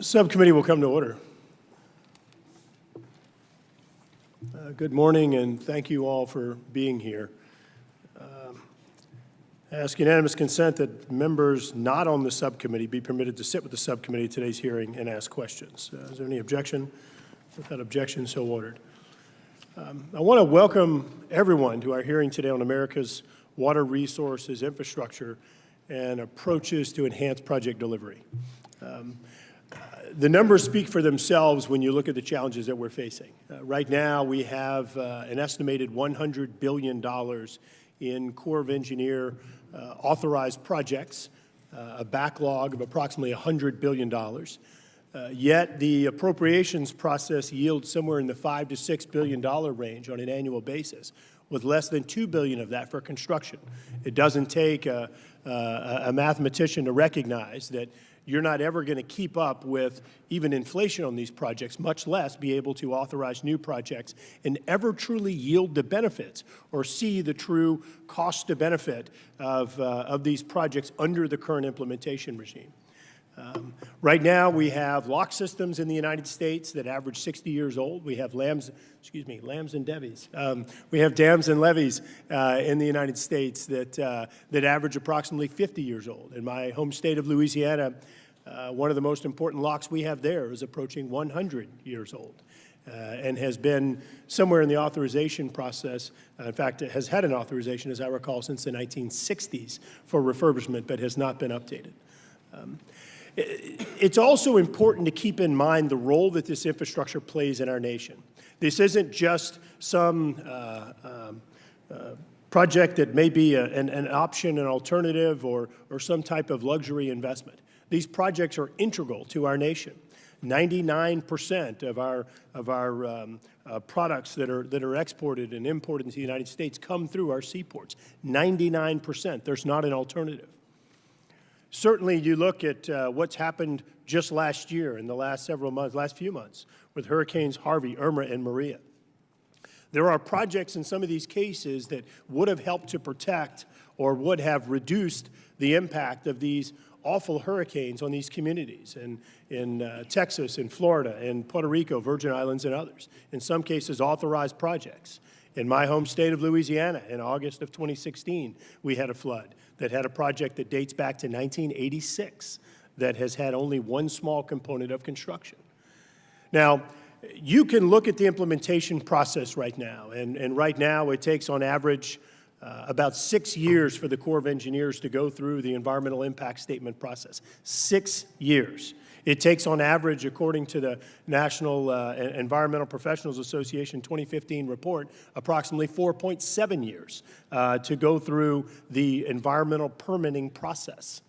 Subcommittee will come to order. Good morning, and thank you all for being here. I ask unanimous consent that members not on the subcommittee be permitted to sit with the subcommittee at today's hearing and ask questions. Is there any objection? Without objection, so ordered. I want to welcome everyone to our hearing today on America's water resources infrastructure and approaches to enhance project delivery. The numbers speak for themselves when you look at the challenges that we're facing. Right now, we have an estimated $100 billion in Corps of Engineer authorized projects, a backlog of approximately $100 billion. Yet the appropriations process yields somewhere in the $5 to $6 billion range on an annual basis, with less than $2 billion of that for construction. It doesn't take a mathematician to recognize that you're not ever going to keep up with even inflation on these projects, much less be able to authorize new projects and ever truly yield the benefits or see the true cost to benefit of these projects under the current implementation regime. Right now, we have lock systems in the United States that average 60 years old. We have lambs and levees. We have dams and levees in the United States that average approximately 50 years old. In my home state of Louisiana, one of the most important locks we have there is approaching 100 years old and has been somewhere in the authorization process. In fact, it has had an authorization, as I recall, since the 1960s for refurbishment, but has not been updated. It's also important to keep in mind the role that this infrastructure plays in our nation. This isn't just some project that may be an option, an alternative, or some type of luxury investment. These projects are integral to our nation. 99% of our products that are exported and imported into the United States come through our seaports. 99%. There's not an alternative. Certainly, you look at what's happened just last year, in the last few months, with Hurricanes Harvey, Irma, and Maria. There are projects in some of these cases that would have helped to protect or would have reduced the impact of these awful hurricanes on these communities in Texas, in Florida, in Puerto Rico, Virgin Islands, and others. In some cases, authorized projects. In my home state of Louisiana, in August of 2016, we had a flood that had a project that dates back to 1986 that has had only one small component of construction. Now, you can look at the implementation process right now, and right now it takes on average about 6 years for the Corps of Engineers to go through the environmental impact statement process. 6 years. It takes on average, according to the National Environmental Professionals Association 2015 report, approximately 4.7 years to go through the environmental permitting process.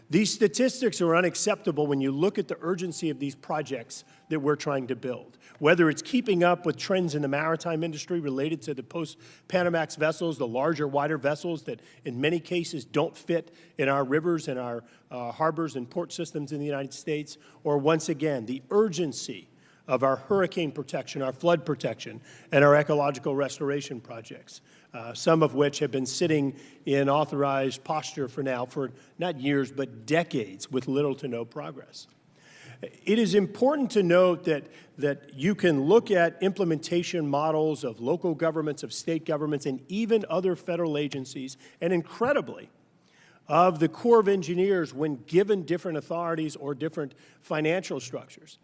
These statistics are unacceptable when you look at the urgency of these projects that we're trying to build. Whether it's keeping up with trends in the maritime industry related to the post-Panamax vessels, the larger, wider vessels that in many cases don't fit in our rivers and our harbors and port systems in the United States, or once again, the urgency of our hurricane protection, our flood protection, and our ecological restoration projects, some of which have been sitting in authorized posture for now for not years, but decades with little to no progress. It is important to note that you can look at implementation models of local governments, of state governments, and even other federal agencies, and incredibly, of the Corps of Engineers when given different authorities or different financial structures.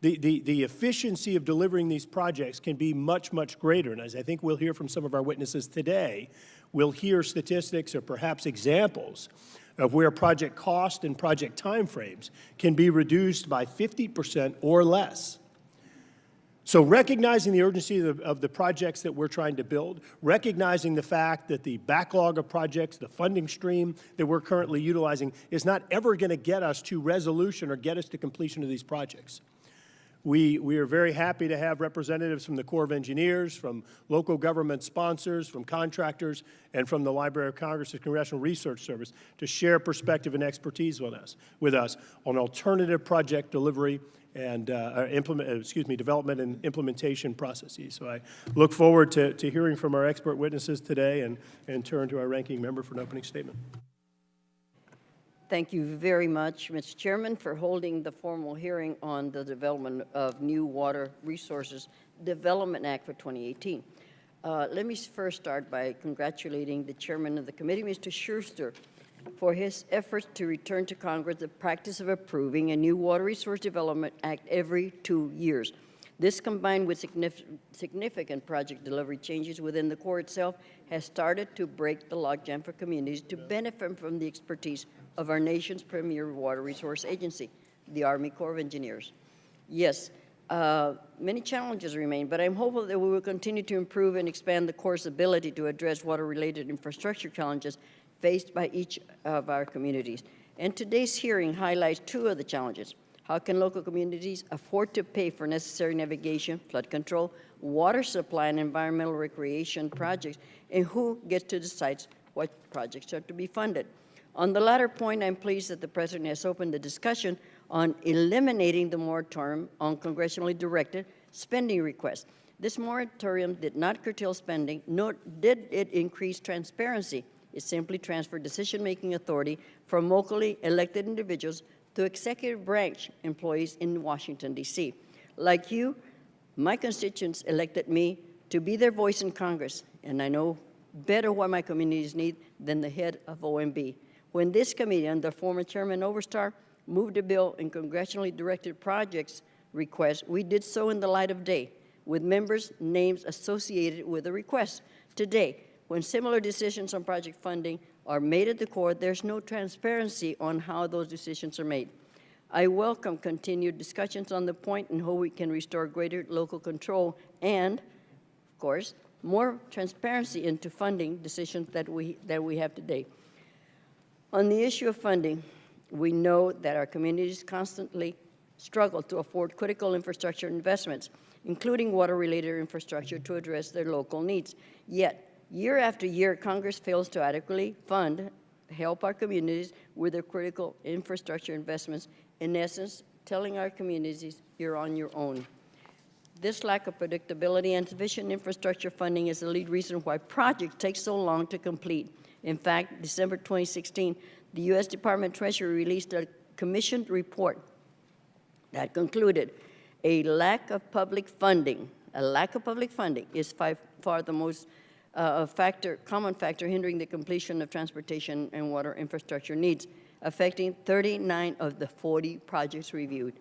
The efficiency of delivering these projects can be much, much greater. And as I think we'll hear from some of our witnesses today, we'll hear statistics or perhaps examples of where project cost and project timeframes can be reduced by 50% or less. So recognizing the urgency of the projects that we're trying to build, recognizing the fact that the backlog of projects, the funding stream that we're currently utilizing is not ever going to get us to resolution or get us to completion of these projects. We are very happy to have representatives from the Corps of Engineers, from local government sponsors, from contractors, and from the Library of Congress's Congressional Research Service to share perspective and expertise with us on alternative project delivery and development and implementation processes. So I look forward to hearing from our expert witnesses today and turn to our ranking member for an opening statement. Thank you very much, Mr. Chairman, for holding the formal hearing on the development of new Water Resources Development Act for 2018. Let me first start by congratulating the chairman of the committee, Mr. Schuster, for his efforts to return to Congress the practice of approving a new Water Resource Development Act every 2 years. This, combined with significant project delivery changes within the Corps itself, has started to break the logjam for communities to benefit from the expertise of our nation's premier water resource agency, the Army Corps of Engineers. Yes, many challenges remain, but I'm hopeful that we will continue to improve and expand the Corps' ability to address water-related infrastructure challenges faced by each of our communities. And today's hearing highlights two of the challenges. How can local communities afford to pay for necessary navigation, flood control, water supply, and environmental recreation projects, and who gets to decide what projects are to be funded? On the latter point, I'm pleased that the President has opened the discussion on eliminating the moratorium on congressionally directed spending requests. This moratorium did not curtail spending, nor did it increase transparency. It simply transferred decision-making authority from locally elected individuals to executive branch employees in Washington, D.C. Like you, my constituents elected me to be their voice in Congress, and I know better what my communities need than the head of OMB. When this committee, under former Chairman Overstar, moved a bill in congressionally directed projects request, we did so in the light of day, with members' names associated with the request. Today, when similar decisions on project funding are made at the Corps, there's no transparency on how those decisions are made. I welcome continued discussions on the point and how we can restore greater local control and, of course, more transparency into funding decisions that we have today. On the issue of funding, we know that our communities constantly struggle to afford critical infrastructure investments, including water-related infrastructure to address their local needs. Yet, year after year, Congress fails to adequately help our communities with their critical infrastructure investments, in essence, telling our communities, you're on your own. This lack of predictability and sufficient infrastructure funding is the lead reason why projects take so long to complete. In fact, December 2016, the U.S. Department of Treasury released a commissioned report that concluded a lack of public funding is by far the most common factor hindering the completion of transportation and water infrastructure needs, affecting 39 of the 40 projects reviewed.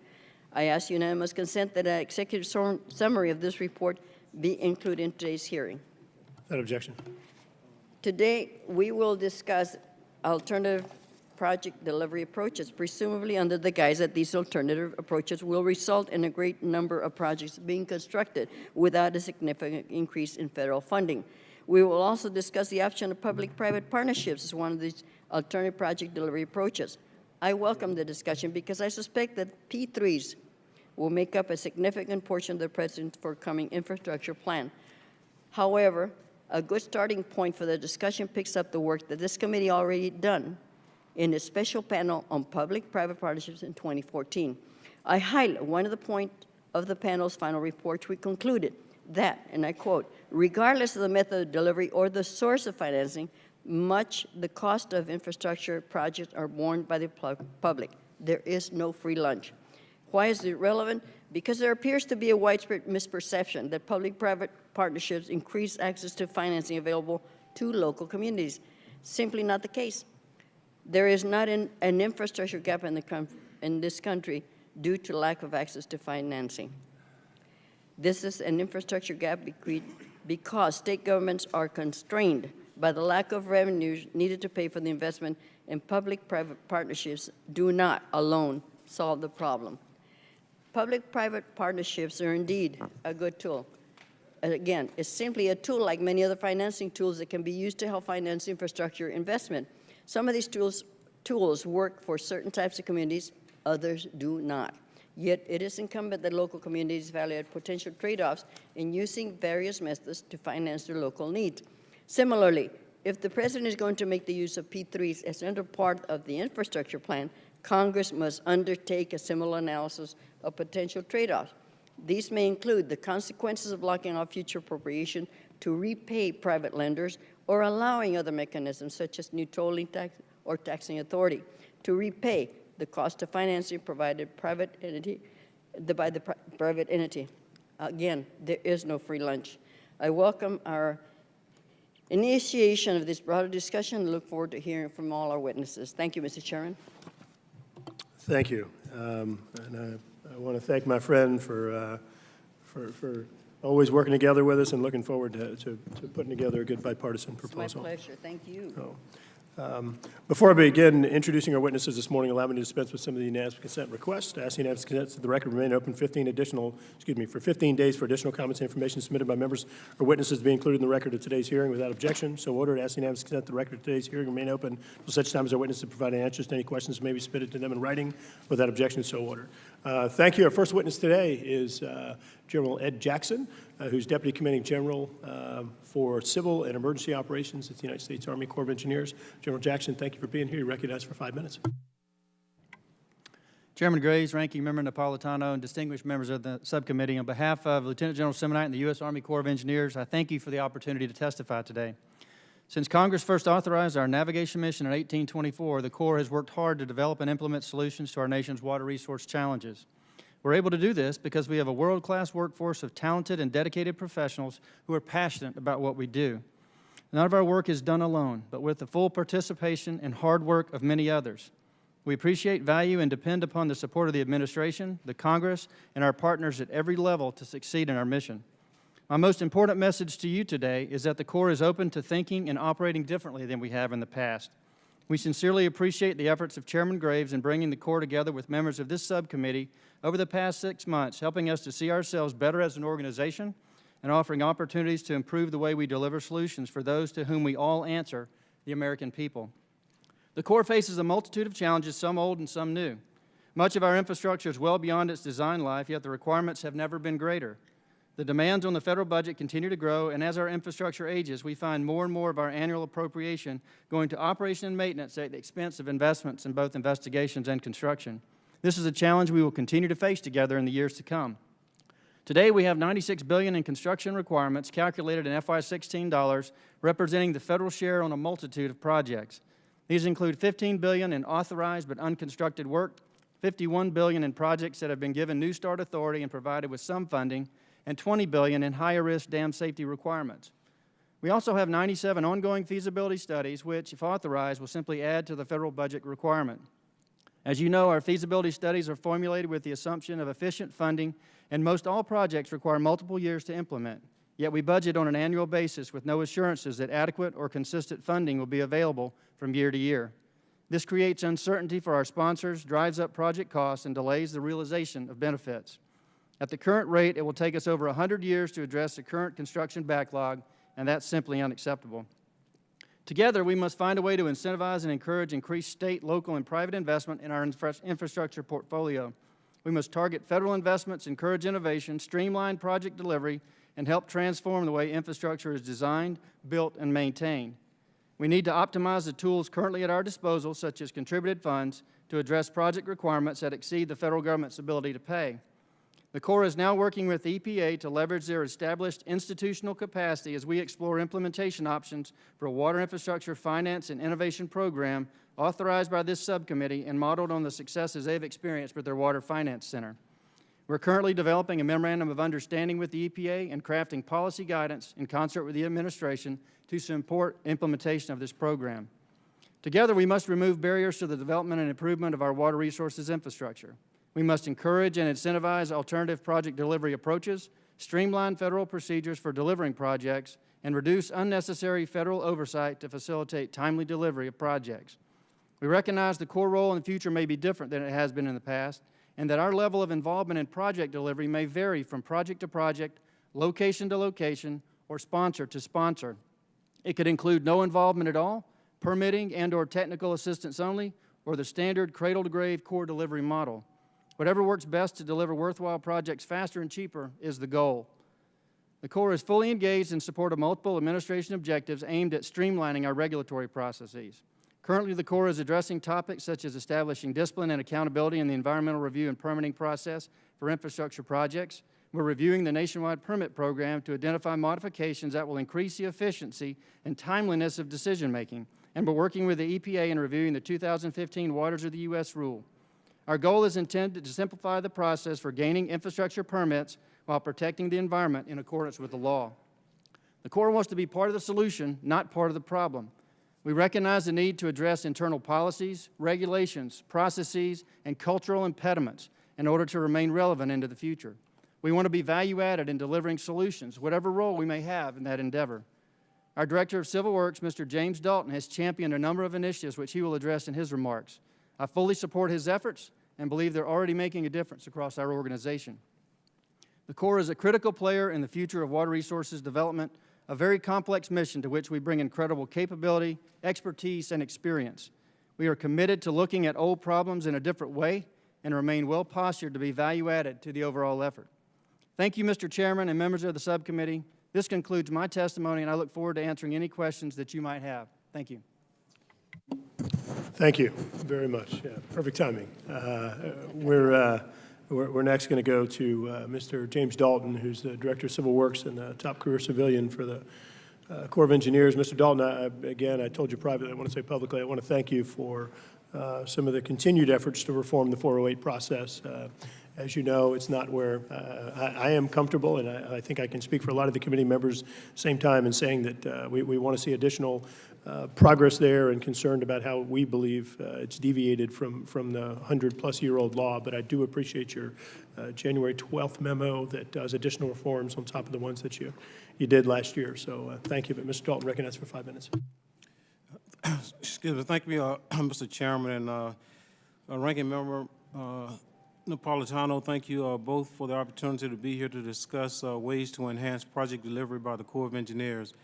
I ask unanimous consent that an executive summary of this report be included in today's hearing. Without objection. Today, we will discuss alternative project delivery approaches, presumably under the guise that these alternative approaches will result in a great number of projects being constructed without a significant increase in federal funding. We will also discuss the option of public-private partnerships as one of these alternative project delivery approaches. I welcome the discussion because I suspect that P3s will make up a significant portion of the President's forthcoming infrastructure plan. However, a good starting point for the discussion picks up the work that this committee already done in a special panel on public-private partnerships in 2014. I highlight one of the points of the panel's final report. We concluded that, and I quote, regardless of the method of delivery or the source of financing, much the cost of infrastructure projects are borne by the public. There is no free lunch. Why is it relevant? Because there appears to be a widespread misperception that public-private partnerships increase access to financing available to local communities. Simply not the case. There is not an infrastructure gap in this country due to lack of access to financing. This is an infrastructure gap because state governments are constrained by the lack of revenues needed to pay for the investment, and public-private partnerships do not alone solve the problem. Public-private partnerships are indeed a good tool. And again, it's simply a tool like many other financing tools that can be used to help finance infrastructure investment. Some of these tools work for certain types of communities, others do not. Yet it is incumbent that local communities evaluate potential trade-offs in using various methods to finance their local needs. Similarly, if the President is going to make the use of P3s as another part of the infrastructure plan, Congress must undertake a similar analysis of potential trade-offs. These may include the consequences of blocking out future appropriation to repay private lenders or allowing other mechanisms such as new tolling tax or taxing authority to repay the cost of financing provided by the private entity. Again, there is no free lunch. I welcome our initiation of this broader discussion and look forward to hearing from all our witnesses. Thank you, Mr. Chairman. Thank you. And I want to thank my friend for always working together with us and looking forward to putting together a good bipartisan proposal. It's my pleasure. Thank you. Before I begin introducing our witnesses this morning, allow me to dispense with some of the unanimous consent requests. Ask unanimous consent that the record remain open for 15 days for additional comments and information submitted by members or witnesses to be included in the record of today's hearing without objection. So ordered. Ask unanimous consent that the record of today's hearing remain open until such time as our witnesses provide answers to any questions that may be submitted to them in writing without objection. So ordered. Thank you. Our first witness today is General Ed Jackson, who's Deputy Commanding General for Civil and Emergency Operations at the United States Army Corps of Engineers. General Jackson, thank you for being here. You're recognized for 5 minutes. Chairman Graves, Ranking Member Napolitano, and distinguished members of the subcommittee, on behalf of Lieutenant General Simonite and the U.S. Army Corps of Engineers, I thank you for the opportunity to testify today. Since Congress first authorized our navigation mission in 1824, the Corps has worked hard to develop and implement solutions to our nation's water resource challenges. We're able to do this because we have a world-class workforce of talented and dedicated professionals who are passionate about what we do. None of our work is done alone, but with the full participation and hard work of many others. We appreciate, value, and depend upon the support of the administration, the Congress, and our partners at every level to succeed in our mission. My most important message to you today is that the Corps is open to thinking and operating differently than we have in the past. We sincerely appreciate the efforts of Chairman Graves in bringing the Corps together with members of this subcommittee over the past 6 months, helping us to see ourselves better as an organization and offering opportunities to improve the way we deliver solutions for those to whom we all answer, the American people. The Corps faces a multitude of challenges, some old and some new. Much of our infrastructure is well beyond its design life, yet the requirements have never been greater. The demands on the federal budget continue to grow, and as our infrastructure ages, we find more and more of our annual appropriation going to operation and maintenance at the expense of investments in both investigations and construction. This is a challenge we will continue to face together in the years to come. Today, we have $96 billion in construction requirements calculated in FY16 dollars, representing the federal share on a multitude of projects. These include $15 billion in authorized but unconstructed work, $51 billion in projects that have been given New Start authority and provided with some funding, and $20 billion in higher-risk dam safety requirements. We also have 97 ongoing feasibility studies, which, if authorized, will simply add to the federal budget requirement. As you know, our feasibility studies are formulated with the assumption of efficient funding, and most all projects require multiple years to implement. Yet we budget on an annual basis with no assurances that adequate or consistent funding will be available from year to year. This creates uncertainty for our sponsors, drives up project costs, and delays the realization of benefits. At the current rate, it will take us over 100 years to address the current construction backlog, and that's simply unacceptable. Together, we must find a way to incentivize and encourage increased state, local, and private investment in our infrastructure portfolio. We must target federal investments, encourage innovation, streamline project delivery, and help transform the way infrastructure is designed, built, and maintained. We need to optimize the tools currently at our disposal, such as contributed funds, to address project requirements that exceed the federal government's ability to pay. The Corps is now working with the EPA to leverage their established institutional capacity as we explore implementation options for a water infrastructure finance and innovation program authorized by this subcommittee and modeled on the successes they've experienced with their Water Finance Center. We're currently developing a memorandum of understanding with the EPA and crafting policy guidance in concert with the administration to support implementation of this program. Together, we must remove barriers to the development and improvement of our water resources infrastructure. We must encourage and incentivize alternative project delivery approaches, streamline federal procedures for delivering projects, and reduce unnecessary federal oversight to facilitate timely delivery of projects. We recognize the Corps role in the future may be different than it has been in the past, and that our level of involvement in project delivery may vary from project to project, location to location, or sponsor to sponsor. It could include no involvement at all, permitting and/or technical assistance only, or the standard cradle-to-grave Corps delivery model. Whatever works best to deliver worthwhile projects faster and cheaper is the goal. The Corps is fully engaged in support of multiple administration objectives aimed at streamlining our regulatory processes. Currently, the Corps is addressing topics such as establishing discipline and accountability in the environmental review and permitting process for infrastructure projects. We're reviewing the nationwide permit program to identify modifications that will increase the efficiency and timeliness of decision-making and we're working with the EPA in reviewing the 2015 Waters of the U.S. rule. Our goal is intended to simplify the process for gaining infrastructure permits while protecting the environment in accordance with the law. The Corps wants to be part of the solution, not part of the problem. We recognize the need to address internal policies, regulations, processes, and cultural impediments in order to remain relevant into the future. We want to be value-added in delivering solutions, whatever role we may have in that endeavor. Our Director of Civil Works, Mr. James Dalton, has championed a number of initiatives which he will address in his remarks. I fully support his efforts and believe they're already making a difference across our organization. The Corps is a critical player in the future of water resources development, a very complex mission to which we bring incredible capability, expertise, and experience. We are committed to looking at old problems in a different way and remain well-postured to be value-added to the overall effort. Thank you, Mr. Chairman and members of the subcommittee. This concludes my testimony, and I look forward to answering any questions that you might have. Thank you. Thank you very much. Yeah, perfect timing. We're next going to go to Mr. James Dalton, who's the Director of Civil Works and the top career civilian for the Corps of Engineers. Mr. Dalton, again, I told you privately, I want to say publicly, I want to thank you for some of the continued efforts to reform the 408 process. As you know, it's not where I am comfortable, and I think I can speak for a lot of the committee members same time in saying that we want to see additional progress there and concerned about how we believe it's deviated from the 100-plus-year-old law. But I do appreciate your January 12th memo that does additional reforms on top of the ones that you did last year. So thank you. But Mr. Dalton, recognized for 5 minutes. Excuse me. Thank you, Mr. Chairman and Ranking Member Napolitano. Thank you both for the opportunity to be here to discuss ways to enhance project delivery by the Corps of Engineers.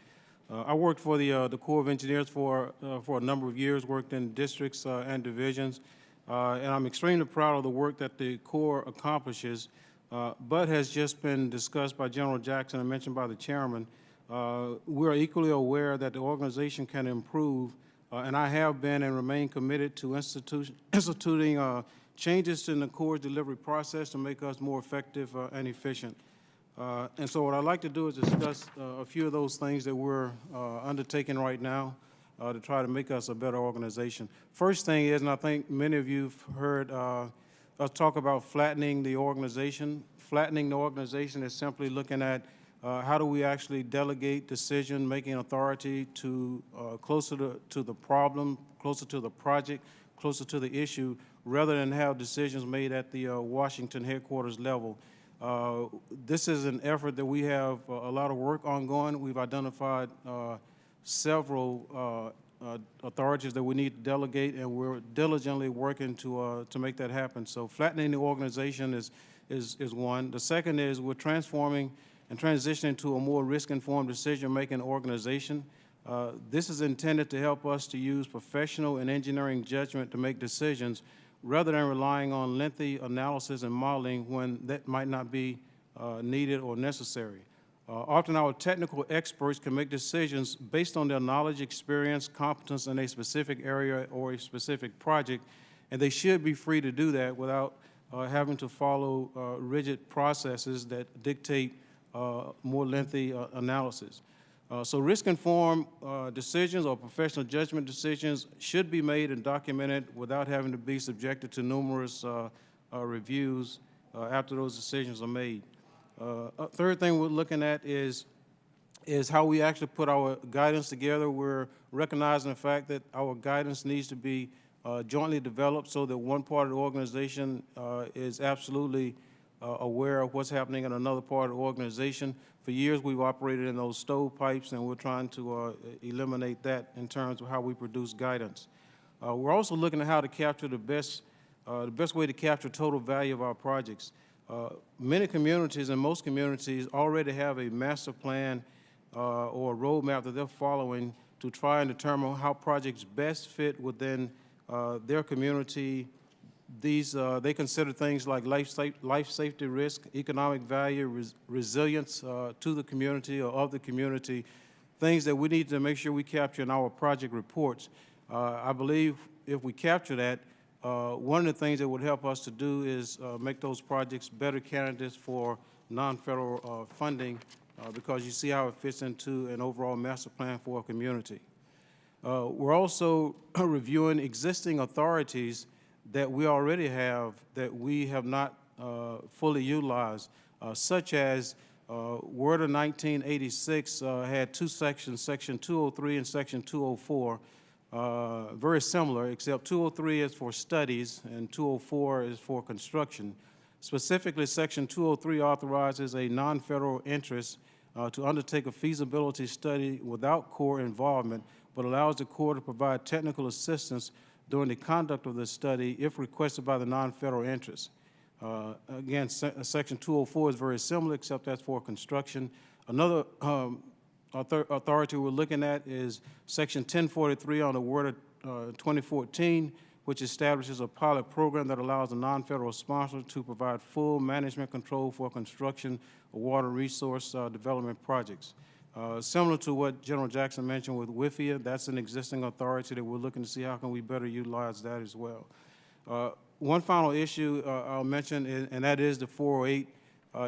I worked for the Corps of Engineers for a number of years, worked in districts and divisions, and I'm extremely proud of the work that the Corps accomplishes, but has just been discussed by General Jackson and mentioned by the Chairman. We're equally aware that the organization can improve, and I have been and remain committed to instituting changes in the Corps' delivery process to make us more effective and efficient. And so what I'd like to do is discuss a few of those things that we're undertaking right now to try to make us a better organization. First thing is, and I think many of you have heard us talk about flattening the organization. Flattening the organization is simply looking at how do we actually delegate decision-making authority to closer to the problem, closer to the project, closer to the issue, rather than have decisions made at the Washington headquarters level. This is an effort that we have a lot of work ongoing. We've identified several authorities that we need to delegate, and we're diligently working to make that happen. So flattening the organization is one. The second is we're transforming and transitioning to a more risk-informed decision-making organization. This is intended to help us to use professional and engineering judgment to make decisions rather than relying on lengthy analysis and modeling when that might not be needed or necessary. Often our technical experts can make decisions based on their knowledge, experience, competence in a specific area or a specific project, and they should be free to do that without having to follow rigid processes that dictate more lengthy analysis. So risk-informed decisions or professional judgment decisions should be made and documented without having to be subjected to numerous reviews after those decisions are made. A third thing we're looking at is how we actually put our guidance together. We're recognizing the fact that our guidance needs to be jointly developed so that one part of the organization is absolutely aware of what's happening in another part of the organization. For years, we've operated in those stovepipes, and we're trying to eliminate that in terms of how we produce guidance. We're also looking at how to capture the best way to capture total value of our projects. Many communities and most communities already have a master plan or a roadmap that they're following to try and determine how projects best fit within their community. They consider things like life safety risk, economic value, resilience to the community or of the community, things that we need to make sure we capture in our project reports. I believe if we capture that, one of the things that would help us to do is make those projects better candidates for non-federal funding because you see how it fits into an overall master plan for a community. We're also reviewing existing authorities that we already have that we have not fully utilized, such as WRDA 1986 had two sections, Section 203 and Section 204, very similar, except 203 is for studies and 204 is for construction. Specifically, Section 203 authorizes a non-federal interest to undertake a feasibility study without Corps involvement, but allows the Corps to provide technical assistance during the conduct of the study if requested by the non-federal interest. Again, Section 204 is very similar, except that's for construction. Another authority we're looking at is Section 1043 on the WRDA 2014, which establishes a pilot program that allows a non-federal sponsor to provide full management control for construction of water resource development projects. Similar to what General Jackson mentioned with WIFIA, that's an existing authority that we're looking to see how can we better utilize that as well. One final issue I'll mention, and that is the 408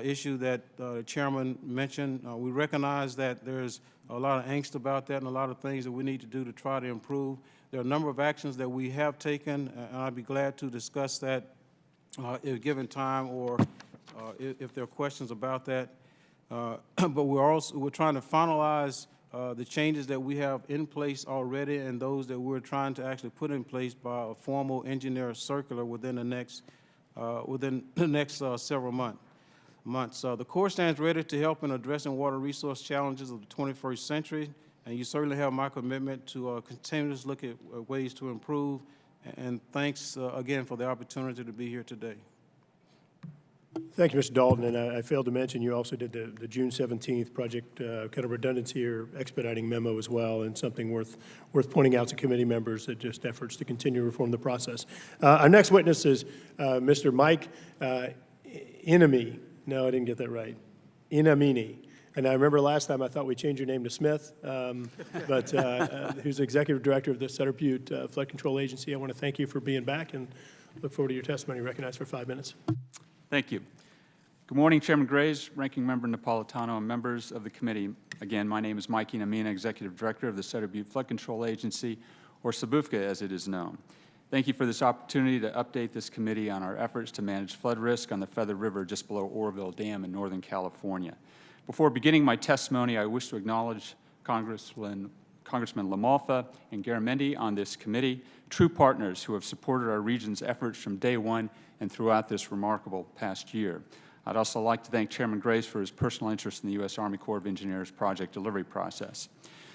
issue that the chairman mentioned. We recognize that there's a lot of angst about that and a lot of things that we need to do to try to improve. There are a number of actions that we have taken, and I'd be glad to discuss that if given time or if there are questions about that. But we're trying to finalize the changes that we have in place already and those that we're trying to actually put in place by a formal engineer circular within the next several months. The Corps stands ready to help in addressing water resource challenges of the 21st century, and you certainly have my commitment to continuously look at ways to improve. And thanks again for the opportunity to be here today. Thank you, Mr. Dalton, and I failed to mention you also did the June 17th project kind of redundancy or expediting memo as well, and something worth pointing out to committee members that just efforts to continue to reform the process. Our next witness is Mr. Mike Inami. No, I didn't get that right. Inamini. And I remember last time I thought we changed your name to Smith, but who's Executive Director of the Sutter Butte Flood Control Agency. I want to thank you for being back and look forward to your testimony. Recognized for 5 minutes. Thank you. Good morning, Chairman Graves, Ranking Member Napolitano, and members of the committee. Again, my name is Mike Inamina, Executive Director of the Sutter Butte Flood Control Agency, or SBUFCA as it is known. Thank you for this opportunity to update this committee on our efforts to manage flood risk on the Feather River just below Oroville Dam in Northern California. Before beginning my testimony, I wish to acknowledge Congressman Lamalfa and Garamendi on this committee, true partners who have supported our region's efforts from day one and throughout this remarkable past year. I'd also like to thank Chairman Graves for his personal interest in the U.S. Army Corps of Engineers project delivery process.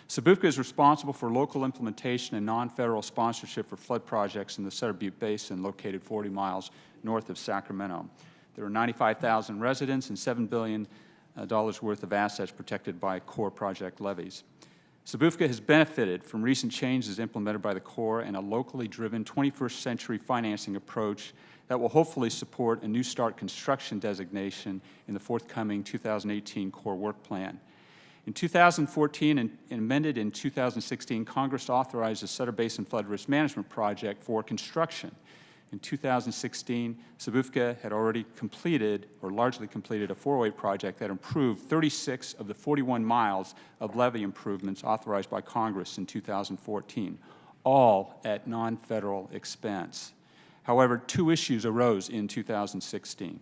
SBUFCA is responsible for local implementation and non-federal sponsorship for flood projects in the Sutter Butte Basin located 40 miles north of Sacramento. There are 95,000 residents and $7 billion worth of assets protected by Corps project levies. SBUFCA has benefited from recent changes implemented by the Corps and a locally driven 21st century financing approach that will hopefully support a New Start construction designation in the forthcoming 2018 Corps Work Plan. In 2014 and amended in 2016, Congress authorized the Sutter Basin Flood Risk Management Project for construction. In 2016, SBUFCA had already completed, or largely completed, a 408 project that improved 36 of the 41 miles of levee improvements authorized by Congress in 2014, all at non-federal expense. However, two issues arose in 2016.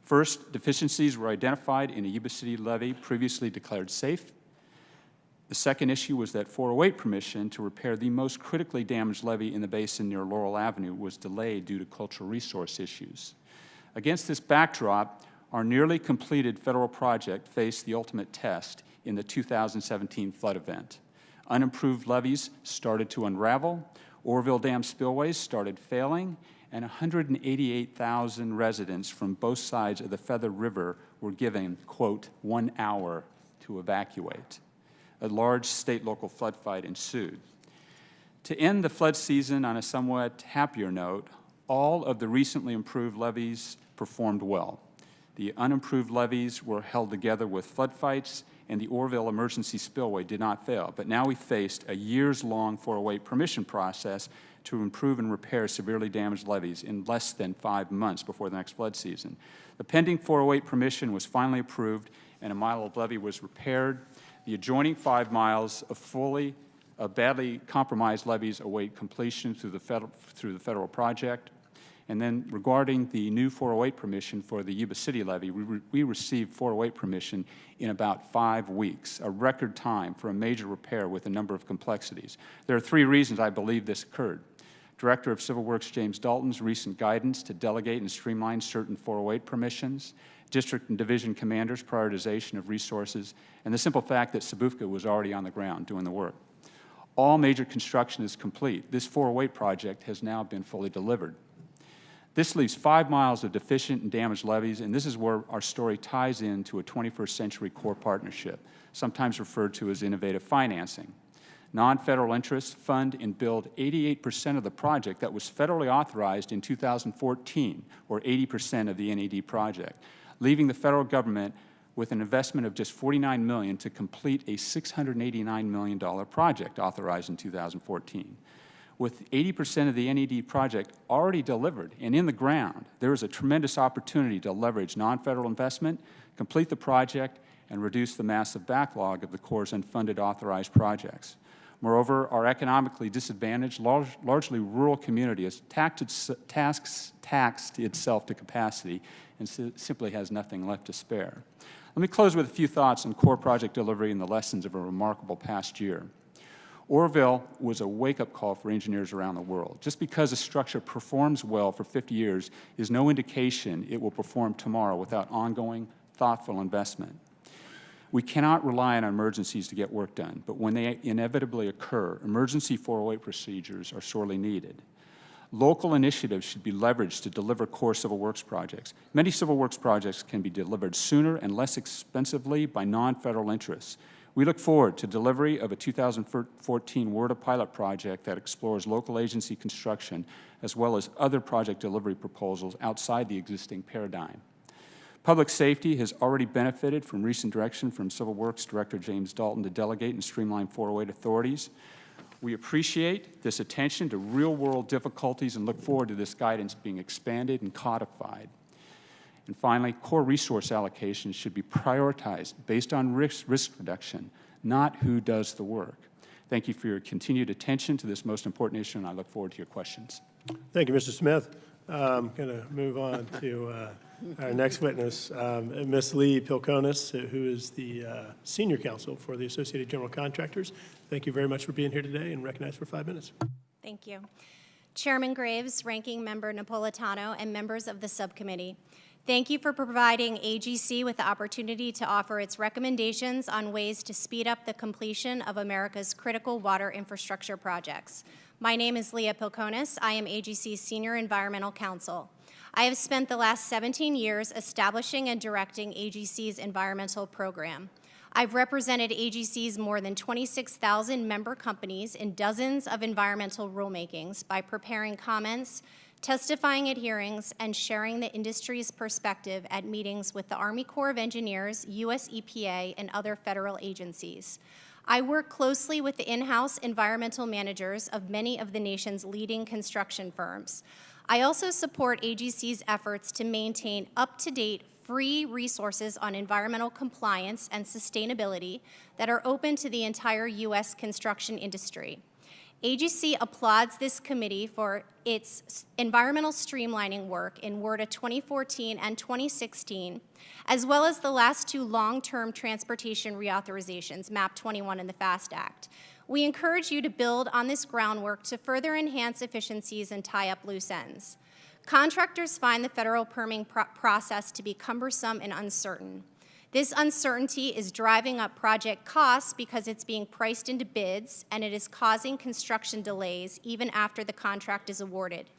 First, deficiencies were identified in a Yuba City levee previously declared safe. The second issue was that 408 permission to repair the most critically damaged levee in the basin near Laurel Avenue was delayed due to cultural resource issues. Against this backdrop, our nearly completed federal project faced the ultimate test in the 2017 flood event. Unimproved levees started to unravel, Oroville Dam spillways started failing, and 188,000 residents from both sides of the Feather River were given, quote, 1 hour to evacuate. A large state-local flood fight ensued. To end the flood season on a somewhat happier note, all of the recently improved levees performed well. The unimproved levees were held together with flood fights, and the Oroville emergency spillway did not fail. But now we faced a years-long 408 permission process to improve and repair severely damaged levees in less than 5 months before the next flood season. The pending 408 permission was finally approved, and a mile of levee was repaired. The adjoining 5 miles of Badly compromised levees await completion through the federal project. And then regarding the new 408 permission for the Yuba City levee, we received 408 permission in about 5 weeks, a record time for a major repair with a number of complexities. There are 3 reasons I believe this occurred. Director of Civil Works James Dalton's recent guidance to delegate and streamline certain 408 permissions, district and division commanders' prioritization of resources, and the simple fact that Sabufka was already on the ground doing the work. All major construction is complete. This 408 project has now been fully delivered. This leaves 5 miles of deficient and damaged levees, and this is where our story ties into a 21st century core partnership, sometimes referred to as innovative financing. Non-federal interests fund and build 88% of the project that was federally authorized in 2014, or 80% of the NED project, leaving the federal government with an investment of just $49 million to complete a $689 million project authorized in 2014. With 80% of the NED project already delivered and in the ground, there is a tremendous opportunity to leverage non-federal investment, complete the project, and reduce the massive backlog of the Corps' unfunded authorized projects. Moreover, our economically disadvantaged, largely rural community has taxed itself to capacity and simply has nothing left to spare. Let me close with a few thoughts on core project delivery and the lessons of a remarkable past year. Orville was a wake-up call for engineers around the world. Just because a structure performs well for 50 years is no indication it will perform tomorrow without ongoing, thoughtful investment. We cannot rely on emergencies to get work done, but when they inevitably occur, emergency 408 procedures are sorely needed. Local initiatives should be leveraged to deliver core civil works projects. Many civil works projects can be delivered sooner and less expensively by non-federal interests. We look forward to delivery of a 2014 WRDA pilot project that explores local agency construction as well as other project delivery proposals outside the existing paradigm. Public safety has already benefited from recent direction from Civil Works Director James Dalton to delegate and streamline 408 authorities. We appreciate this attention to real-world difficulties and look forward to this guidance being expanded and codified. And finally, core resource allocations should be prioritized based on risk reduction, not who does the work. Thank you for your continued attention to this most important issue, and I look forward to your questions. Thank you, Mr. Smith. I'm going to move on to our next witness, Ms. Lee Pilconis, who is the Senior Counsel for the Associated General Contractors. Thank you very much for being here today and recognized for 5 minutes. Thank you. Chairman Graves, Ranking Member Napolitano, and members of the subcommittee, thank you for providing AGC with the opportunity to offer its recommendations on ways to speed up the completion of America's critical water infrastructure projects. My name is Leah Pilconis. I am AGC's Senior Environmental Counsel. I have spent the last 17 years establishing and directing AGC's environmental program. I've represented AGC's more than 26,000 member companies in dozens of environmental rulemakings by preparing comments, testifying at hearings, and sharing the industry's perspective at meetings with the Army Corps of Engineers, US EPA, and other federal agencies. I work closely with the in-house environmental managers of many of the nation's leading construction firms. I also support AGC's efforts to maintain up-to-date free resources on environmental compliance and sustainability that are open to the entire U.S. construction industry. AGC applauds this committee for its environmental streamlining work in WRDA 2014 and 2016, as well as the last 2 long-term transportation reauthorizations, MAP 21 and the FAST Act. We encourage you to build on this groundwork to further enhance efficiencies and tie up loose ends. Contractors find the federal permitting process to be cumbersome and uncertain. This uncertainty is driving up project costs because it's being priced into bids, and it is causing construction delays even after the contract is awarded.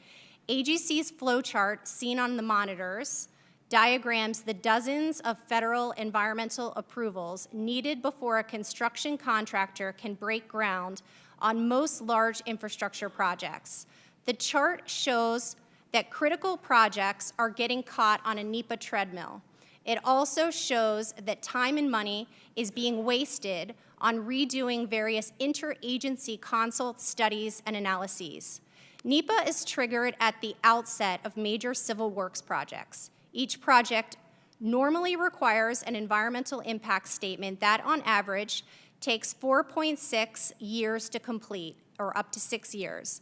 AGC's flowchart, seen on the monitors, diagrams the dozens of federal environmental approvals needed before a construction contractor can break ground on most large infrastructure projects. The chart shows that critical projects are getting caught on a NEPA treadmill. It also shows that time and money is being wasted on redoing various interagency consults, studies, and analyses. NEPA is triggered at the outset of major civil works projects. Each project normally requires an environmental impact statement that, on average, takes 4.6 years to complete, or up to 6 years.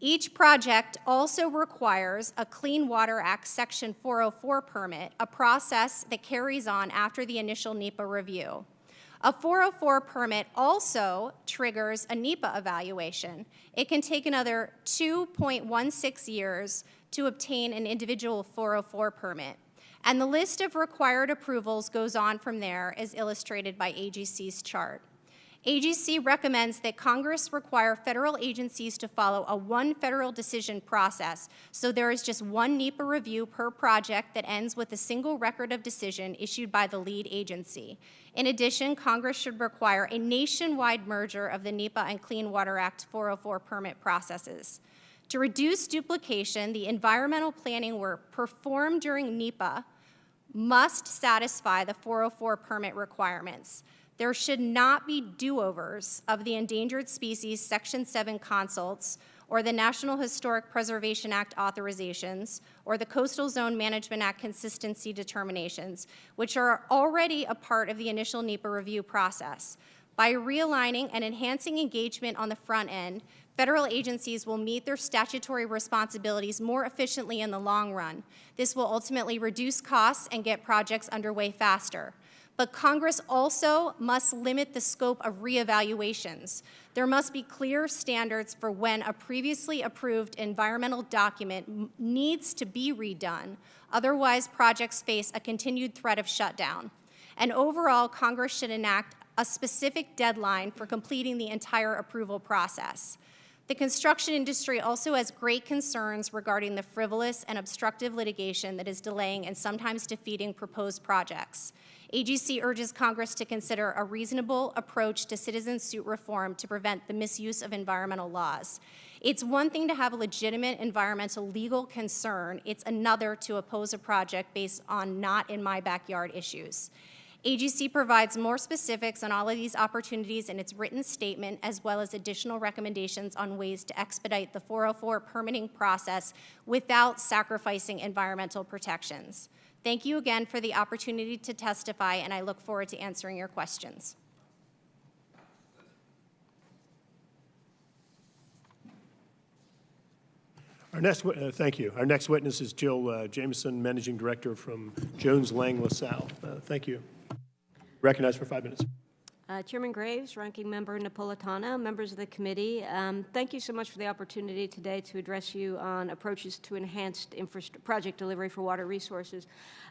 Each project also requires a Clean Water Act Section 404 permit, a process that carries on after the initial NEPA review. A 404 permit also triggers a NEPA evaluation. It can take another 2.16 years to obtain an individual 404 permit. And the list of required approvals goes on from there, as illustrated by AGC's chart. AGC recommends that Congress require federal agencies to follow a one federal decision process, so there is just one NEPA review per project that ends with a single record of decision issued by the lead agency. In addition, Congress should require a nationwide merger of the NEPA and Clean Water Act 404 permit processes. To reduce duplication, the environmental planning work performed during NEPA must satisfy the 404 permit requirements. There should not be do-overs of the Endangered Species Section 7 consults or the National Historic Preservation Act authorizations or the Coastal Zone Management Act consistency determinations, which are already a part of the initial NEPA review process. By realigning and enhancing engagement on the front end, federal agencies will meet their statutory responsibilities more efficiently in the long run. This will ultimately reduce costs and get projects underway faster. But Congress also must limit the scope of reevaluations. There must be clear standards for when a previously approved environmental document needs to be redone. Otherwise, projects face a continued threat of shutdown. And overall, Congress should enact a specific deadline for completing the entire approval process. The construction industry also has great concerns regarding the frivolous and obstructive litigation that is delaying and sometimes defeating proposed projects. AGC urges Congress to consider a reasonable approach to citizen suit reform to prevent the misuse of environmental laws. It's one thing to have a legitimate environmental legal concern. It's another to oppose a project based on not in my backyard issues. AGC provides more specifics on all of these opportunities in its written statement, as well as additional recommendations on ways to expedite the 404 permitting process without sacrificing environmental protections. Thank you again for the opportunity to testify, and I look forward to answering your questions. Thank you. Our next witness is Jill Jameson, Managing Director from Jones Lang LaSalle. Thank you. Recognized for 5 minutes. Chairman Graves, Ranking Member Napolitano, members of the committee, thank you so much for the opportunity today to address you on approaches to enhanced project delivery for water resources.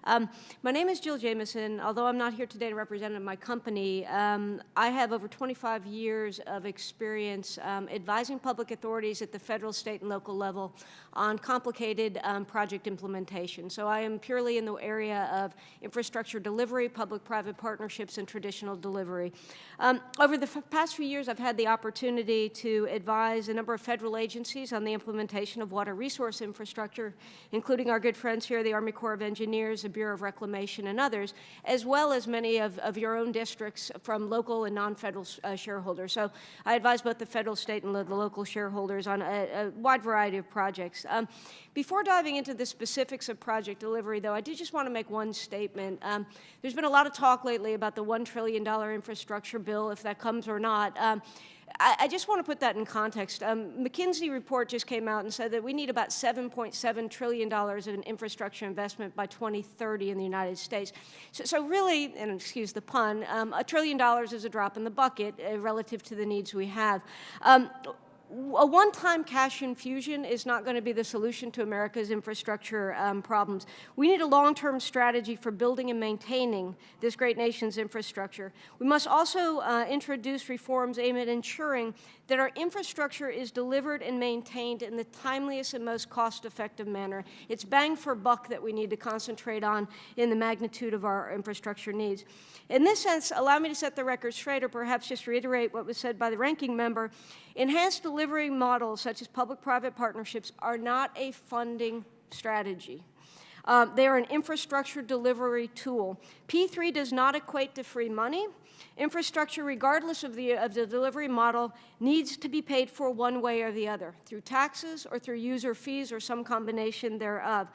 My name is Jill Jameson. Although I'm not here today to represent my company, I have over 25 years of experience advising public authorities at the federal, state, and local level on complicated project implementation. So I am purely in the area of infrastructure delivery, public-private partnerships, and traditional delivery. Over the past few years, I've had the opportunity to advise a number of federal agencies on the implementation of water resource infrastructure, including our good friends here, the Army Corps of Engineers, the Bureau of Reclamation, and others, as well as many of your own districts from local and non-federal shareholders. So I advise both the federal, state, and the local shareholders on a wide variety of projects. Before diving into the specifics of project delivery, though, I do just want to make one statement. There's been a lot of talk lately about the $1 trillion infrastructure bill, if that comes or not. I just want to put that in context. McKinsey report just came out and said that we need about $7.7 trillion in infrastructure investment by 2030 in the United States. So really, and excuse the pun, $1 trillion is a drop in the bucket relative to the needs we have. A one-time cash infusion is not going to be the solution to America's infrastructure problems. We need a long-term strategy for building and maintaining this great nation's infrastructure. We must also introduce reforms aimed at ensuring that our infrastructure is delivered and maintained in the timeliest and most cost-effective manner. It's bang for buck that we need to concentrate on in the magnitude of our infrastructure needs. In this sense, allow me to set the record straight, or perhaps just reiterate what was said by the ranking member. Enhanced delivery models, such as public-private partnerships, are not a funding strategy. They are an infrastructure delivery tool. P3 does not equate to free money. Infrastructure, regardless of the delivery model, needs to be paid for one way or the other, through taxes or through user fees or some combination thereof.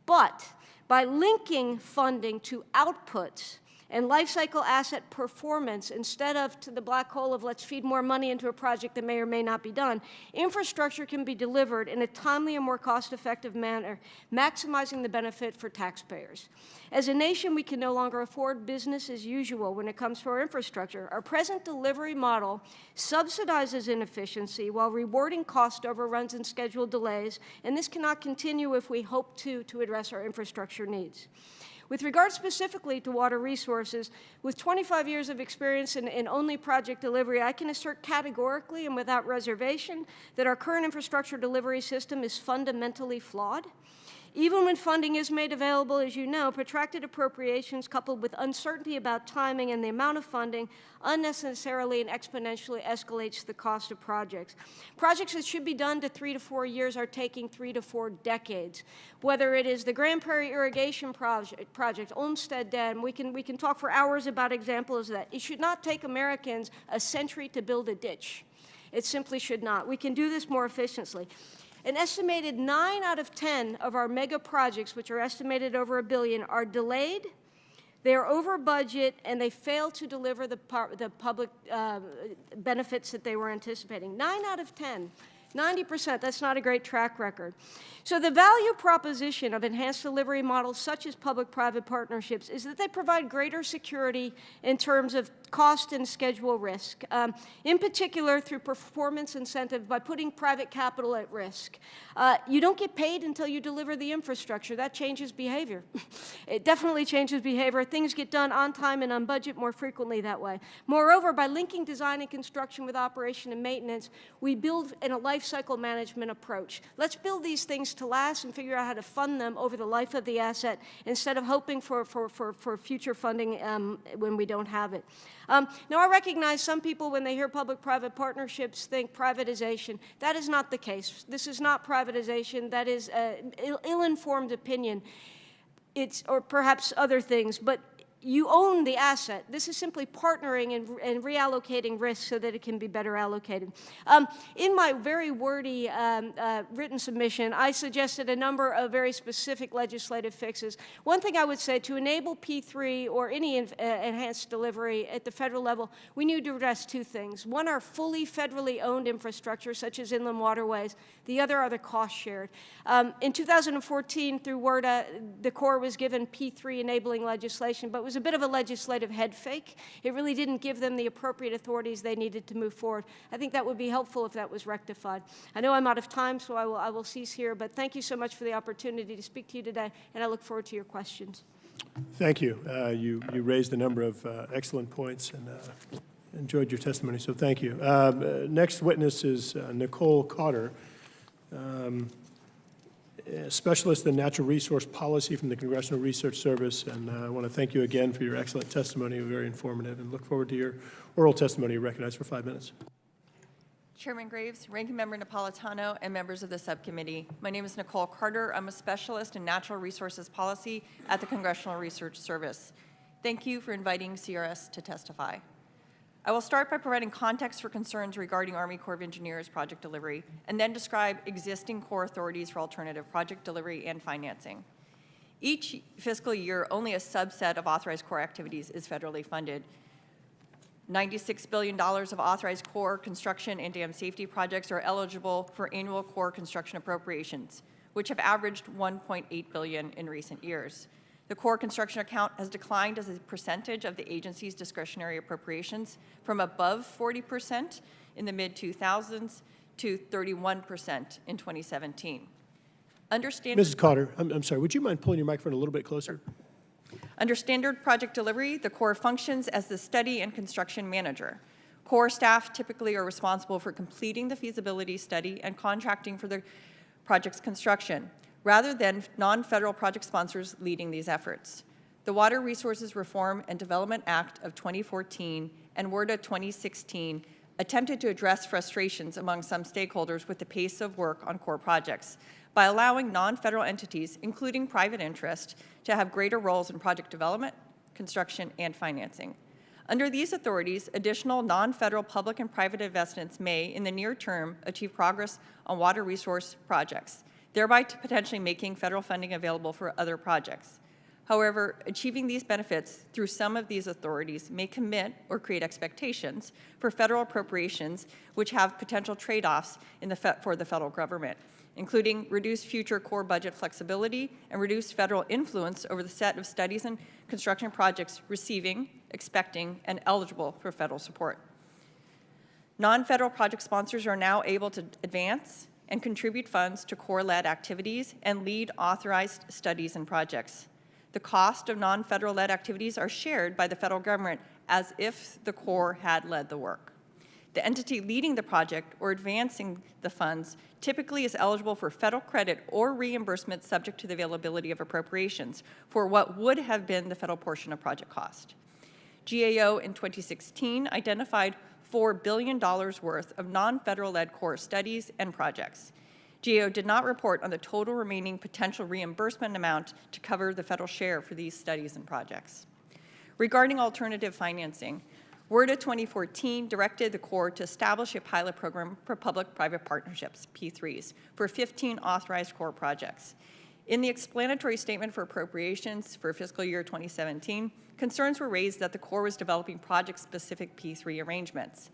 But by linking funding to outputs, and life cycle asset performance instead of to the black hole of let's feed more money into a project that may or may not be done, infrastructure can be delivered in a timely and more cost-effective manner, maximizing the benefit for taxpayers. As a nation, we can no longer afford business as usual when it comes to our infrastructure. Our present delivery model subsidizes inefficiency while rewarding cost overruns and schedule delays, and this cannot continue if we hope to address our infrastructure needs. With regard specifically to water resources, with 25 years of experience in only project delivery, I can assert categorically and without reservation that our current infrastructure delivery system is fundamentally flawed. Even when funding is made available, as you know, protracted appropriations coupled with uncertainty about timing and the amount of funding unnecessarily and exponentially escalates the cost of projects. Projects that should be done to 3 to 4 years are taking 3 to 4 decades. Whether it is the Grand Prairie Irrigation Project, Olmsted Dam, we can talk for hours about examples of that. It should not take Americans a century to build a ditch. It simply should not. We can do this more efficiently. An estimated 9 out of 10 of our mega projects, which are estimated over $1 billion, are delayed, they are over budget, and they fail to deliver the public benefits that they were anticipating. 9 out of 10. 90%, that's not a great track record. So the value proposition of enhanced delivery models such as public-private partnerships is that they provide greater security in terms of cost and schedule risk, in particular through performance incentive by putting private capital at risk. You don't get paid until you deliver the infrastructure. That changes behavior. It definitely changes behavior. Things get done on time and on budget more frequently that way. Moreover, by linking design and construction with operation and maintenance, we build in a life cycle management approach. Let's build these things to last and figure out how to fund them over the life of the asset instead of hoping for future funding when we don't have it. Now, I recognize some people, when they hear public-private partnerships, think privatization. That is not the case. This is not privatization. That is ill-informed opinion. Or perhaps other things, but you own the asset. This is simply partnering and reallocating risk so that it can be better allocated. In my very wordy written submission, I suggested a number of very specific legislative fixes. One thing I would say, to enable P3 or any enhanced delivery at the federal level, we need to address 2 things. One are fully federally owned infrastructure, such as inland waterways. The other are the cost shared. In 2014, through WRDA, the Corps was given P3 enabling legislation, but it was a bit of a legislative head fake. It really didn't give them the appropriate authorities they needed to move forward. I think that would be helpful if that was rectified. I know I'm out of time, so I will cease here, but thank you so much for the opportunity to speak to you today, and I look forward to your questions. Thank you. You raised a number of excellent points, and enjoyed your testimony, so thank you. Next witness is Nicole Cotter, Specialist in Natural Resource Policy from the Congressional Research Service, and I want to thank you again for your excellent testimony, very informative, and look forward to your oral testimony. You're recognized for 5 minutes. Chairman Graves, Ranking Member Napolitano, and members of the subcommittee. My name is Nicole Carter. I'm a specialist in natural resources policy at the Congressional Research Service. Thank you for inviting CRS to testify. I will start by providing context for concerns regarding Army Corps of Engineers project delivery, and then describe existing Corps authorities for alternative project delivery and financing. Each fiscal year, only a subset of authorized Corps activities is federally funded. $96 billion of authorized Corps construction and dam safety projects are eligible for annual Corps construction appropriations, which have averaged $1.8 billion in recent years. The Corps construction account has declined as a percentage of the agency's discretionary appropriations from above 40% in the mid-2000s to 31% in 2017. Mrs. Cotter, I'm sorry, would you mind pulling your microphone a little bit closer? Under standard project delivery, the Corps functions as the study and construction manager. Corps staff typically are responsible for completing the feasibility study and contracting for the project's construction, rather than non-federal project sponsors leading these efforts. The Water Resources Reform and Development Act of 2014 and WRDA 2016 attempted to address frustrations among some stakeholders with the pace of work on Corps projects by allowing non-federal entities, including private interest, to have greater roles in project development, construction, and financing. Under these authorities, additional non-federal public and private investments may, in the near term, achieve progress on water resource projects, thereby potentially making federal funding available for other projects. However, achieving these benefits through some of these authorities may commit or create expectations for federal appropriations which have potential trade-offs for the federal government, including reduced future core budget flexibility and reduced federal influence over the set of studies and construction projects receiving, expecting, and eligible for federal support. Non-federal project sponsors are now able to advance and contribute funds to core-led activities and lead authorized studies and projects. The cost of non-federal led activities are shared by the federal government as if the Corps had led the work. The entity leading the project or advancing the funds typically is eligible for federal credit or reimbursement subject to the availability of appropriations for what would have been the federal portion of project cost. GAO in 2016 identified $4 billion worth of non-federal led Corps studies and projects. GAO did not report on the total remaining potential reimbursement amount to cover the federal share for these studies and projects. Regarding alternative financing, WRDA 2014 directed the Corps to establish a pilot program for public-private partnerships, P3s, for 15 authorized Corps projects. In the explanatory statement for appropriations for fiscal year 2017, concerns were raised that the Corps was developing project-specific P3 arrangements.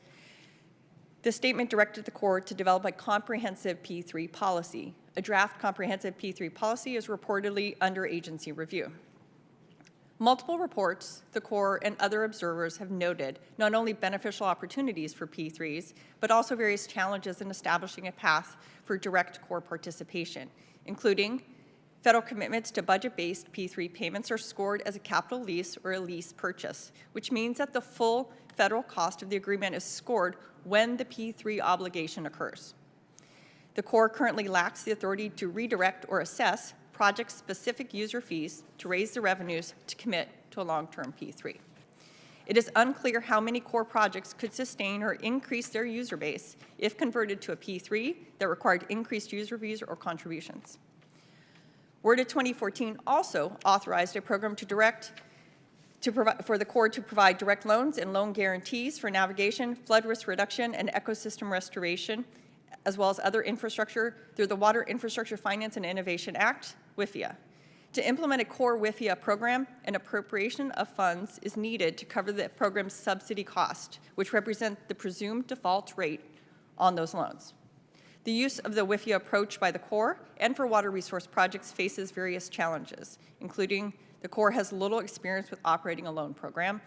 The statement directed the Corps to develop a comprehensive P3 policy. A draft comprehensive P3 policy is reportedly under agency review. Multiple reports, the Corps and other observers have noted not only beneficial opportunities for P3s, but also various challenges in establishing a path for direct Corps participation, including federal commitments to budget-based P3 payments are scored as a capital lease or a lease purchase, which means that the full federal cost of the agreement is scored when the P3 obligation occurs. The Corps currently lacks the authority to redirect or assess project-specific user fees to raise the revenues to commit to a long-term P3. It is unclear how many Corps projects could sustain or increase their user base if converted to a P3 that required increased user fees or contributions. WRDA 2014 also authorized a program for the Corps to provide direct loans and loan guarantees for navigation, flood risk reduction, and ecosystem restoration, as well as other infrastructure through the Water Infrastructure Finance and Innovation Act, WIFIA. To implement a Corps WIFIA program, an appropriation of funds is needed to cover the program's subsidy cost, which represent the presumed default rate on those loans. The use of the WIFIA approach by the Corps and for water resource projects faces various challenges, including the Corps has little experience with operating a loan program.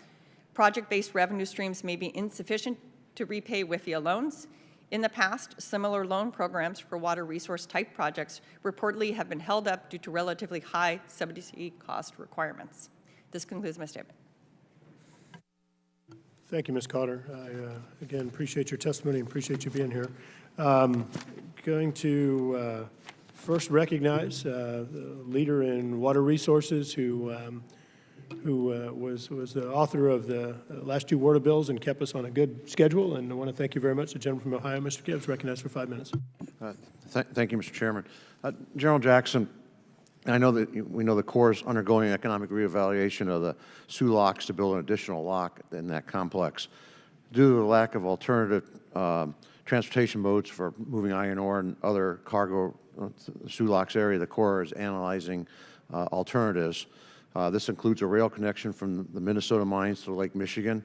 Project-based revenue streams may be insufficient to repay WIFIA loans. In the past, similar loan programs for water resource type projects reportedly have been held up due to relatively high subsidy cost requirements. This concludes my statement. Thank you, Ms. Cotter. I, again, appreciate your testimony and appreciate you being here. Going to first recognize the leader in water resources who was the author of the last two WRDA bills and kept us on a good schedule. And I want to thank you very much. The gentleman from Ohio, Mr. Gibbs, recognized for 5 minutes. Thank you, Mr. Chairman. General Jackson, I know that we know the Corps is undergoing economic reevaluation of the Sioux locks to build an additional lock in that complex. Due to the lack of alternative transportation modes for moving iron ore and other cargo to the Sioux locks area, the Corps is analyzing alternatives. This includes a rail connection from the Minnesota mines to Lake Michigan.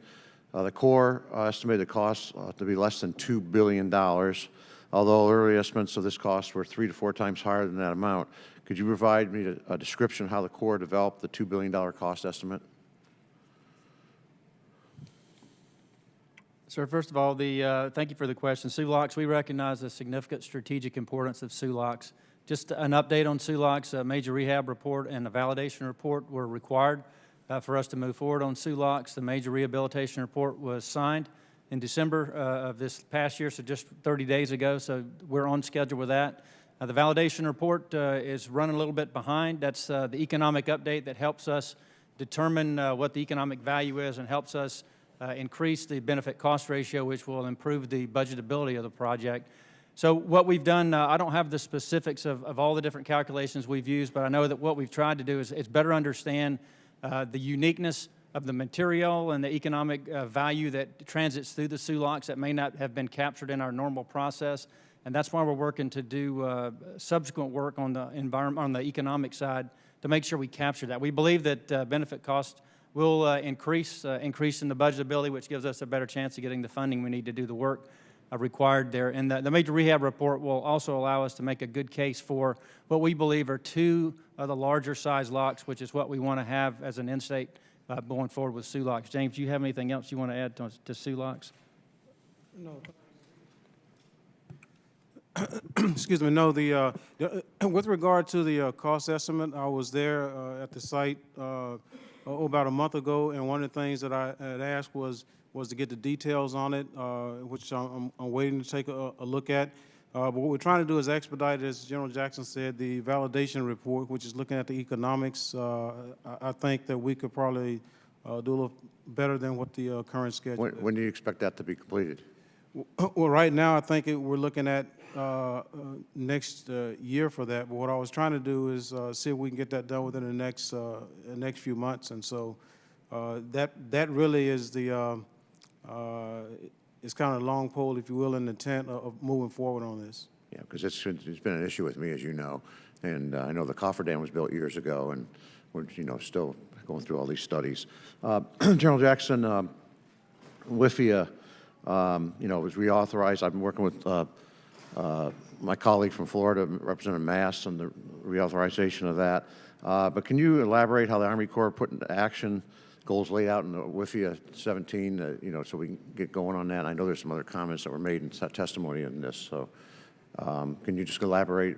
The Corps estimated the cost to be less than $2 billion, although early estimates of this cost were 3 to 4 times higher than that amount. Could you provide me a description of how the Corps developed the $2 billion cost estimate? Sir, first of all, thank you for the question. Sioux locks, we recognize the significant strategic importance of Sioux locks. Just an update on Sioux locks, a major rehab report and a validation report were required for us to move forward on Sioux locks. The major rehabilitation report was signed in December of this past year, so just 30 days ago, so we're on schedule with that. The validation report is running a little bit behind. That's the economic update that helps us determine what the economic value is and helps us increase the benefit cost ratio, which will improve the budgetability of the project. So what we've done, I don't have the specifics of all the different calculations we've used, but I know that what we've tried to do is better understand the uniqueness of the material and the economic value that transits through the Sioux locks that may not have been captured in our normal process. And that's why we're working to do subsequent work on the economic side to make sure we capture that. We believe that benefit costs will increase in the budgetability, which gives us a better chance of getting the funding we need to do the work required there. And the major rehab report will also allow us to make a good case for what we believe are two of the larger size locks, which is what we want to have as an end state going forward with Sioux locks. James, do you have anything else you want to add to Sioux locks? No. Excuse me, no, with regard to the cost estimate, I was there at the site about a month ago, and one of the things that I had asked was to get the details on it, which I'm waiting to take a look at. But what we're trying to do is expedite, as General Jackson said, the validation report, which is looking at the economics. I think that we could probably do a little better than what the current schedule is. When do you expect that to be completed? Well, right now, I think we're looking at next year for that. But what I was trying to do is see if we can get that done within the next few months. And so that really is the it's kind of a long pole, if you will, in the tent of moving forward on this. Yeah, because it's been an issue with me, as you know. And I know the coffer dam was built years ago, and we're, still going through all these studies. General Jackson, WIFIA, was reauthorized. I've been working with my colleague from Florida, Representative Mast, on the reauthorization of that. But can you elaborate how the Army Corps put into action goals laid out in the WIFIA 17, so we can get going on that? I know there's some other comments that were made in testimony in this. So can you just elaborate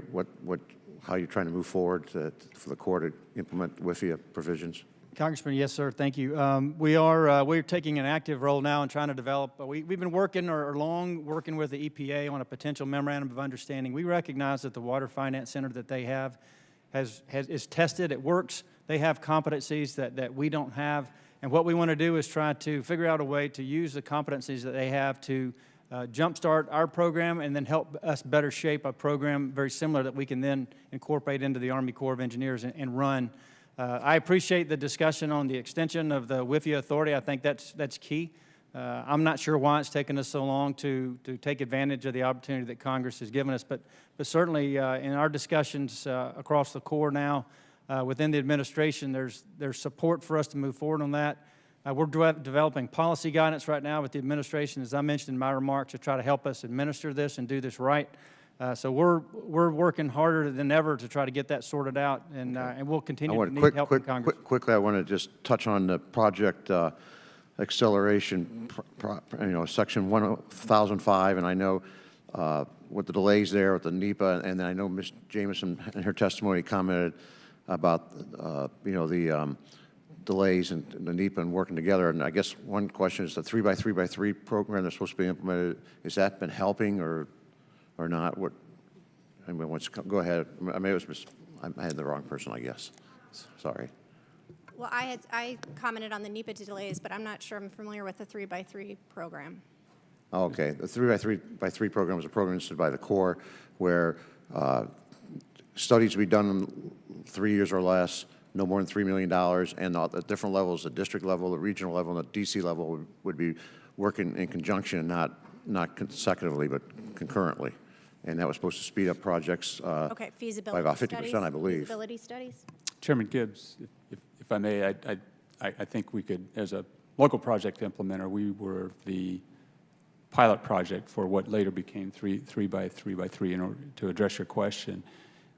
how you're trying to move forward for the Corps to implement WIFIA provisions? Congressman, yes, sir. Thank you. We're taking an active role now in trying to develop. We've been working long with the EPA on a potential memorandum of understanding. We recognize that the Water Finance Center that they have is tested. It works. They have competencies that we don't have. And what we want to do is try to figure out a way to use the competencies that they have to jumpstart our program and then help us better shape a program very similar that we can then incorporate into the Army Corps of Engineers and run. I appreciate the discussion on the extension of the WIFIA authority. I think that's key. I'm not sure why it's taken us so long to take advantage of the opportunity that Congress has given us, but certainly in our discussions across the Corps now, within the administration, there's support for us to move forward on that. We're developing policy guidance right now with the administration, as I mentioned in my remarks, to try to help us administer this and do this right. So we're working harder than ever to try to get that sorted out, and we'll continue to need help from Congress. Quickly, I want to just touch on the project acceleration, Section 1005, and I know with the delays there with the NEPA, and then I know Ms. Jamison in her testimony commented about the delays and the NEPA and working together. And I guess one question is the 3x3x3 program that's supposed to be implemented. Has that been helping or not? Go ahead. I mean, I had the wrong person, I guess. Sorry. Well, I commented on the NEPA delays, but I'm not sure I'm familiar with the 3x3 program. Oh, okay. The 3x3 program is a program instituted by the Corps where studies to be done in 3 years or less, no more than $3 million, and at different levels, the district level, the regional level, and the DC level would be working in conjunction, not consecutively, but concurrently. And that was supposed to speed up projects Okay, feasibility by about 50%, studies, I believe. Feasibility studies? Chairman Gibbs, if I may, I think we could, as a local project implementer, we were the pilot project for what later became 3x3x3 in order to address your question.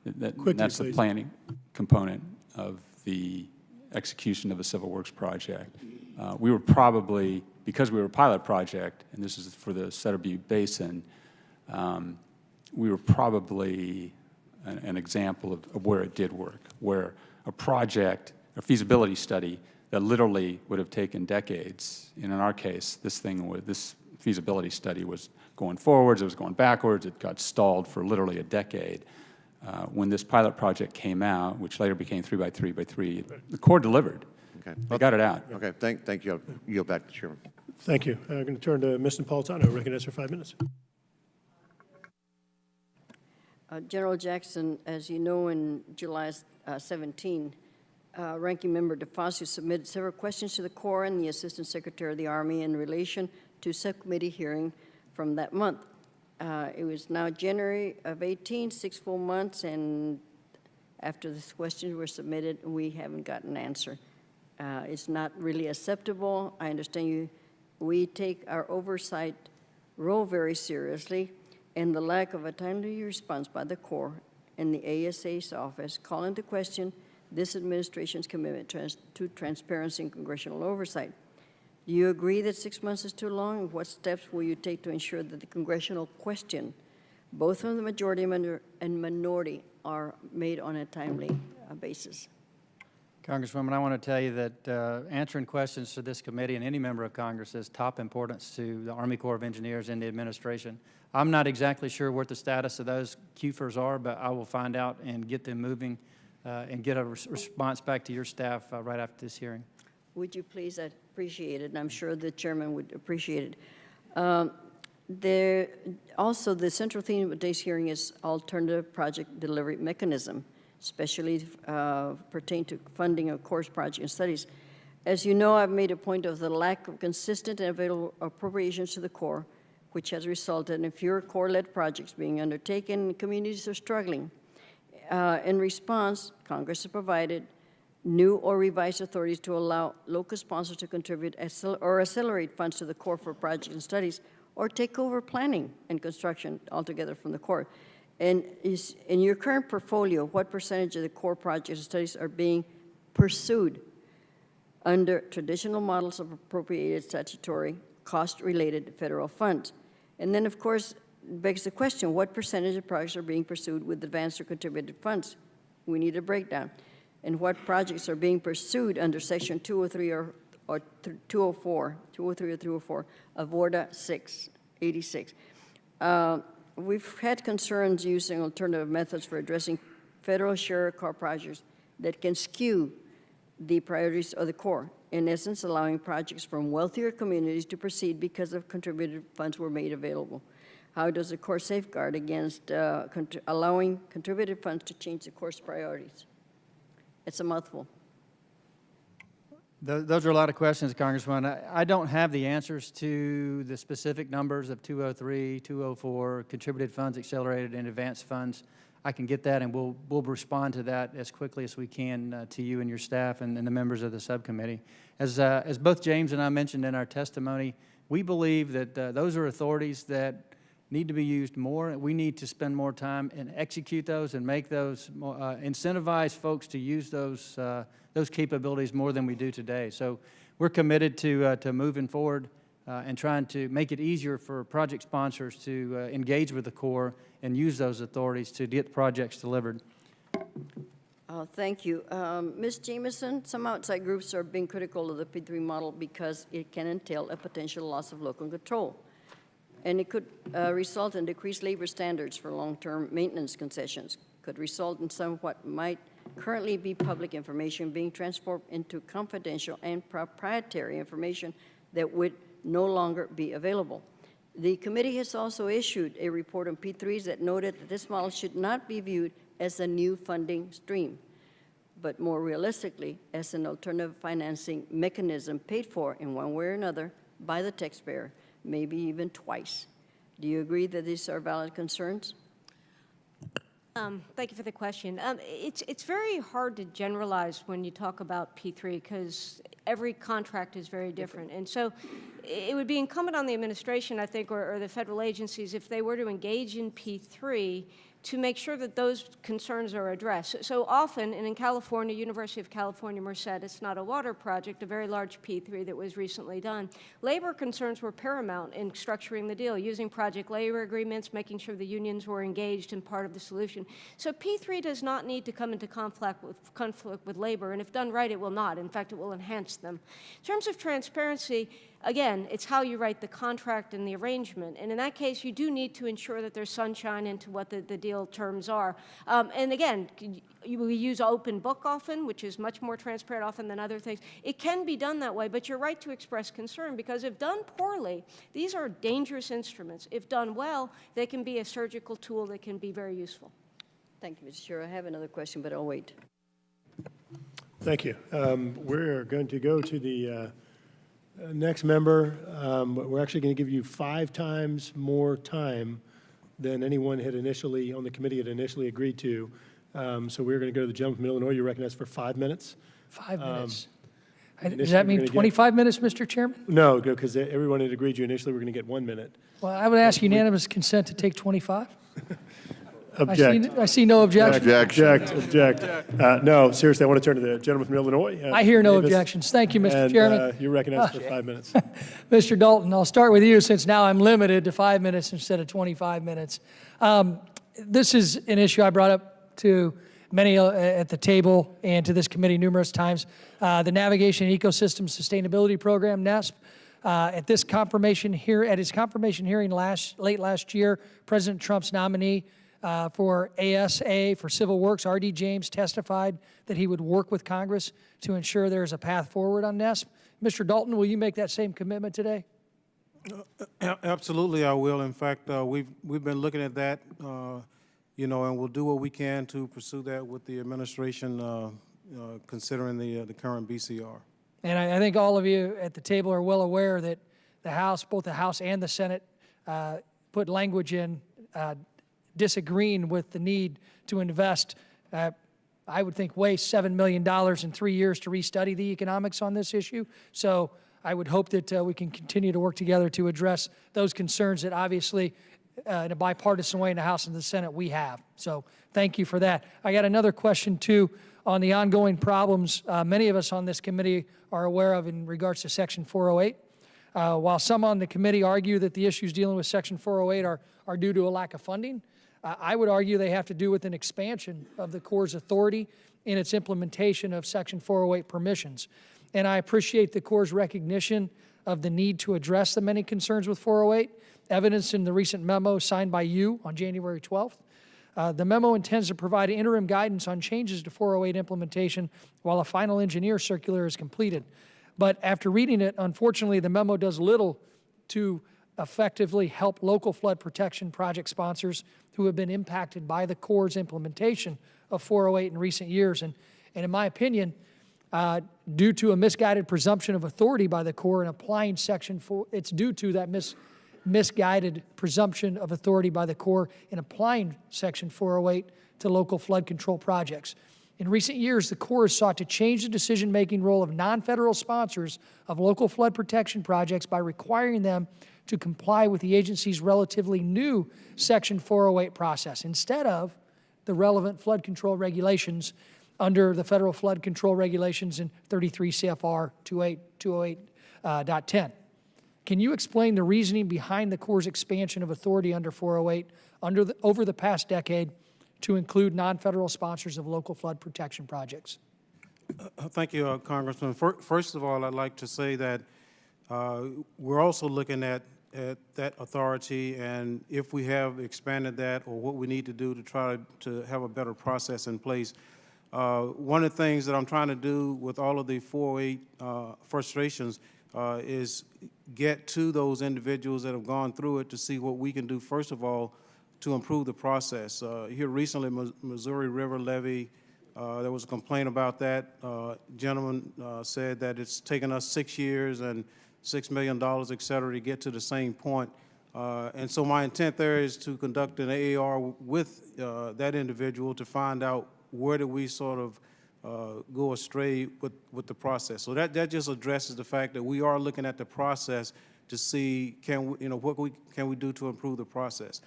That's the planning component of the execution of a civil works project. We were probably, because we were a pilot project, and this is for the Cedar Butte Basin, we were probably an example of where it did work, where a project, a feasibility study that literally would have taken decades, and in our case, this feasibility study was going forwards, it was going backwards, it got stalled for literally a decade. When this pilot project came out, which later became 3x3x3, the Corps delivered. Okay. They got it out. Okay, thank you. I'll yield back to the Chairman. Thank you. I'm going to turn to Ms. Napolitano, recognized for 5 minutes. General Jackson, as you know, in July 17, Ranking Member DeFazio submitted several questions to the Corps and the Assistant Secretary of the Army in relation to subcommittee hearing from that month. It was now January of 18, 6 full months, and after the questions were submitted, we haven't gotten an answer. It's not really acceptable. I understand you. We take our oversight role very seriously, and the lack of a timely response by the Corps and the ASA's office call into question this administration's commitment to transparency and congressional oversight. Do you agree that 6 months is too long? And what steps will you take to ensure that the congressional question, both from the majority and minority, are made on a timely basis? Congresswoman, I want to tell you that answering questions to this committee and any member of Congress is top importance to the Army Corps of Engineers and the administration. I'm not exactly sure what the status of those QFERs are, but I will find out and get them moving and get a response back to your staff right after this hearing. Would you please? I'd appreciate it, and I'm sure the chairman would appreciate it. Also, the central theme of today's hearing is alternative project delivery mechanism, especially pertain to funding of course project and studies. As you know, I've made a point of the lack of consistent and available appropriations to the Corps, which has resulted in fewer Corps-led projects being undertaken, and communities are struggling. In response, Congress has provided new or revised authorities to allow local sponsors to contribute or accelerate funds to the Corps for projects and studies, or take over planning and construction altogether from the Corps. And in your current portfolio, what percentage of the Corps projects and studies are being pursued under traditional models of appropriated statutory cost-related federal funds? And then, of course, begs the question, what percentage of projects are being pursued with advanced or contributed funds? We need a breakdown. And what projects are being pursued under Section 203 or 204, 203 or 204 of ORDA 686. We've had concerns using alternative methods for addressing federal share Corps projects that can skew the priorities of the Corps, in essence allowing projects from wealthier communities to proceed because of contributed funds were made available. How does the Corps safeguard against allowing contributed funds to change the Corps' priorities? It's a mouthful. Those are a lot of questions, Congressman. I don't have the answers to the specific numbers of 203, 204, contributed funds, accelerated, and advanced funds. I can get that, and we'll respond to that as quickly as we can to you and your staff and the members of the subcommittee. As both James and I mentioned in our testimony, we believe that those are authorities that need to be used more. We need to spend more time and execute those and make those more, incentivize folks to use those capabilities more than we do today. So we're committed to moving forward and trying to make it easier for project sponsors to engage with the Corps and use those authorities to get projects delivered. Thank you. Ms. Jamieson, some outside groups are being critical of the P3 model because it can entail a potential loss of local control. And it could result in decreased labor standards for long-term maintenance concessions, could result in what might currently be public information being transformed into confidential and proprietary information that would no longer be available. The committee has also issued a report on P3s that noted that this model should not be viewed as a new funding stream, but more realistically as an alternative financing mechanism paid for in one way or another by the taxpayer, maybe even twice. Do you agree that these are valid concerns? Thank you for the question. It's very hard to generalize when you talk about P3 because every contract is very different. And so it would be incumbent on the administration, I think, or the federal agencies, if they were to engage in P3, to make sure that those concerns are addressed. So often, and in California, University of California, Merced, it's not a water project, a very large P3 that was recently done. Labor concerns were paramount in structuring the deal, using project labor agreements, making sure the unions were engaged in part of the solution. So P3 does not need to come into conflict with labor, and if done right, it will not. In fact, it will enhance them. In terms of transparency, again, it's how you write the contract and the arrangement. And in that case, you do need to ensure that there's sunshine into what the deal terms are. And again, we use open book often, which is much more transparent often than other things. It can be done that way, but you're right to express concern because if done poorly, these are dangerous instruments. If done well, they can be a surgical tool that can be very useful. Thank you, Mr. Chair. I have another question, but I'll wait. Thank you. We're going to go to the next member. We're actually going to give you 5 times more time than anyone had initially, on the committee had initially agreed to. So we're going to go to the gentleman from Illinois. You're recognized for 5 minutes. 5 minutes. Does initially that we're mean gonna get- 25 minutes, Mr. Chairman? No, because everyone had agreed you initially were going to get 1 minute. Well, I would ask unanimous consent to take 25. Object. I see no objection. Object. No, seriously, I want to turn to the gentleman from Illinois. I hear no Davis. objections. Thank you, Mr. And Chairman. you're recognized for 5 minutes. Mr. Dalton, I'll start with you since now I'm limited to 5 minutes instead of 25 minutes. This is an issue I brought up to many at the table and to this committee numerous times. The Navigation and Ecosystem Sustainability Program, NESP. At his confirmation hearing late last year, President Trump's nominee for ASA for Civil Works, R.D. James, testified that he would work with Congress to ensure there is a path forward on NESP. Mr. Dalton, will you make that same commitment today? Absolutely, I will. In fact, we've been looking at that, you know, and we'll do what we can to pursue that with the administration, considering the current BCR. And I think all of you at the table are well aware that the House, both the House and the Senate, put language in disagreeing with the need to invest, I would think, waste $7 million in 3 years to restudy the economics on this issue. So I would hope that we can continue to work together to address those concerns that obviously in a bipartisan way in the House and the Senate we have. So thank you for that. I got another question too on the ongoing problems many of us on this committee are aware of in regards to Section 408. While some on the committee argue that the issues dealing with Section 408 are due to a lack of funding, I would argue they have to do with an expansion of the Corps' authority in its implementation of Section 408 permissions. And I appreciate the Corps' recognition of the need to address the many concerns with 408, evidenced in the recent memo signed by you on January 12th. The memo intends to provide interim guidance on changes to 408 implementation while a final engineer circular is completed. But after reading it, unfortunately, the memo does little to effectively help local flood protection project sponsors who have been impacted by the Corps' implementation of 408 in recent years. And in my opinion, due to a misguided presumption of authority by the Corps in applying Section 4, it's due to that misguided presumption of authority by the Corps in applying Section 408 to local flood control projects. In recent years, the Corps has sought to change the decision-making role of non-federal sponsors of local flood protection projects by requiring them to comply with the agency's relatively new Section 408 process instead of the relevant flood control regulations under the federal flood control regulations in 33 CFR 208.10. Can you explain the reasoning behind the Corps' expansion of authority under 408 over the past decade to include non-federal sponsors of local flood protection projects? Thank you, Congressman. First of all, I'd like to say that we're also looking at that authority, and if we have expanded that or what we need to do to try to have a better process in place. One of the things that I'm trying to do with all of the 408 frustrations is get to those individuals that have gone through it to see what we can do, first of all, to improve the process. Here recently, Missouri River levee, there was a complaint about that. Gentleman said that it's taken us 6 years and $6 million, et cetera, to get to the same point. And so my intent there is to conduct an AAR with that individual to find out where do we sort of go astray with the process. So that just addresses the fact that we are looking at the process to see what can we do to improve the process.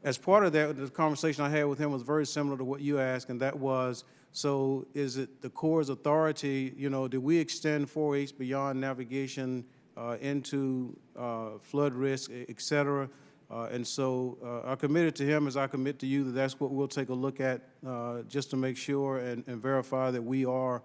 As part of that, the conversation I had with him was very similar to what you asked, and that was, so is it the Corps' authority, do we extend 4H beyond navigation into flood risk, et cetera? And so I committed to him as I commit to you that that's what we'll take a look at just to make sure and verify that we are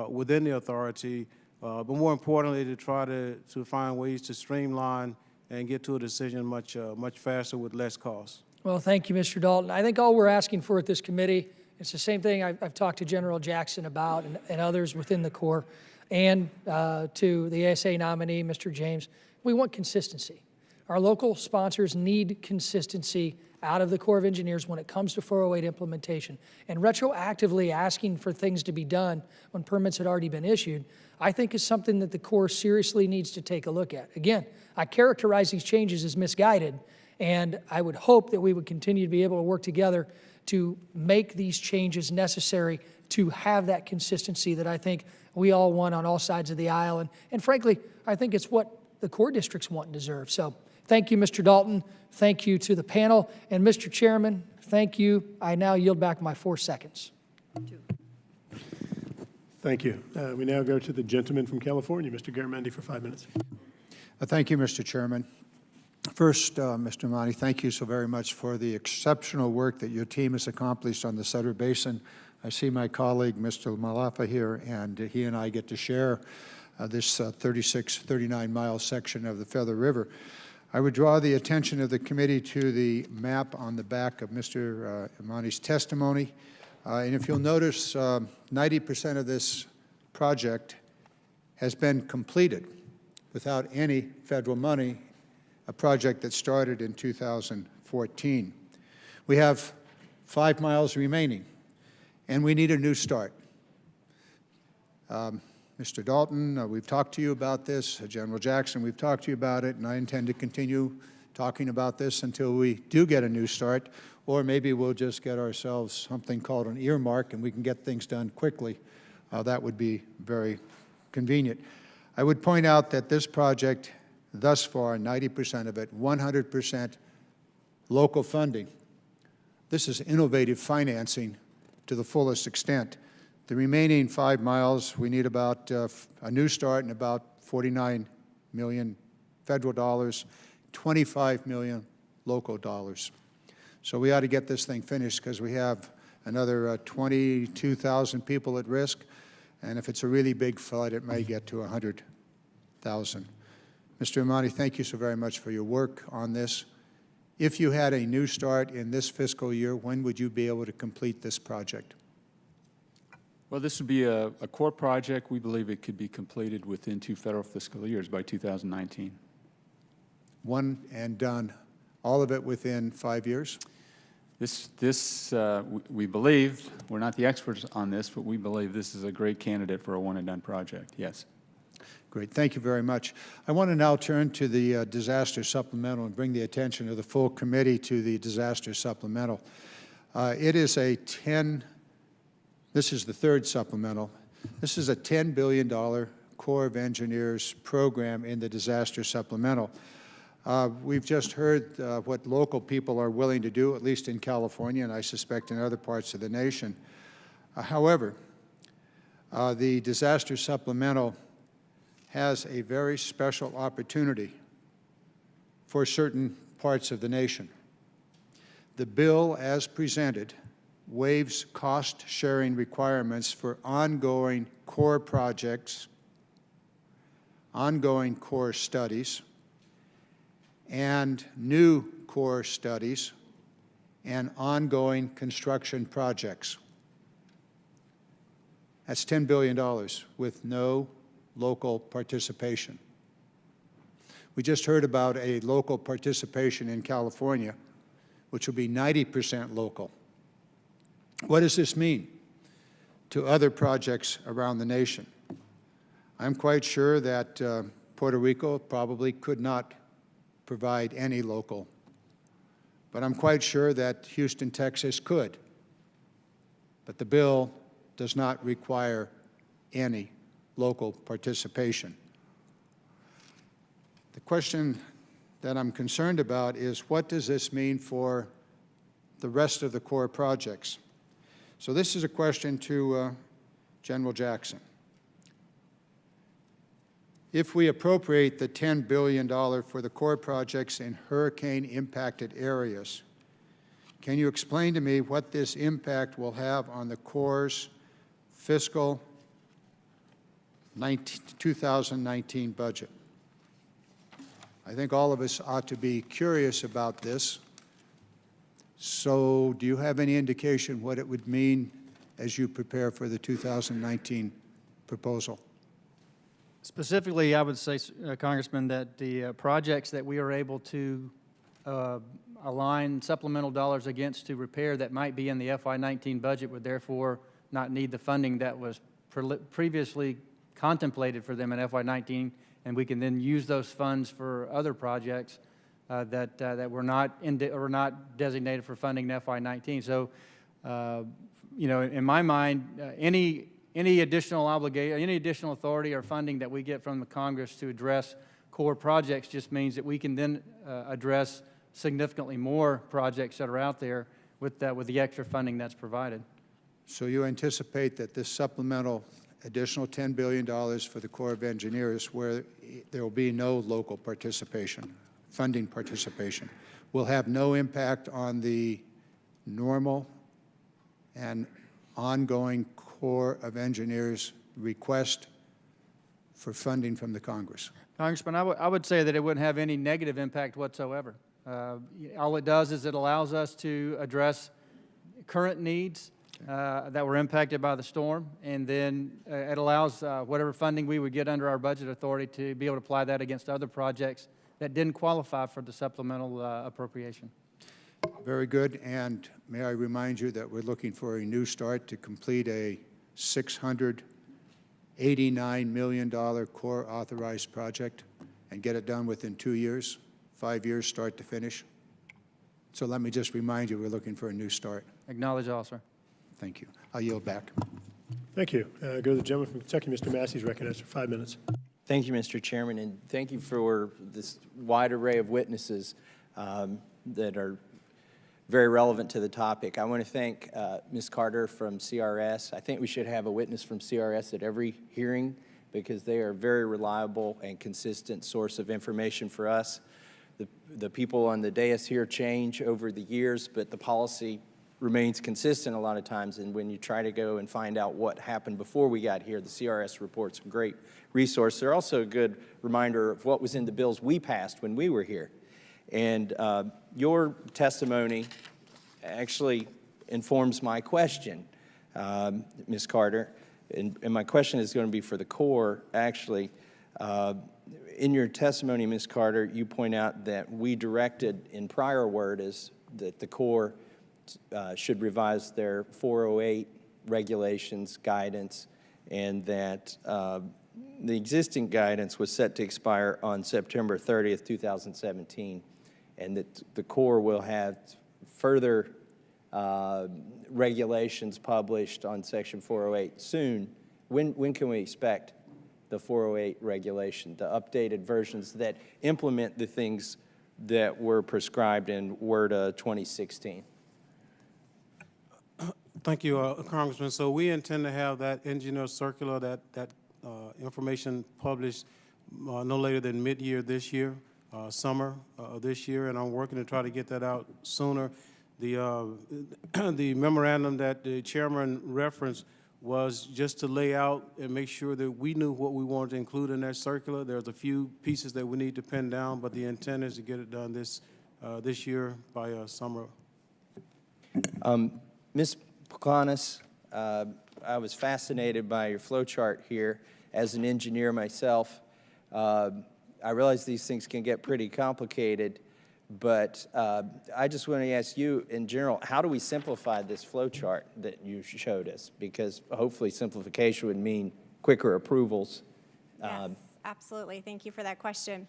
within the authority, but more importantly, to try to find ways to streamline and get to a decision much faster with less cost. Well, thank you, Mr. Dalton. I think all we're asking for at this committee, it's the same thing I've talked to General Jackson about and others within the Corps, and to the ASA nominee, Mr. James. We want consistency. Our local sponsors need consistency out of the Corps of Engineers when it comes to 408 implementation. And retroactively asking for things to be done when permits had already been issued, I think is something that the Corps seriously needs to take a look at. Again, I characterize these changes as misguided, and I would hope that we would continue to be able to work together to make these changes necessary to have that consistency that I think we all want on all sides of the aisle. And frankly, I think it's what the core districts want and deserve. So thank you, Mr. Dalton. Thank you to the panel. And Mr. Chairman, thank you. I now yield back my 4 seconds. Thank you. We now go to the gentleman from California, Mr. Garamendi, for 5 minutes. Thank you, Mr. Chairman. First, Mr. Monti, thank you so very much for the exceptional work that your team has accomplished on the Sutter Basin. I see my colleague, Mr. Malafa, here, and he and I get to share this 39-mile section of the Feather River. I would draw the attention of the committee to the map on the back of Mr. Monti's testimony. And if you'll notice, 90% of this project has been completed without any federal money, a project that started in 2014. We have 5 miles remaining, and we need a new start. Mr. Dalton, we've talked to you about this. General Jackson, we've talked to you about it, and I intend to continue talking about this until we do get a new start, or maybe we'll just get ourselves something called an earmark and we can get things done quickly. That would be very convenient. I would point out that this project, thus far, 90% of it, 100% local funding. This is innovative financing to the fullest extent. The remaining 5 miles, we need about a new start and about 49 million federal dollars, 25 million local dollars. So we ought to get this thing finished because we have another 22,000 people at risk, and if it's a really big flood, it may get to 100,000. Mr. Amani, thank you so very much for your work on this. If you had a new start in this fiscal year, when would you be able to complete this project? Well, this would be a core project. We believe it could be completed within 2 federal fiscal years by 2019. One and done, all of it within 5 years? We believe, we're not the experts on this, but we believe this is a great candidate for a one-and-done project, yes. Great, thank you very much. I want to now turn to the disaster supplemental and bring the attention of the full committee to the disaster supplemental. It is this is the third supplemental. This is a $10 billion Corps of Engineers program in the disaster supplemental. We've just heard what local people are willing to do, at least in California, and I suspect in other parts of the nation. However, the disaster supplemental has a very special opportunity for certain parts of the nation. The bill, as presented, waives cost-sharing requirements for ongoing core projects, ongoing core studies, and new core studies, and ongoing construction projects. That's $10 billion with no local participation. We just heard about a local participation in California, which will be 90% local. What does this mean to other projects around the nation? I'm quite sure that Puerto Rico probably could not provide any local, but I'm quite sure that Houston, Texas could. But the bill does not require any local participation. The question that I'm concerned about is, what does this mean for the rest of the core projects? So this is a question to General Jackson. If we appropriate the $10 billion for the core projects in hurricane-impacted areas, can you explain to me what this impact will have on the Corps' fiscal 2019 budget? I think all of us ought to be curious about this. So do you have any indication what it would mean as you prepare for the 2019 proposal? Specifically, I would say, Congressman, that the projects that we are able to align supplemental dollars against to repair that might be in the FY19 budget would therefore not need the funding that was previously contemplated for them in FY19, and we can then use those funds for other projects that were not designated for funding in FY19. So You know, in my mind, any additional obligation, any additional authority or funding that we get from the Congress to address core projects just means that we can then address significantly more projects that are out there with the extra funding that's provided. So you anticipate that this supplemental additional $10 billion for the Corps of Engineers, where there will be no local participation, funding participation, will have no impact on the normal and ongoing Corps of Engineers request for funding from the Congress? Congressman, I would say that it wouldn't have any negative impact whatsoever. All it does is it allows us to address current needs that were impacted by the storm, and then it allows whatever funding we would get under our budget authority to be able to apply that against other projects that didn't qualify for the supplemental appropriation. Very good. And may I remind you that we're looking for a new start to complete a $689 million Corps authorized project and get it done within 2 years, 5 years, start to finish. So let me just remind you, we're looking for a new start. Acknowledge all, sir. Thank you. I'll yield back. Thank you. Go to the gentleman from Kentucky, Mr. Massey, is recognized for 5 minutes. Thank you, Mr. Chairman, and thank you for this wide array of witnesses that are very relevant to the topic. I want to thank Ms. Carter from CRS. I think we should have a witness from CRS at every hearing because they are a very reliable and consistent source of information for us. The people on the dais here change over the years, but the policy remains consistent a lot of times, and when you try to go and find out what happened before we got here, the CRS report's a great resource. They're also a good reminder of what was in the bills we passed when we were here. And your testimony actually informs my question, Ms. Carter, and my question is going to be for the Corps, actually. In your testimony, Ms. Carter, you point out that we directed in prior word is that the Corps should revise their 408 regulations, guidance, and that the existing guidance was set to expire on September 30th, 2017, and that the Corps will have further regulations published on Section 408 soon. When can we expect the 408 regulation, the updated versions that implement the things that were prescribed in WRDA 2016? Thank you, Congressman. So we intend to have that engineer circular, that information published no later than mid-year this year, summer this year, and I'm working to try to get that out sooner. The memorandum that the chairman referenced was just to lay out and make sure that we knew what we wanted to include in that circular. There's a few pieces that we need to pin down, but the intent is to get it done this year by summer. Ms. Pukanis, I was fascinated by your flow chart here. As an engineer myself, I realize these things can get pretty complicated, but I just want to ask you in general, how do we simplify this flow chart that you showed us? Because hopefully simplification would mean quicker approvals. Yes, absolutely. Thank you for that question.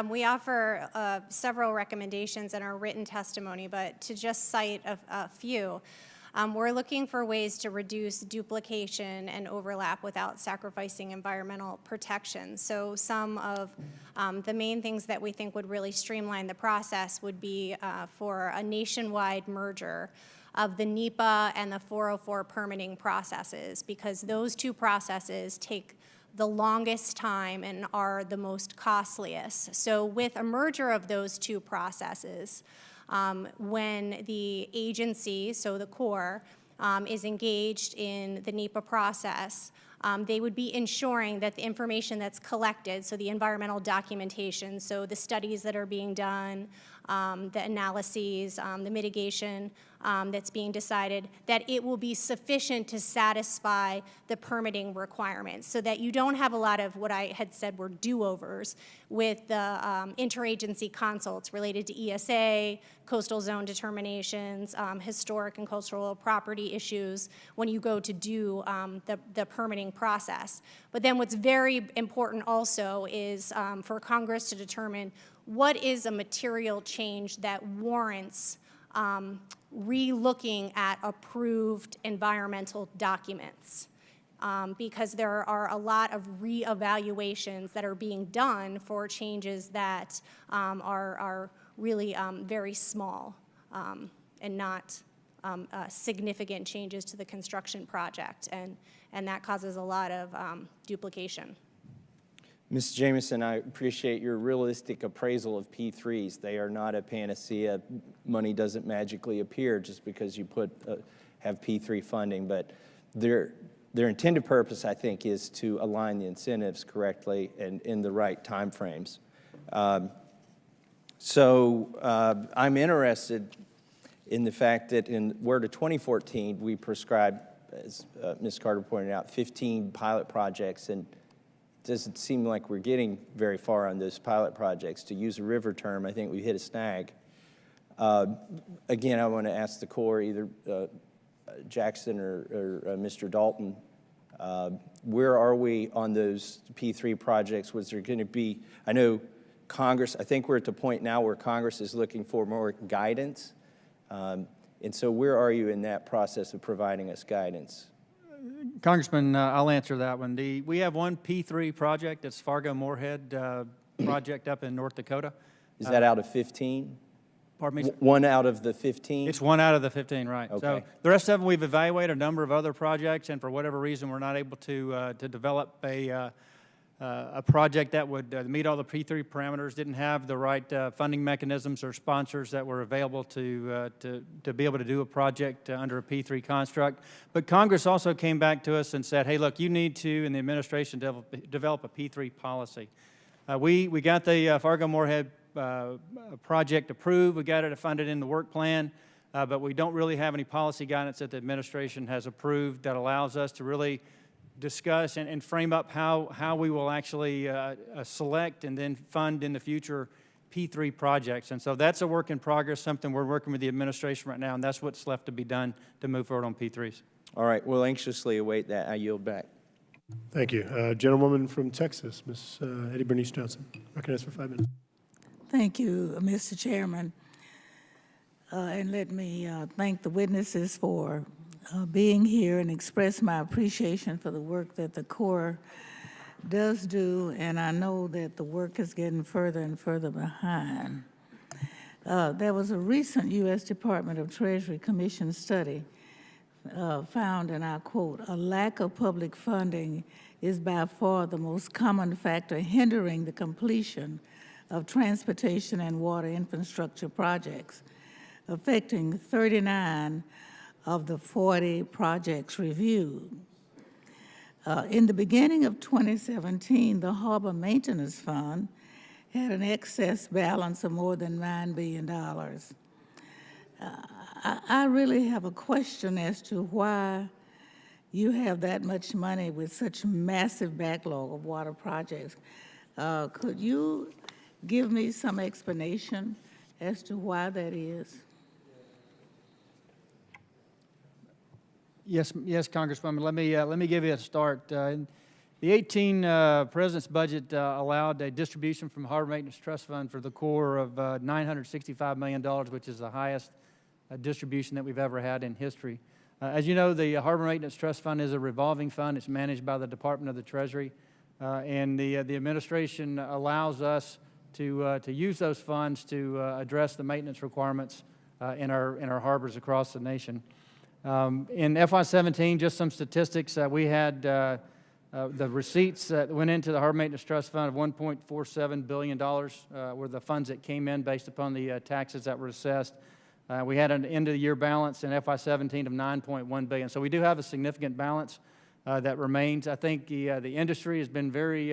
We offer several recommendations in our written testimony, but to just cite a few, we're looking for ways to reduce duplication and overlap without sacrificing environmental protection. So some of the main things that we think would really streamline the process would be for a nationwide merger of the NEPA and the 404 permitting processes, because those two processes take the longest time and are the most costliest. So with a merger of those two processes, when the agency, so the Corps, is engaged in the NEPA process, they would be ensuring that the information that's collected, so the environmental documentation, so the studies that are being done, the analyses, the mitigation that's being decided, that it will be sufficient to satisfy the permitting requirements so that you don't have a lot of what I had said were do-overs with the interagency consults related to ESA, coastal zone determinations, historic and cultural property issues when you go to do the permitting process. But then what's very important also is for Congress to determine what is a material change that warrants re-looking at approved environmental documents. Because there are a lot of re-evaluations that are being done for changes that are really very small and not significant changes to the construction project, and that causes a lot of duplication. Ms. Jameson, I appreciate your realistic appraisal of P3s. They are not a panacea. Money doesn't magically appear just because you have P3 funding, but their intended purpose, I think, is to align the incentives correctly and in the right timeframes. I'm interested in the fact that where to 2014, we prescribed, as Ms. Carter pointed out, 15 pilot projects, and it doesn't seem like we're getting very far on those pilot projects. To use a river term, I think we hit a snag. Again, I want to ask the Corps, either Jackson or Mr. Dalton, where are we on those P3 projects? Was there going to be, I know Congress, I think we're at the point now where Congress is looking for more guidance. And so where are you in that process of providing us guidance? Congressman, I'll answer that one. We have one P3 project, that's Fargo-Moorhead project up in North Dakota. Is that out of 15? Pardon me? One out of the 15? It's one out of the 15, right. Okay. So the rest of them, we've evaluated a number of other projects, and for whatever reason, we're not able to develop a project that would meet all the P3 parameters, didn't have the right funding mechanisms or sponsors that were available to be able to do a project under a P3 construct. But Congress also came back to us and said, hey, look, you need to, in the administration, develop a P3 policy. We got the Fargo-Moorhead project approved. We got it funded in the work plan, but we don't really have any policy guidance that the administration has approved that allows us to really discuss and frame up how we will actually select and then fund in the future P3 projects. And so that's a work in progress, something we're working with the administration right now, and that's what's left to be done to move forward on P3s. All right, we'll anxiously await that. I yield back. Thank you. Gentlewoman from Texas, Ms. Eddie Bernice Johnson. Recognized for 5 minutes. Thank you, Mr. Chairman. And let me thank the witnesses for being here and express my appreciation for the work that the Corps does do, and I know that the work is getting further and further behind. There was a recent U.S. Department of Treasury Commission study found, and I quote, "A lack of public funding is by far the most common factor hindering the completion of transportation and water infrastructure projects, affecting 39 of the 40 projects reviewed. In the beginning of 2017, the Harbor Maintenance Fund had an excess balance of more than $9 billion. I really have a question as to why you have that much money with such massive backlog of water projects. Could you give me some explanation as to why that is? Yes, Congresswoman. Let me give you a start. The 18 President's budget allowed a distribution from Harbor Maintenance Trust Fund for the Corps of $965 million, which is the highest distribution that we've ever had in history. As you know, the Harbor Maintenance Trust Fund is a revolving fund. It's managed by the Department of the Treasury, and the administration allows us to use those funds to address the maintenance requirements in our harbors across the nation. In FY17, just some statistics, we had the receipts that went into the Harbor Maintenance Trust Fund of $1.47 billion were the funds that came in based upon the taxes that were assessed. We had an end-of-the-year balance in FY17 of $9.1 billion. So we do have a significant balance that remains. I think the industry has been very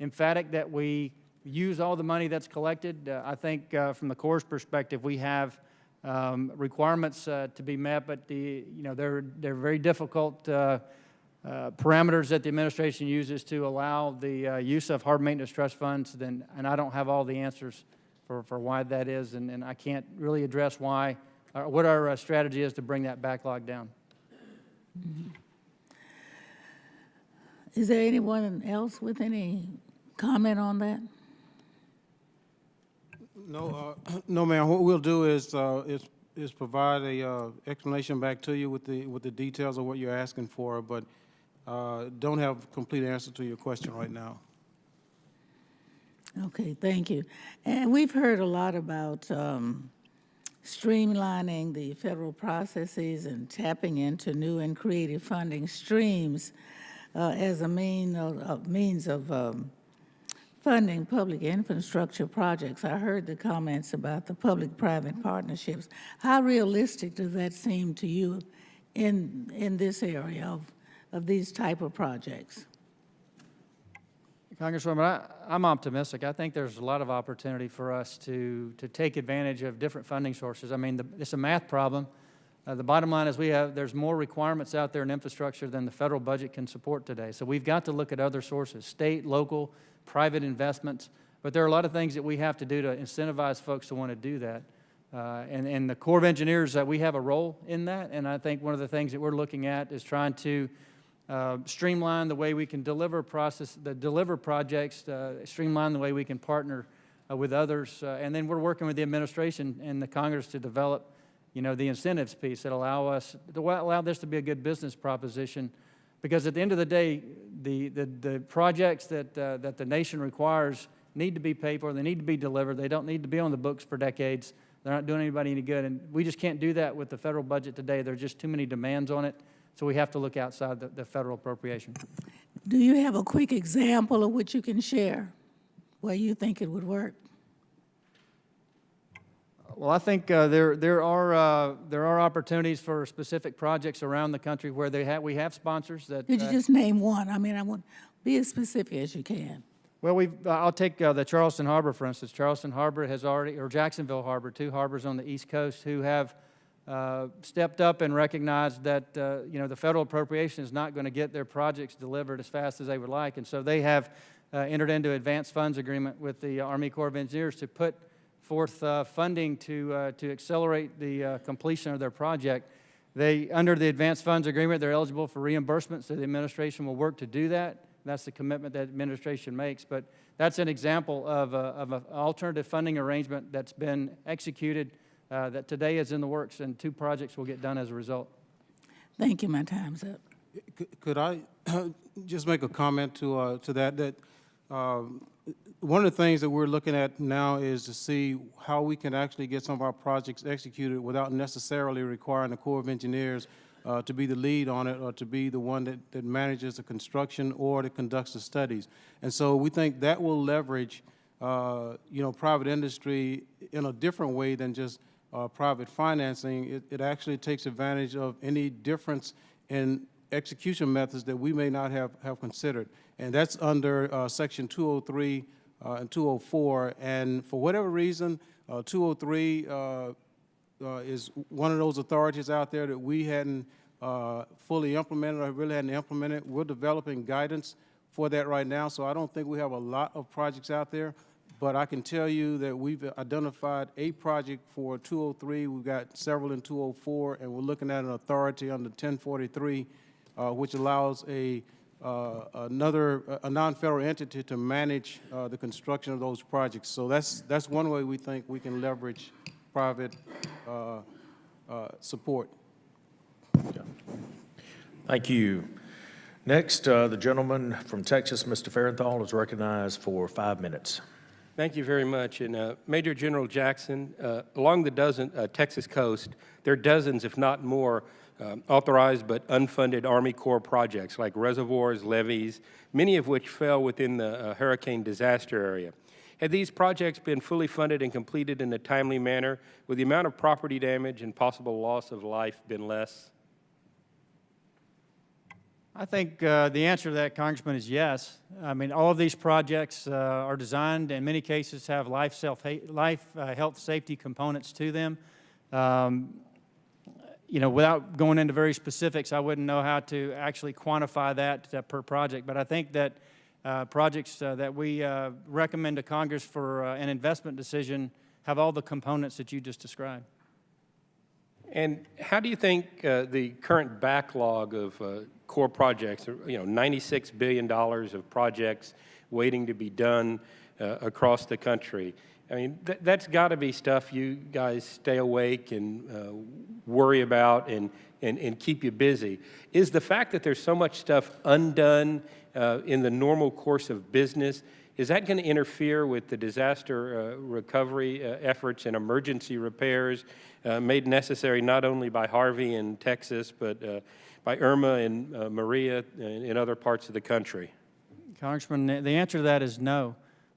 emphatic that we use all the money that's collected. I think from the Corps' perspective, we have requirements to be met, but they're very difficult parameters that the administration uses to allow the use of Harbor Maintenance Trust Funds, and I don't have all the answers for why that is, and I can't really address why, what our strategy is to bring that backlog down. Mm-hmm. Is there anyone else with any comment on that? No, no, ma'am. What we'll do is is provide a explanation back to you with the details of what you're asking for, but don't have a complete answer to your question right now. Okay, thank you. And we've heard a lot about streamlining the federal processes and tapping into new and creative funding streams as a means of funding public infrastructure projects. I heard the comments about the public-private partnerships. How realistic does that seem to you in this area of these type of projects? Congresswoman, I'm optimistic. I think there's a lot of opportunity for us to take advantage of different funding sources. I mean, it's a math problem. The bottom line is there's more requirements out there in infrastructure than the federal budget can support today. So we've got to look at other sources, state, local, private investments. But there are a lot of things that we have to do to incentivize folks to want to do that. And the Corps of Engineers, we have a role in that. And I think one of the things that we're looking at is trying to streamline the way we can deliver projects, streamline the way we can partner with others. And then we're working with the administration and the Congress to develop, the incentives piece that allow this to be a good business proposition. Because at the end of the day, the projects that the nation requires need to be paid for. They need to be delivered. They don't need to be on the books for decades. They're not doing anybody any good. And we just can't do that with the federal budget today. There are just too many demands on it. So we have to look outside the federal appropriation. Do you have a quick example of which you can share where you think it would work? Well, I think there are opportunities for specific projects around the country where we have sponsors that. Could you just name one? I mean, I want be as specific as you can. Well, I'll take the Charleston Harbor, for instance. Charleston Harbor has already, or Jacksonville Harbor, two harbors on the East Coast who have stepped up and recognized that the federal appropriation is not going to get their projects delivered as fast as they would like, and so they have entered into advanced funds agreement with the Army Corps of Engineers to put forth funding to accelerate the completion of their project. Under the advanced funds agreement, they're eligible for reimbursement, so the administration will work to do that. That's the commitment that the administration makes. But that's an example of an alternative funding arrangement that's been executed that today is in the works, and 2 projects will get done as a result. Thank you. My time's up. Could I just make a comment to that? One of the things that we're looking at now is to see how we can actually get some of our projects executed without necessarily requiring the Corps of Engineers to be the lead on it or to be the one that manages the construction or that conducts the studies. And so we think that will leverage, private industry in a different way than just private financing. It actually takes advantage of any difference in execution methods that we may not have considered. And that's under Section 203 and 204. And for whatever reason, 203 is one of those authorities out there that we hadn't fully implemented or really hadn't implemented. We're developing guidance for that right now, so I don't think we have a lot of projects out there. But I can tell you that we've identified a project for 203. We've got several in 204, and we're looking at an authority under 1043, which allows a non-federal entity to manage the construction of those projects. So that's one way we think we can leverage private support. Thank you. Next, the gentleman from Texas, Mr. Farenthold, is recognized for 5 minutes. Thank you very much. And Major General Jackson, along the Texas coast, there are dozens, if not more, authorized but unfunded Army Corps projects like reservoirs, levees, many of which fell within the hurricane disaster area. Had these projects been fully funded and completed in a timely manner, would the amount of property damage and possible loss of life been less? I think the answer to that, Congressman, is yes. I mean, all of these projects are designed, in many cases, have life health safety components to them. Without going into very specifics, I wouldn't know how to actually quantify that per project. But I think that projects that we recommend to Congress for an investment decision have all the components that you just described. And how do you think the current backlog of Corps projects, $96 billion of projects waiting to be done across the country, I mean, that's got to be stuff you guys stay awake and worry about and keep you busy. Is the fact that there's so much stuff undone in the normal course of business, is that going to interfere with the disaster recovery efforts and emergency repairs made necessary not only by Harvey in Texas, but by Irma and Maria in other parts of the country? Congressman, the answer to that is no.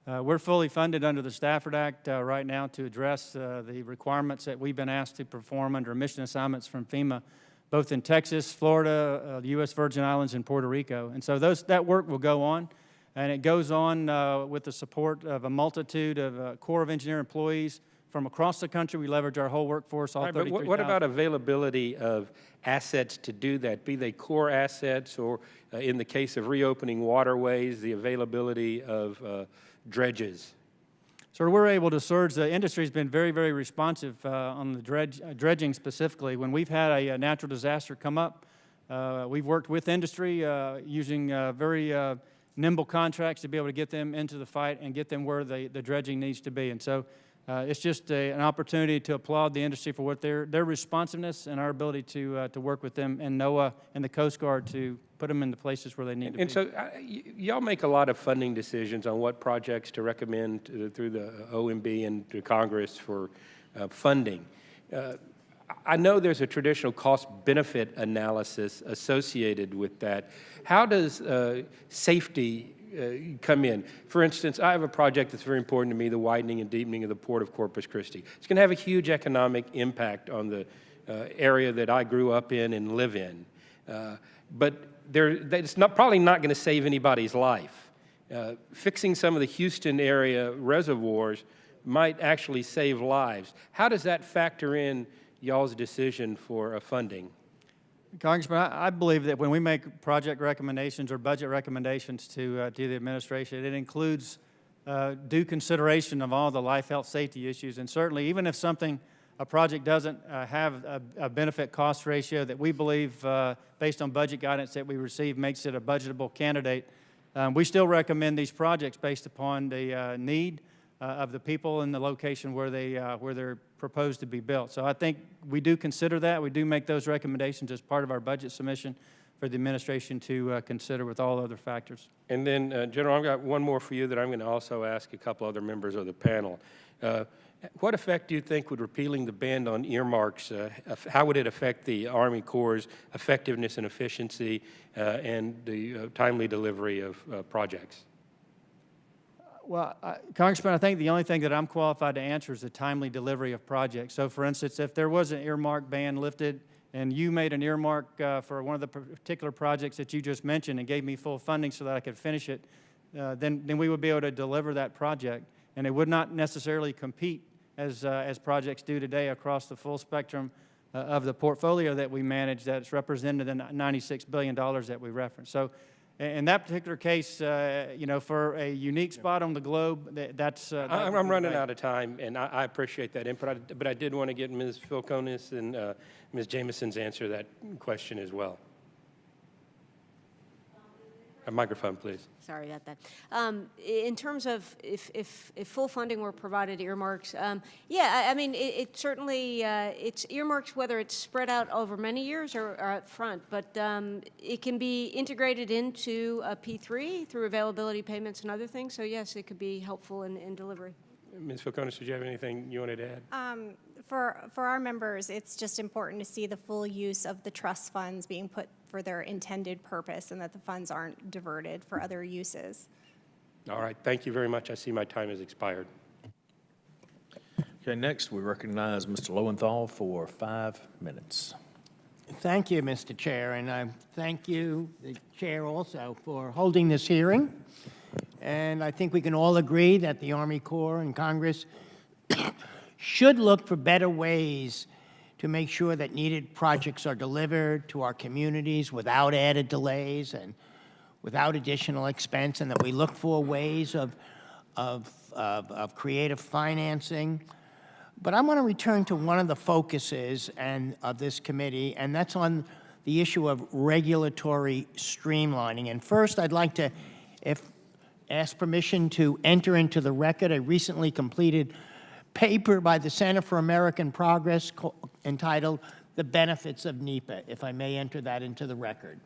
We're fully funded under the Stafford Act right now to address the requirements that we've been asked to perform under mission assignments from FEMA, both in Texas, Florida, the U.S. Virgin Islands, and Puerto Rico. And so that work will go on, and it goes on with the support of a multitude of Corps of Engineer employees from across the country. We leverage our whole workforce, all 33,000. But what about availability of assets to do that, be they core assets or, in the case of reopening waterways, the availability of dredges? So we're able to surge. The industry's been very, very responsive on the dredging specifically. When we've had a natural disaster come up, we've worked with industry using very nimble contracts to be able to get them into the fight and get them where the dredging needs to be. And so it's just an opportunity to applaud the industry for what their responsiveness and our ability to work with them and NOAA and the Coast Guard to put them in the places where they need to be. And so y'all make a lot of funding decisions on what projects to recommend through the OMB and to Congress for funding. I know there's a traditional cost-benefit analysis associated with that. How does safety come in? For instance, I have a project that's very important to me, the widening and deepening of the Port of Corpus Christi. It's going to have a huge economic impact on the area that I grew up in and live in. But it's probably not going to save anybody's life. Fixing some of the Houston area reservoirs might actually save lives. How does that factor in y'all's decision for funding? Congressman, I believe that when we make project recommendations or budget recommendations to the administration, it includes due consideration of all the life, health, safety issues. And certainly, even if a project doesn't have a benefit-cost ratio that we believe, based on budget guidance that we receive, makes it a budgetable candidate, we still recommend these projects based upon the need of the people in the location where they're proposed to be built. So I think we do consider that. We do make those recommendations as part of our budget submission for the administration to consider with all other factors. And then, General, I've got one more for you that I'm going to also ask a couple other members of the panel. What effect do you think would repealing the ban on earmarks, how would it affect the Army Corps' effectiveness and efficiency and the timely delivery of projects? Well, Congressman, I think the only thing that I'm qualified to answer is the timely delivery of projects. So, for instance, if there was an earmark ban lifted and you made an earmark for one of the particular projects that you just mentioned and gave me full funding so that I could finish it, then we would be able to deliver that project. And it would not necessarily compete as projects do today across the full spectrum of the portfolio that we manage that's represented in the $96 billion that we referenced. So in that particular case, for a unique spot on the globe, that's... I'm running out of time, and I appreciate that input, but I did want to get Ms. Filconis and Ms. Jameson's answer to that question as well. A microphone, please. Sorry about that. In terms of if full funding were provided earmarks, yeah, I mean, it certainly, it's earmarks whether it's spread out over many years or up front, but it can be integrated into a P3 through availability payments and other things, so yes, it could be helpful in delivery. Ms. Filconis, did you have anything you wanted to add? For our members, it's just important to see the full use of the trust funds being put for their intended purpose and that the funds aren't diverted for other uses. All right, thank you very much. I see my time has expired. Okay, next we recognize Mr. Lowenthal for 5 minutes. Thank you, Mr. Chair, and I thank you, the Chair, also for holding this hearing. And I think we can all agree that the Army Corps and Congress should look for better ways to make sure that needed projects are delivered to our communities without added delays and without additional expense, and that we look for ways of creative financing. But I want to return to one of the focuses of this committee, and that's on the issue of regulatory streamlining. And first, I'd like to, ask permission to enter into the record a recently completed paper by the Center for American Progress entitled "The Benefits of NEPA," if I may enter that into the record.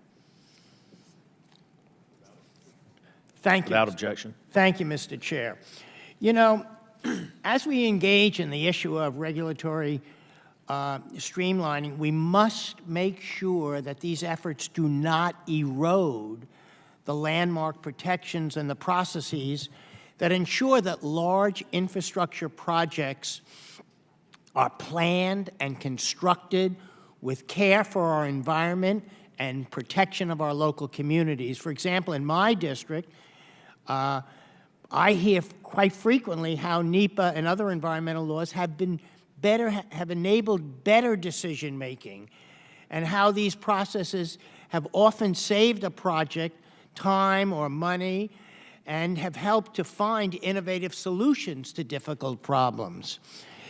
Thank you. Without objection. Thank you, Mr. Chair. You know, as we engage in the issue of regulatory streamlining, we must make sure that these efforts do not erode the landmark protections and the processes that ensure that large infrastructure projects are planned and constructed with care for our environment and protection of our local communities. For example, in my district, I hear quite frequently how NEPA and other environmental laws have enabled better decision-making, and how these processes have often saved a project time or money and have helped to find innovative solutions to difficult problems.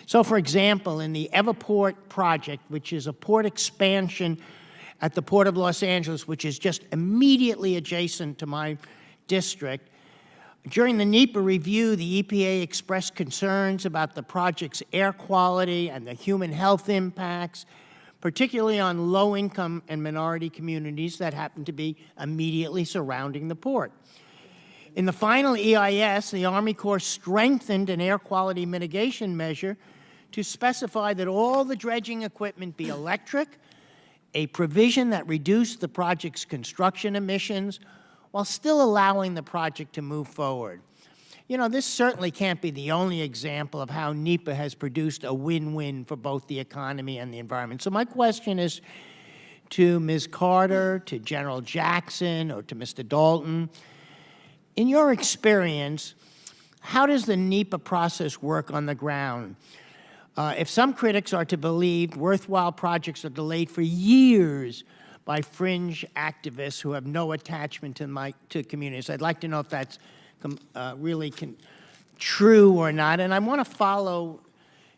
So, for example, in the Everport project, which is a port expansion at the Port of Los Angeles, which is just immediately adjacent to my district, during the NEPA review, the EPA expressed concerns about the project's air quality and the human health impacts, particularly on low-income and minority communities that happen to be immediately surrounding the port. In the final EIS, the Army Corps strengthened an air quality mitigation measure to specify that all the dredging equipment be electric, a provision that reduced the project's construction emissions while still allowing the project to move forward. You know, this certainly can't be the only example of how NEPA has produced a win-win for both the economy and the environment. So my question is to Ms. Carter, to General Jackson, or to Mr. Dalton. In your experience, how does the NEPA process work on the ground? If some critics are to believe worthwhile projects are delayed for years by fringe activists who have no attachment to communities, I'd like to know if that's really true or not. And I want to follow,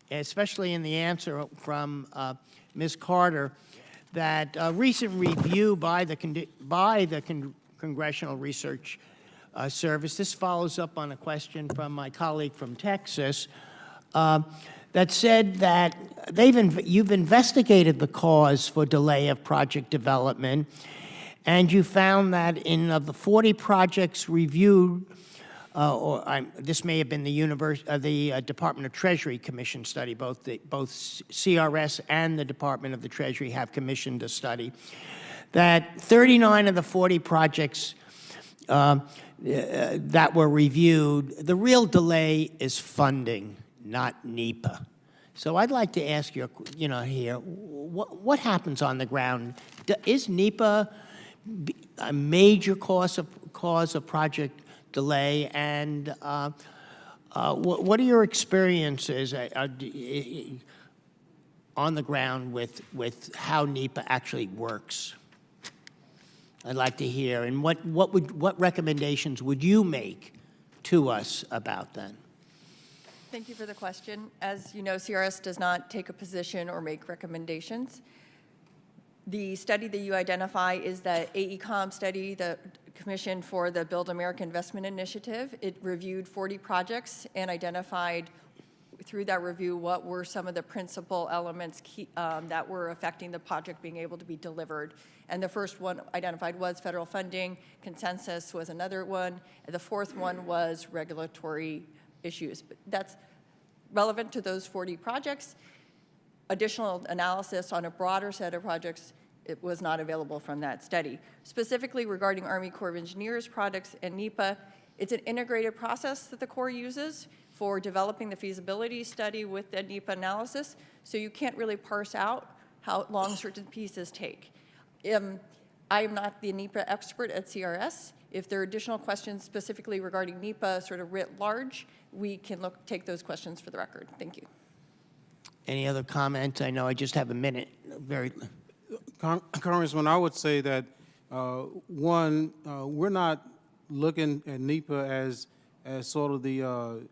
especially in the answer from Ms. Carter, that a recent review by the Congressional Research Service, this follows up on a question from my colleague from Texas, that said that you've investigated the cause for delay of project development, and you found that in of the 40 projects reviewed, this may have been the Department of Treasury Commission study. Both CRS and the Department of the Treasury have commissioned a study, that 39 of the 40 projects that were reviewed, the real delay is funding, not NEPA. So I'd like to ask you, here, what happens on the ground? Is NEPA a major cause of project delay? And what are your experiences on the ground with how NEPA actually works? I'd like to hear. And what recommendations would you make to us about that? Thank you for the question. As you know, CRS does not take a position or make recommendations. The study that you identify is the AECOM study, the Commission for the Build America Investment Initiative. It reviewed 40 projects and identified through that review what were some of the principal elements that were affecting the project being able to be delivered. And the first one identified was federal funding, consensus was another one, and the fourth one was regulatory issues. But that's relevant to those 40 projects. Additional analysis on a broader set of projects, it was not available from that study. Specifically regarding Army Corps of Engineers projects and NEPA, it's an integrated process that the Corps uses for developing the feasibility study with the NEPA analysis, so you can't really parse out how long certain pieces take. I am not the NEPA expert at CRS. If there are additional questions specifically regarding NEPA sort of writ large, we can take those questions for the record. Thank you. Any other comments? I know I just have a minute. Congressman, I would say that, one, we're not looking at NEPA as sort of the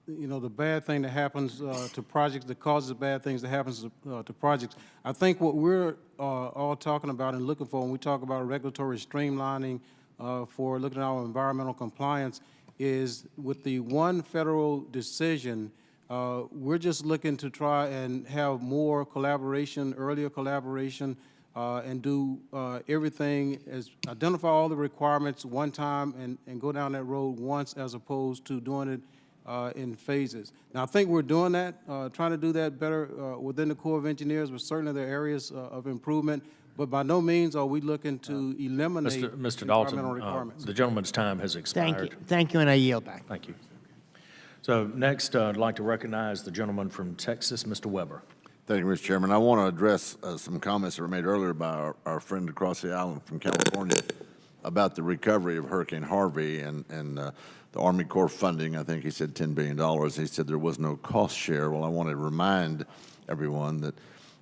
the bad thing that happens to projects, that causes the bad things that happens to projects. I think what we're all talking about and looking for when we talk about regulatory streamlining for looking at our environmental compliance is with the one federal decision, we're just looking to try and have more collaboration, earlier collaboration, and do everything as identify all the requirements one time and go down that road once as opposed to doing it in phases. Now, I think we're doing that, trying to do that better within the Corps of Engineers, but certainly there are areas of improvement. But by no means are we looking to eliminate Mr. environmental Dalton, requirements. the gentleman's time has expired. Thank you, and I yield back. Thank you. So next, I'd like to recognize the gentleman from Texas, Mr. Weber. Thank you, Mr. Chairman. I want to address some comments that were made earlier by our friend across the island from California about the recovery of Hurricane Harvey and the Army Corps funding. I think he said $10 billion. He said there was no cost share. Well, I want to remind everyone that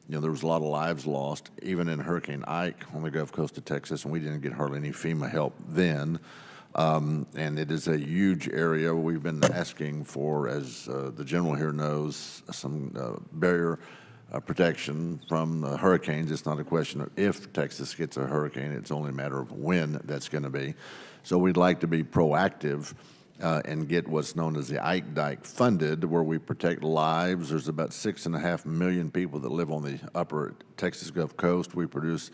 there was a lot of lives lost, even in Hurricane Ike on the Gulf Coast of Texas, and we didn't get hardly any FEMA help then. And it is a huge area. We've been asking for, as the general here knows, some barrier protection from hurricanes. It's not a question of if Texas gets a hurricane, it's only a matter of when that's going to be. So we'd like to be proactive and get what's known as the Ike Dike funded, where we protect lives. There's about 6.5 million people that live on the upper Texas Gulf Coast. We produce,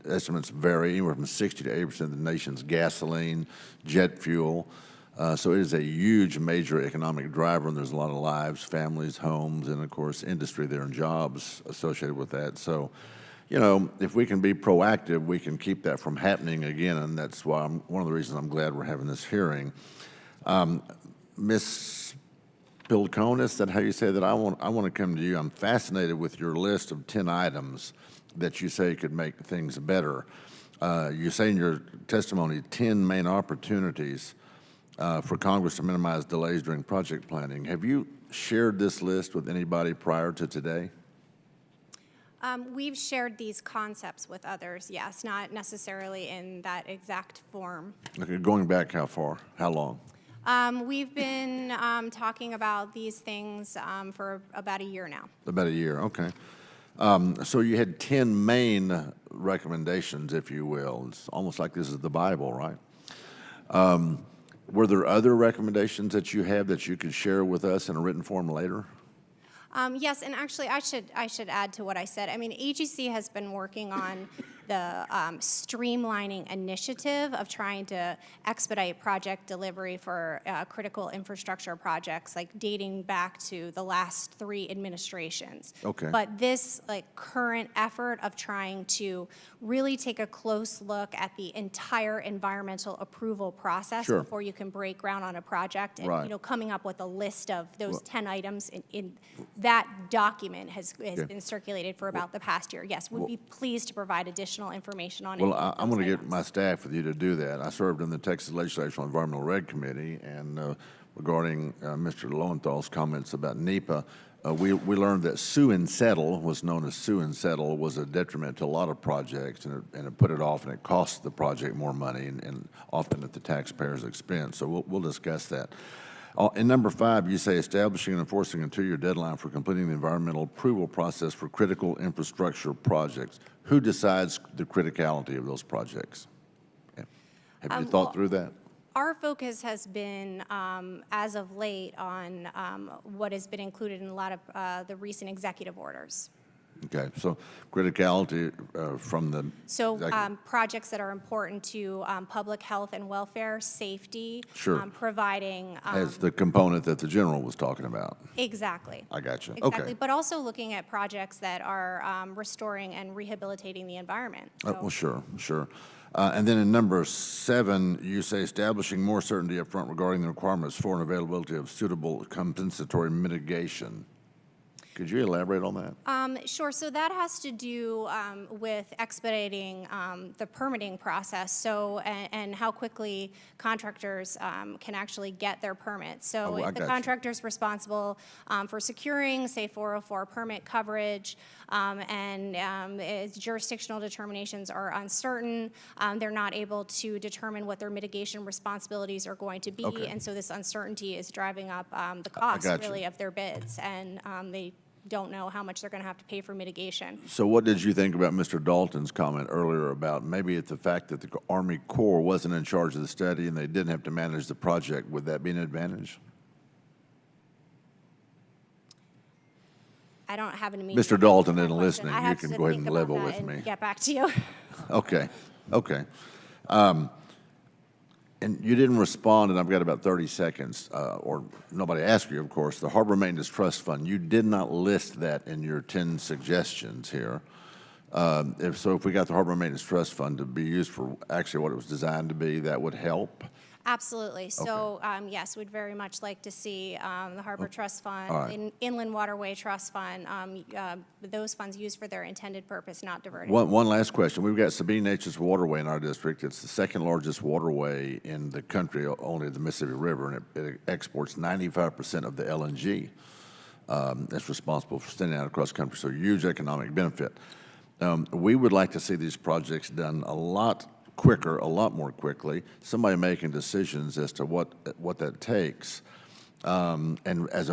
estimates vary, anywhere from 60 to 80% of the nation's gasoline, jet fuel. So it is a huge major economic driver, and there's a lot of lives, families, homes, and of course industry there and jobs associated with that. So, if we can be proactive, we can keep that from happening again, and that's why one of the reasons I'm glad we're having this hearing. Ms. Pilcone, is that how you say that? I want to come to you. I'm fascinated with your list of 10 items that you say could make things better. You say in your testimony 10 main opportunities for Congress to minimize delays during project planning. Have you shared this list with anybody prior to today? We've shared these concepts with others, yes, not necessarily in that exact form. Okay, going back how far? How long? We've been talking about these things for about a year now. About a year, okay. So you had 10 main recommendations, if you will. It's almost like this is the Bible, right? Were there other recommendations that you have that you could share with us in a written form later? Yes, and actually, I should add to what I said. I mean, AGC has been working on the streamlining initiative of trying to expedite project delivery for critical infrastructure projects, like dating back to the last 3 administrations. Okay. But this current effort of trying to really take a close look at the entire environmental approval process Sure. before you can break ground on a project, and Right. coming up with a list of those 10 items in that document has been circulated for about the past year. Yes, we'd be pleased to provide additional information on it. Well, I'm going to get my staff with you to do that. I served in the Texas Legislature on Environmental Reg Committee, and regarding Mr. Lowenthal's comments about NEPA, we learned that sue and settle, was known as sue and settle, was a detriment to a lot of projects, and it put it off, and it cost the project more money, and often at the taxpayer's expense. So we'll discuss that. In number 5, you say establishing and enforcing a 2-year deadline for completing the environmental approval process for critical infrastructure projects. Who decides the criticality of those projects? Have you thought through that? Our focus has been, as of late, on what has been included in a lot of the recent executive orders. Okay, so criticality from the... So projects that are important to public health and welfare, safety, Sure. Providing... as the component that the general was talking about. Exactly. I got you. Exactly, Okay. but also looking at projects that are restoring and rehabilitating the environment. So- Well, sure, sure. And then in number 7, you say establishing more certainty up front regarding the requirements for and availability of suitable compensatory mitigation. Could you elaborate on that? Sure. So that has to do with expediting the permitting process. So and how quickly contractors can actually get their permits. So I if the got you. contractor's responsible for securing, say, 404 permit coverage, and its jurisdictional determinations are uncertain, they're not able to determine what their mitigation responsibilities are going to be, Okay. and so this uncertainty is driving up the cost got you. really of their bids, and they don't know how much they're going to have to pay for mitigation. So what did you think about Mr. Dalton's comment earlier about maybe it's the fact that the Army Corps wasn't in charge of the study and they didn't have to manage the project? Would that be an advantage? I don't have an immediate. Mr. Dalton answer to isn't that listening. question. I You have can to go ahead think and level about with that and me. get back to you. Okay, okay. And you didn't respond, and I've got about 30 seconds, or nobody asked you, of course. The Harbor Maintenance Trust Fund, you did not list that in your 10 suggestions here. If we got the Harbor Maintenance Trust Fund to be used for actually what it was designed to be, that would help. Absolutely. So, yes, we'd very much like to see the Harbor Trust Fund, All right. Inland Waterway Trust Fund, those funds used for their intended purpose, not diverted. One last question. We've got Sabine Neches Waterway in our district. It's the second largest waterway in the country, only the Mississippi River, and it exports 95% of the LNG that's responsible for sending out across the country, so huge economic benefit. We would like to see these projects done a lot quicker, a lot more quickly, somebody making decisions as to what that takes. And as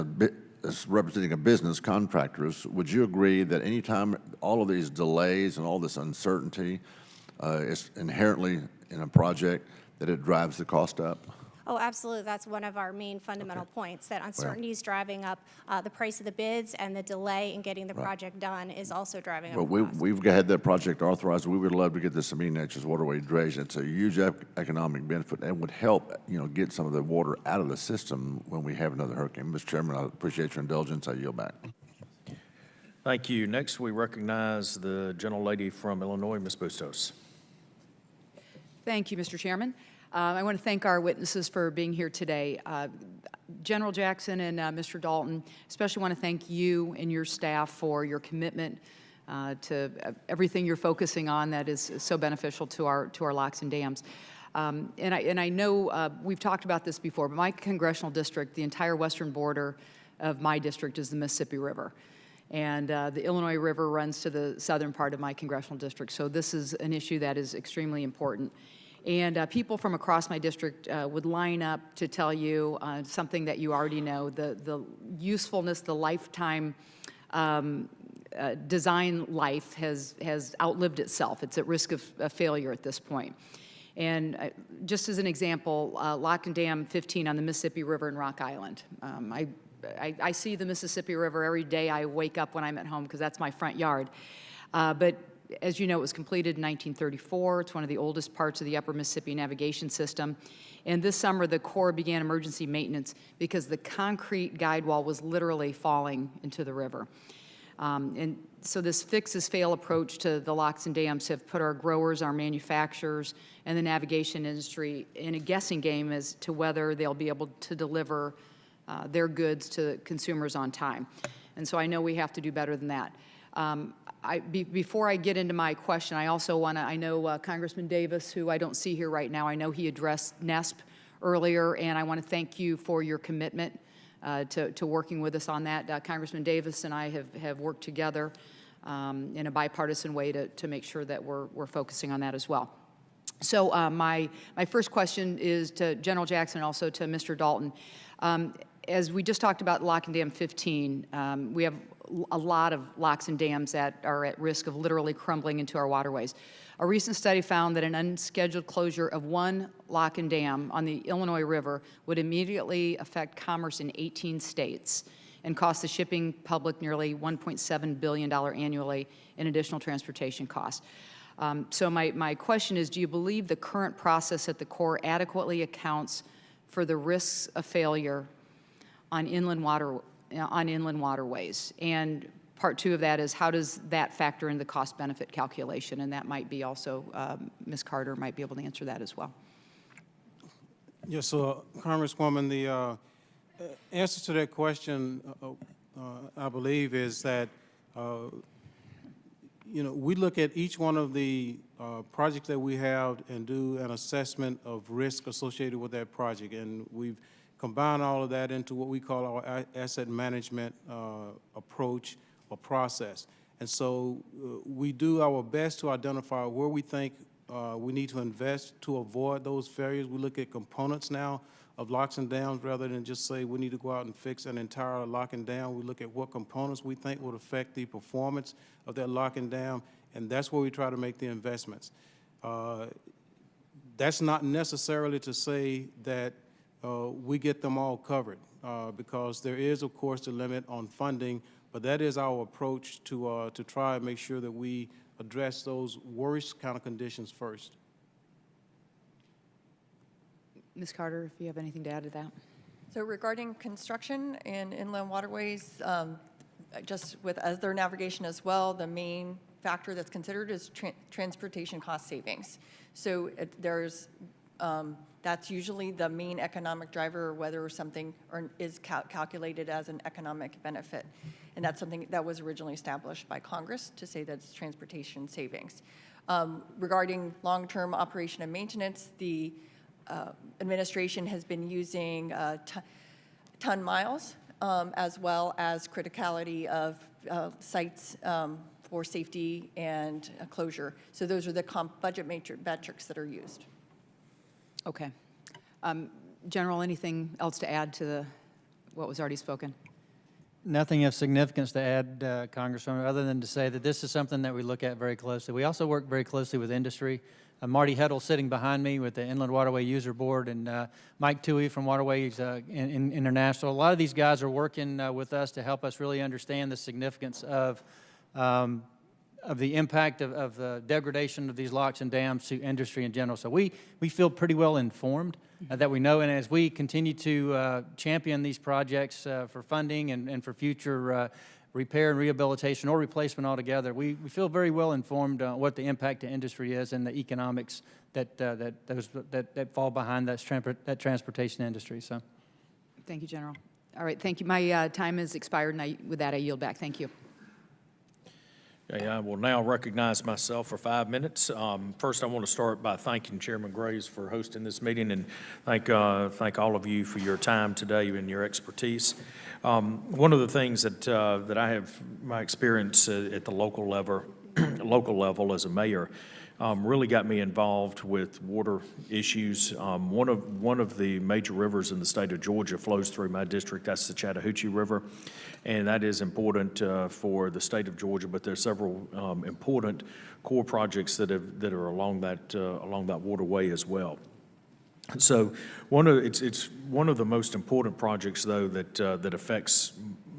representing a business, contractors, would you agree that anytime all of these delays and all this uncertainty is inherently in a project, that it drives the cost up? Oh, absolutely. That's one of our main fundamental points, that uncertainty is driving up the price of the bids, and the delay in getting the project done is also driving up Well, the cost. we've had that project authorized. We would love to get the Sabine Neches Waterway dredged. It's a huge economic benefit and would help, get some of the water out of the system when we have another hurricane. Mr. Chairman, I appreciate your indulgence. I yield back. Thank you. Next, we recognize the gentlelady from Illinois, Ms. Bustos. Thank you, Mr. Chairman. I want to thank our witnesses for being here today. General Jackson and Mr. Dalton, especially want to thank you and your staff for your commitment to everything you're focusing on that is so beneficial to our locks and dams. And I know we've talked about this before, but my congressional district, the entire western border of my district is the Mississippi River. And the Illinois River runs to the southern part of my congressional district. So this is an issue that is extremely important. And people from across my district would line up to tell you something that you already know, the usefulness, the lifetime design life has outlived itself. It's at risk of failure at this point. And just as an example, Lock and Dam 15 on the Mississippi River in Rock Island. I see the Mississippi River every day I wake up when I'm at home because that's my front yard. But as you know, it was completed in 1934. It's one of the oldest parts of the Upper Mississippi Navigation System. And this summer, the Corps began emergency maintenance because the concrete guide wall was literally falling into the river. And so this fix-as-fail approach to the locks and dams have put our growers, our manufacturers, and the navigation industry in a guessing game as to whether they'll be able to deliver their goods to consumers on time. And so I know we have to do better than that. Before I get into my question, I also want to, I know Congressman Davis, who I don't see here right now, I know he addressed NESP earlier, and I want to thank you for your commitment to working with us on that. Congressman Davis and I have worked together in a bipartisan way to make sure that we're focusing on that as well. So my first question is to General Jackson and also to Mr. Dalton. As we just talked about Lock and Dam 15, we have a lot of locks and dams that are at risk of literally crumbling into our waterways. A recent study found that an unscheduled closure of one lock and dam on the Illinois River would immediately affect commerce in 18 states and cost the shipping public nearly $1.7 billion annually in additional transportation costs. So my question is, do you believe the current process at the Corps adequately accounts for the risks of failure on inland waterways? And part two of that is, how does that factor in the cost-benefit calculation? And that might be also, Ms. Carter might be able to answer that as well. Yes, so Congresswoman, the answer to that question, I believe, is that we look at each one of the projects that we have and do an assessment of risk associated with that project, and we've combined all of that into what we call our asset management approach or process. And so we do our best to identify where we think we need to invest to avoid those failures. We look at components now of locks and dams rather than just say we need to go out and fix an entire lock and dam. We look at what components we think would affect the performance of that lock and dam, and that's where we try to make the investments. That's not necessarily to say that we get them all covered, because there is, of course, the limit on funding, but that is our approach to try and make sure that we address those worst kind of conditions first. Ms. Carter, if you have anything to add to that. So regarding construction and inland waterways, just with other navigation as well, the main factor that's considered is transportation cost savings. So that's usually the main economic driver, whether something is calculated as an economic benefit. And that's something that was originally established by Congress to say that it's transportation savings. Regarding long-term operation and maintenance, the administration has been using ton miles as well as criticality of sites for safety and closure. So those are the budget metrics that are used. Okay. General, anything else to add to what was already spoken? Nothing of significance to add, Congresswoman, other than to say that this is something that we look at very closely. We also work very closely with industry. Marty Heddle sitting behind me with the Inland Waterway User Board, and Mike Toohey from Waterways International. A lot of these guys are working with us to help us really understand the significance of the impact of the degradation of these locks and dams to industry in general. So we feel pretty well informed that we know, and as we continue to champion these projects for funding and for future repair and rehabilitation or replacement altogether, we feel very well informed on what the impact to industry is and the economics that fall behind that transportation industry. So, thank you, General. All right, thank you. My time has expired, and with that, I yield back. Thank you. Okay, I will now recognize myself for 5 minutes. First, I want to start by thanking Chairman Graves for hosting this meeting, and thank all of you for your time today and your expertise. One of the things that I have my experience at the local level as a mayor really got me involved with water issues. One of the major rivers in the state of Georgia flows through my district. That's the Chattahoochee River, and that is important for the state of Georgia. But there's several important core projects that are along that waterway as well. So it's one of the most important projects, though, that affects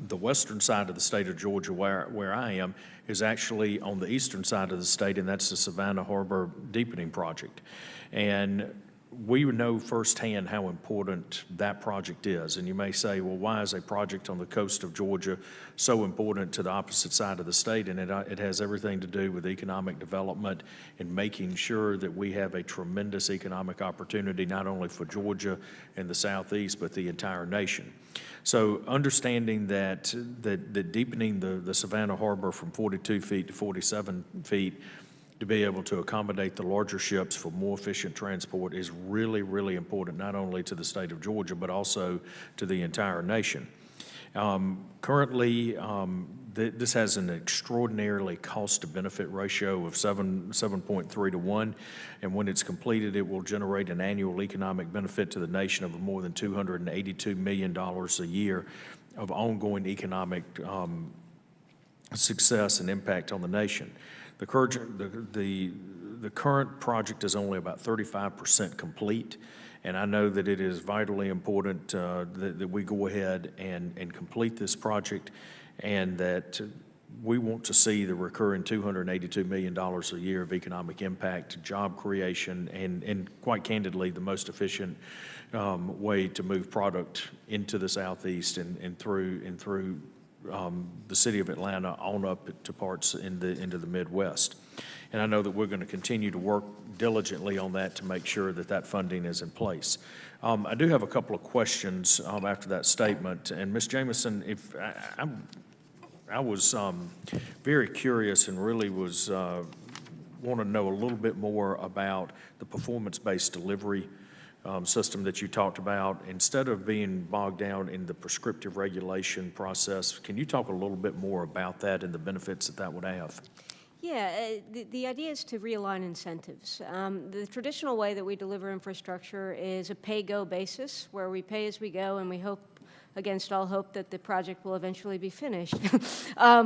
the western side of the state of Georgia, where I am, is actually on the eastern side of the state, and that's the Savannah Harbor Deepening Project. And we know firsthand how important that project is. And you may say, well, why is a project on the coast of Georgia so important to the opposite side of the state? And it has everything to do with economic development and making sure that we have a tremendous economic opportunity, not only for Georgia and the southeast, but the entire nation. So understanding that deepening the Savannah Harbor from 42 feet to 47 feet to be able to accommodate the larger ships for more efficient transport is really, really important, not only to the state of Georgia, but also to the entire nation. Currently, this has an extraordinarily cost-to-benefit ratio of 7.3 to 1, and when it's completed, it will generate an annual economic benefit to the nation of more than $282 million a year of ongoing economic success and impact on the nation. The current project is only about 35% complete, and I know that it is vitally important that we go ahead and complete this project, and that we want to see the recurring $282 million a year of economic impact, job creation, and quite candidly, the most efficient way to move product into the southeast and through the city of Atlanta on up to parts into the Midwest. And I know that we're going to continue to work diligently on that to make sure that funding is in place. I do have a couple of questions after that statement. And Ms. Jamison, if I was very curious and really was want to know a little bit more about the performance-based delivery system that you talked about. Instead of being bogged down in the prescriptive regulation process, can you talk a little bit more about that and the benefits that would have? Yeah, the idea is to realign incentives. The traditional way that we deliver infrastructure is a pay-go basis, where we pay as we go, and we hope, against all hope, that the project will eventually be finished,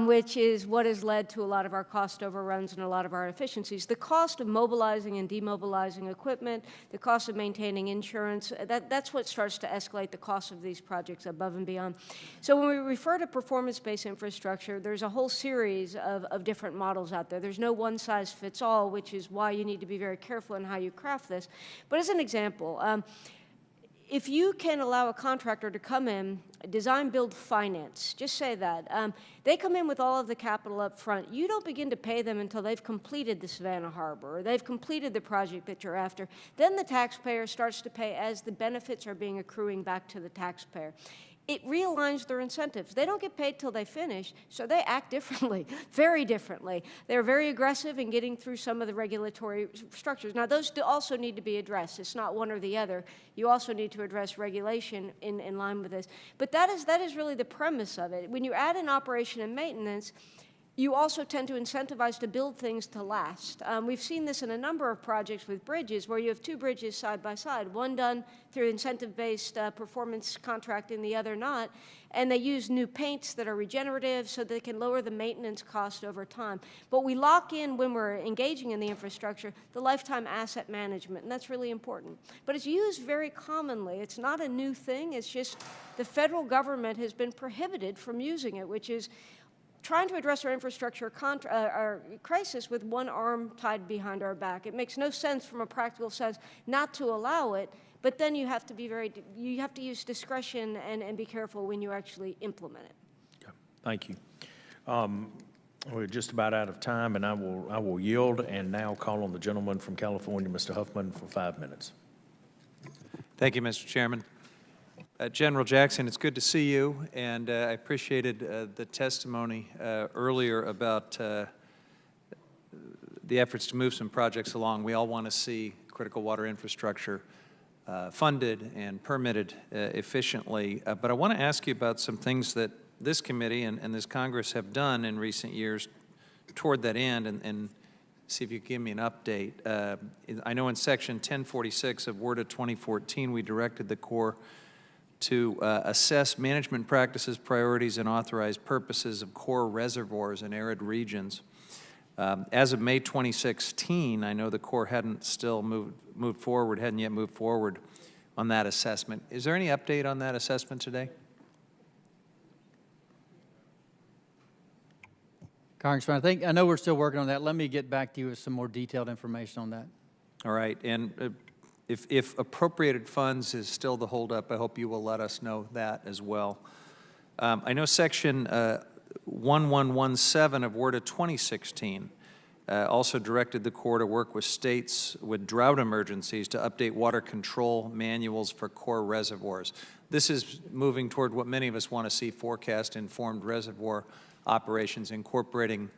which is what has led to a lot of our cost overruns and a lot of our inefficiencies. The cost of mobilizing and demobilizing equipment, the cost of maintaining insurance, that's what starts to escalate the cost of these projects above and beyond. So when we refer to performance-based infrastructure, there's a whole series of different models out there. There's no one-size-fits-all, which is why you need to be very careful in how you craft this. But as an example, if you can allow a contractor to come in, design, build, finance, just say that, they come in with all of the capital up front, you don't begin to pay them until they've completed the Savannah Harbor, or they've completed the project that you're after. Then the taxpayer starts to pay as the benefits are being accruing back to the taxpayer. It realigns their incentives. They don't get paid till they finish, so they act differently, very differently. They're very aggressive in getting through some of the regulatory structures. Now, those also need to be addressed. It's not one or the other. You also need to address regulation in line with this. But that is really the premise of it. When you add in operation and maintenance, you also tend to incentivize to build things to last. We've seen this in a number of projects with bridges, where you have two bridges side by side, one done through incentive-based performance contracting, the other not, and they use new paints that are regenerative so they can lower the maintenance cost over time. But we lock in, when we're engaging in the infrastructure, the lifetime asset management, and that's really important. But it's used very commonly. It's not a new thing. It's just the federal government has been prohibited from using it, which is trying to address our infrastructure our crisis with one arm tied behind our back. It makes no sense from a practical sense not to allow it, but then you have to be you have to use discretion and be careful when you actually implement it. Okay. Thank you. We're just about out of time, and I will yield and now call on the gentleman from California, Mr. Huffman, for 5 minutes. Thank you, Mr. Chairman. General Jackson, it's good to see you, and I appreciated the testimony earlier about the efforts to move some projects along. We all want to see critical water infrastructure funded and permitted efficiently, but I want to ask you about some things that this committee and this Congress have done in recent years toward that end, and see if you can give me an update. I know in Section 1046 of WRDA 2014, we directed the Corps to assess management practices, priorities, and authorized purposes of core reservoirs in arid regions. As of May 2016, I know the Corps hadn't yet moved forward on that assessment. Is there any update on that assessment today? Congressman, I know we're still working on that. Let me get back to you with some more detailed information on that. All right, and if appropriated funds is still the holdup, I hope you will let us know that as well. I know Section 1117 of WRDA 2016 also directed the Corps to work with states with drought emergencies to update water control manuals for core reservoirs. This is moving toward what many of us want to see: forecast-informed reservoir operations, incorporating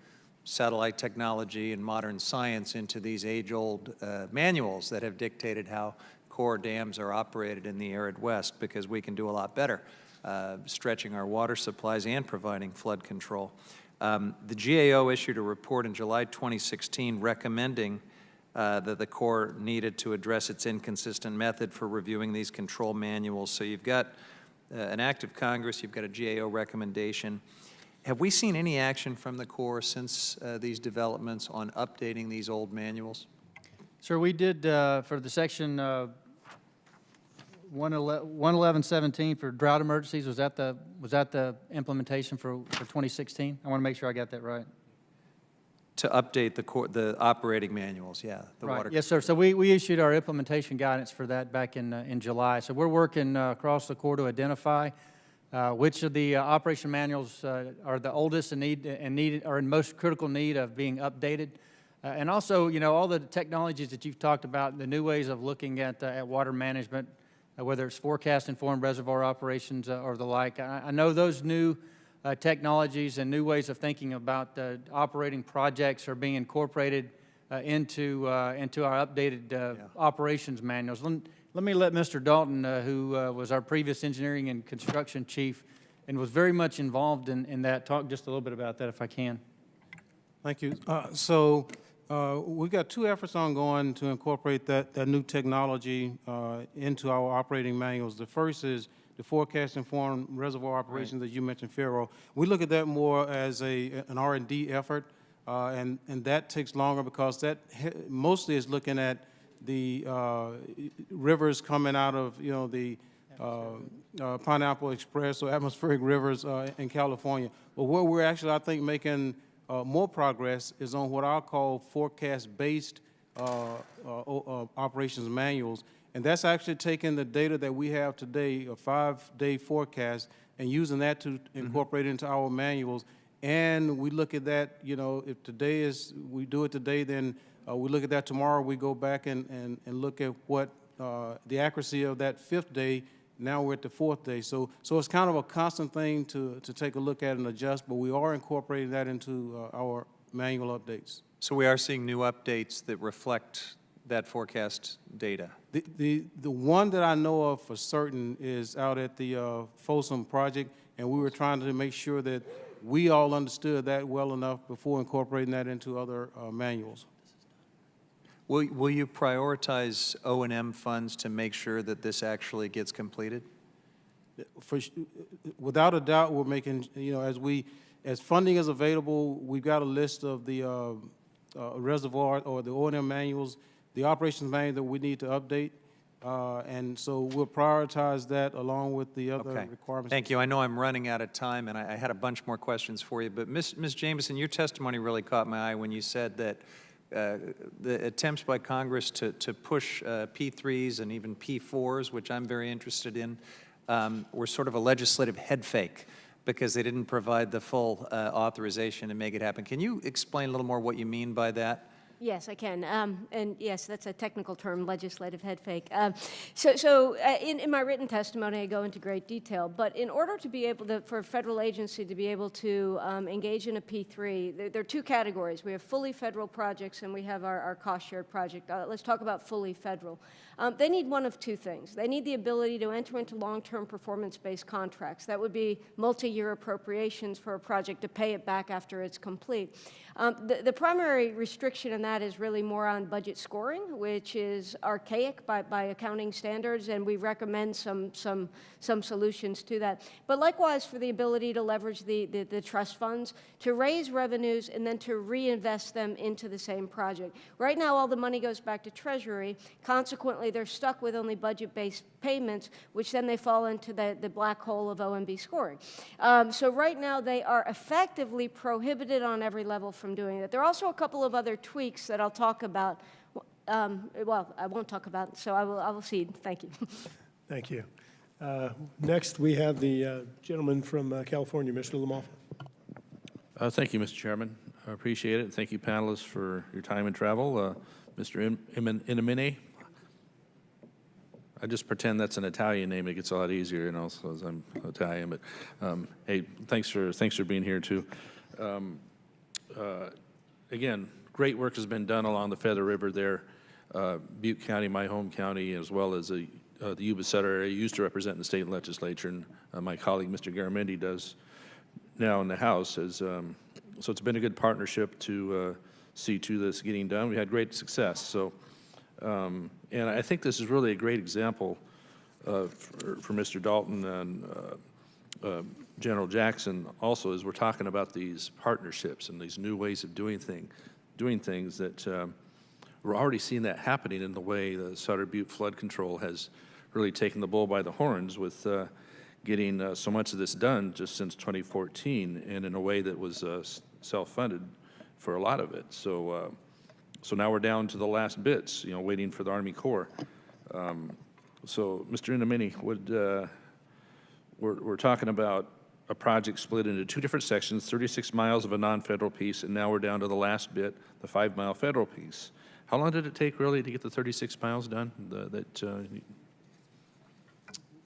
satellite technology and modern science into these age-old manuals that have dictated how core dams are operated in the arid West, because we can do a lot better stretching our water supplies and providing flood control. The GAO issued a report in July 2016 recommending that the Corps needed to address its inconsistent method for reviewing these control manuals. So you've got an act of Congress, you've got a GAO recommendation. Have we seen any action from the Corps since these developments on updating these old manuals? Sir, we did for the Section 11117 for drought emergencies. Was that the implementation for 2016? I want to make sure I got that right. To update the operating manuals, yeah. Right. Yes, sir. So we issued our implementation guidance for that back in July. So we're working across the Corps to identify which of the operation manuals are the oldest and are in most critical need of being updated. And also, you know, all the technologies that you've talked about, the new ways of looking at water management, whether it's forecast-informed reservoir operations or the like. I know those new technologies and new ways of thinking about operating projects are being incorporated into our updated operations manuals. Let me let Mr. Dalton, who was our previous engineering and construction chief and was very much involved in that, talk just a little bit about that if I can. Thank you. We've got two efforts ongoing to incorporate that new technology into our operating manuals. The first is the forecast-informed reservoir operations that you mentioned, Pharaoh. We look at that more as an R&D effort, and that takes longer because that mostly is looking at the rivers coming out of, the Pineapple Express or atmospheric rivers in California. But where we're actually, I think, making more progress is on what I'll call forecast-based operations manuals. And that's actually taking the data that we have today, a 5-day forecast, and using that to incorporate into our manuals. And we look at that, if today we do it today, then we look at that tomorrow, we go back and look at what the accuracy of that 5th day. Now we're at the 4th day. So it's kind of a constant thing to take a look at and adjust, but we are incorporating that into our manual updates. So we are seeing new updates that reflect that forecast data. The one that I know of for certain is out at the Folsom project, and we were trying to make sure that we all understood that well enough before incorporating that into other manuals. Will you prioritize O&M funds to make sure that this actually gets completed? Without a doubt, we're making, as funding is available, we've got a list of the reservoir or the O&M manuals, the operations manual that we need to update. And so we'll prioritize that along with the other requirements. Thank you. I know I'm running out of time, and I had a bunch more questions for you. But Ms. Jameson, your testimony really caught my eye when you said that the attempts by Congress to push P3s and even P4s, which I'm very interested in, were sort of a legislative head fake because they didn't provide the full authorization to make it happen. Can you explain a little more what you mean by that? Yes, I can. And yes, that's a technical term, legislative head fake. In my written testimony, I go into great detail. But in order to be able to, for a federal agency to be able to engage in a P3, there are two categories. We have fully federal projects and we have our cost-shared project. Let's talk about fully federal. They need one of two things. They need the ability to enter into long-term performance-based contracts. That would be multi-year appropriations for a project to pay it back after it's complete. The primary restriction in that is really more on budget scoring, which is archaic by accounting standards, and we recommend some solutions to that. But likewise, for the ability to leverage the trust funds to raise revenues and then to reinvest them into the same project. Right now, all the money goes back to Treasury. Consequently, they're stuck with only budget-based payments, which then they fall into the black hole of OMB scoring. So right now, they are effectively prohibited on every level from doing that. There are also a couple of other tweaks that I'll talk about. Well, I won't talk about, so I will cede. Thank you. Thank you. Next, we have the gentleman from California, Mr. Lamothe. Thank you, Mr. Chairman. I appreciate it. And thank you, panelists, for your time and travel. Mr. Inamine. I just pretend that's an Italian name. It gets a lot easier, because I'm Italian. But hey, thanks for being here too. Again, great work has been done along the Feather River there. Butte County, my home county, as well as the Yuba Sutter area, used to represent in the state legislature, and my colleague, Mr. Garamendi, does now in the House. So it's been a good partnership to see to this getting done. We had great success. So, and I think this is really a great example for Mr. Dalton and General Jackson also, as we're talking about these partnerships and these new ways of doing things that we're already seeing that happening in the way the Sutter Butte flood control has really taken the bull by the horns with getting so much of this done just since 2014, and in a way that was self-funded for a lot of it. So now we're down to the last bits, waiting for the Army Corps. So, Mr. Inamine, we're talking about a project split into two different sections, 36 miles of a non-federal piece, and now we're down to the last bit, the 5-mile federal piece. How long did it take, really, to get the 36 miles done?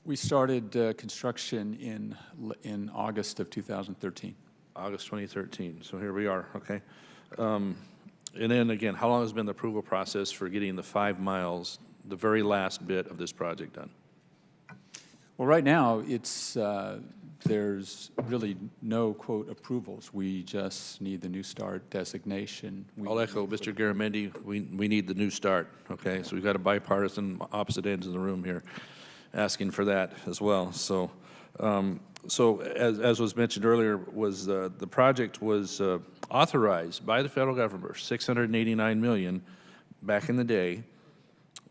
We started construction in August of 2013. August 2013, so here we are, okay. And then again, how long has been the approval process for getting the 5 miles, the very last bit of this project done? Well, right now, it's there's really no, quote, approvals. We just need the New Start designation. I'll echo Mr. Garamendi. We need the new start, okay? So we've got a bipartisan opposite ends of the room here asking for that as well. So, as was mentioned earlier, was the project was authorized by the federal government, $689 million back in the day.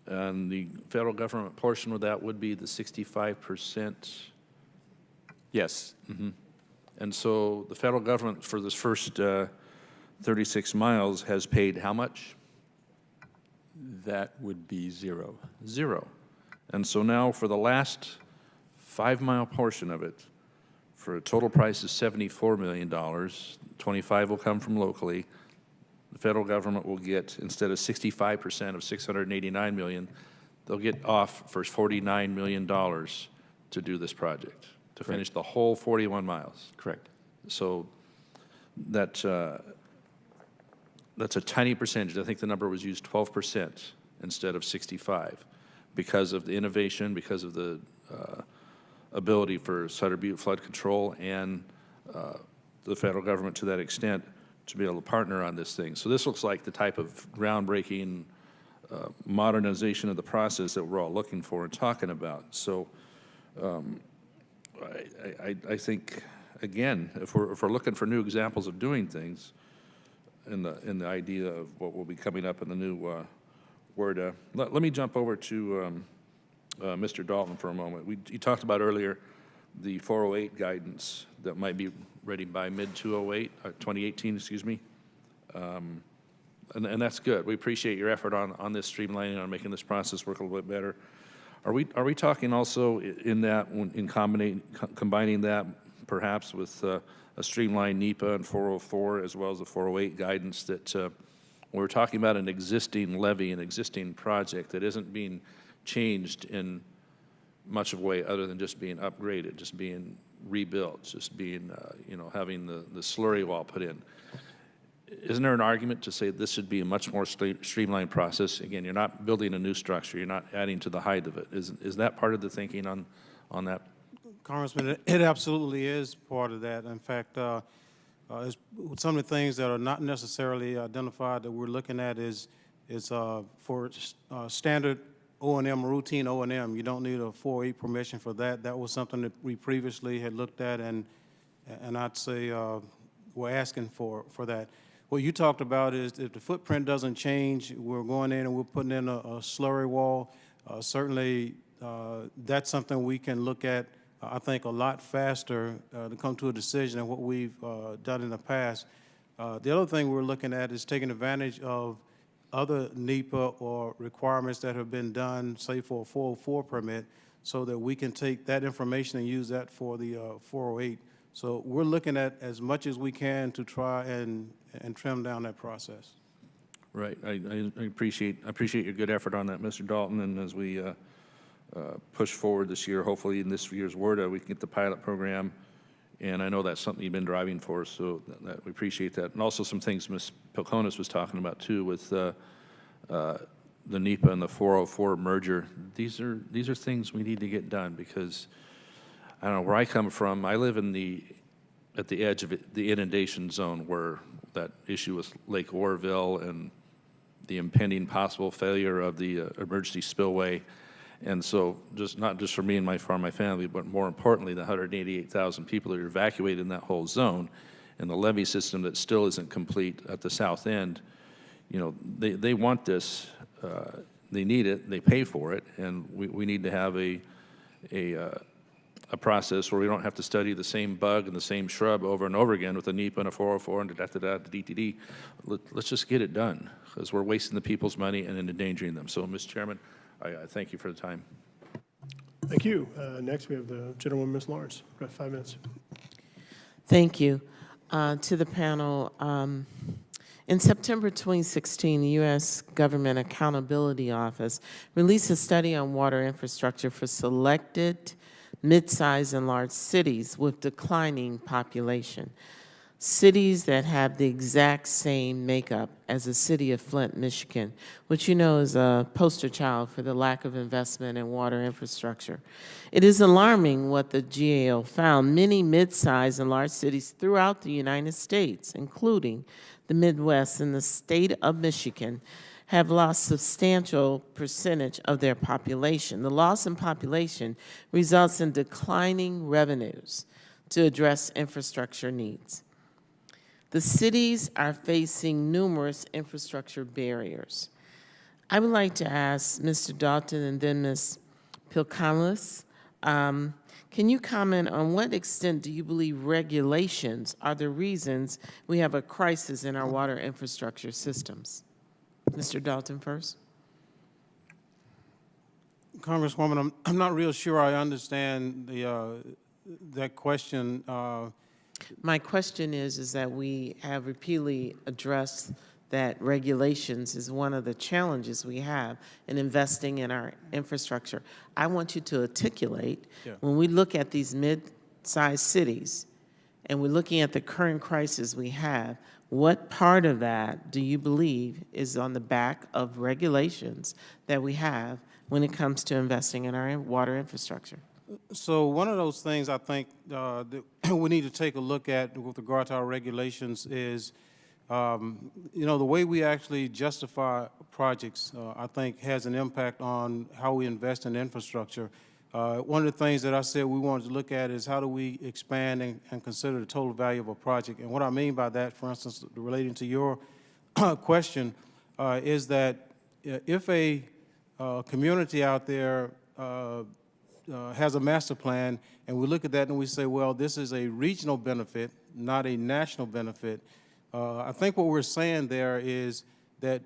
And the federal government portion of that would be the 65%. Yes. And so the federal government for this first 36 miles has paid how much? That would be zero. Zero. And so now for the last 5-mile portion of it, for a total price of $74 million, 25 will come from locally. The federal government will get, instead of 65% of $689 million, they'll get off for $49 million to do this project, to finish the whole 41 miles. Correct. So that's a tiny percentage. I think the number was used 12% instead of 65 because of the innovation, because of the ability for Sutter Butte flood control and the federal government to that extent to be able to partner on this thing. So this looks like the type of groundbreaking modernization of the process that we're all looking for and talking about. So I think, again, if we're looking for new examples of doing things in the idea of what will be coming up in the new word, let me jump over to Mr. Dalton for a moment. You talked about earlier the 408 guidance that might be ready by mid-2018, excuse me. And that's good. We appreciate your effort on this streamlining, on making this process work a little bit better. Are we talking also in that, in combining that perhaps with a streamlined NEPA and 404 as well as the 408 guidance that we're talking about an existing levee, an existing project that isn't being changed in much of a way other than just being upgraded, just being rebuilt, just being, having the slurry wall put in. Isn't there an argument to say this should be a much more streamlined process? Again, you're not building a new structure, you're not adding to the height of it. Is that part of the thinking on that? Congressman, it absolutely is part of that. In fact, some of the things that are not necessarily identified that we're looking at is for standard O&M, routine O&M. You don't need a 408 permission for that. That was something that we previously had looked at, and I'd say we're asking for that. What you talked about is if the footprint doesn't change, we're going in and we're putting in a slurry wall. Certainly, that's something we can look at, I think, a lot faster to come to a decision than what we've done in the past. The other thing we're looking at is taking advantage of other NEPA or requirements that have been done, say for a 404 permit, so that we can take that information and use that for the 408. So we're looking at as much as we can to try and trim down that process. Right. I appreciate your good effort on that, Mr. Dalton. And as we push forward this year, hopefully in this year's WRDA, we can get the pilot program. And I know that's something you've been driving for, so that we appreciate that. And also some things Ms. Pilconis was talking about too with the NEPA and the 404 merger. These are things we need to get done because I don't know where I come from. I live at the edge of the inundation zone where that issue with Lake Oroville and the impending possible failure of the emergency spillway. And so not just for me and my family, but more importantly, the 188,000 people that are evacuated in that whole zone and the levee system that still isn't complete at the south end, they want this, they need it, they pay for it, and we need to have a process where we don't have to study the same bug and the same shrub over and over again with a NEPA and a 404 and DTD. Let's just get it done because we're wasting the people's money and endangering them. So, Mr. Chairman, I thank you for the time. Thank you. Next, we have the gentlewoman, Ms. Lawrence. We've got 5 minutes. Thank you. To the panel, in September 2016, the U.S. Government Accountability Office released a study on water infrastructure for selected mid-sized and large cities with declining population. cities that have the exact same makeup as the city of Flint, Michigan, which you know is a poster child for the lack of investment in water infrastructure. It is alarming what the GAO found. Many mid-sized and large cities throughout the United States, including the Midwest and the state of Michigan, have lost substantial percentage of their population. The loss in population results in declining revenues to address infrastructure needs. The cities are facing numerous infrastructure barriers. I would like to ask Mr. Dalton and then Ms. Pilkalis, can you comment on what extent do you believe regulations are the reasons we have a crisis in our water infrastructure systems? Mr. Dalton first. Congresswoman, I'm not real sure I understand that question. My question is that we have repeatedly addressed that regulations is one of the challenges we have in investing in our infrastructure. I want you to articulate, when we look at these mid-sized cities and we're looking at the current crisis we have, what part of that do you believe is on the back of regulations that we have when it comes to investing in our water infrastructure? So one of those things I think that we need to take a look at with regard to our regulations is, you know, the way we actually justify projects, I think, has an impact on how we invest in infrastructure. One of the things that I said we wanted to look at is how do we expand and consider the total value of a project. And what I mean by that, for instance, relating to your question, is that if a community out there has a master plan, and we look at that and we say, well, this is a regional benefit, not a national benefit. I think what we're saying there is that,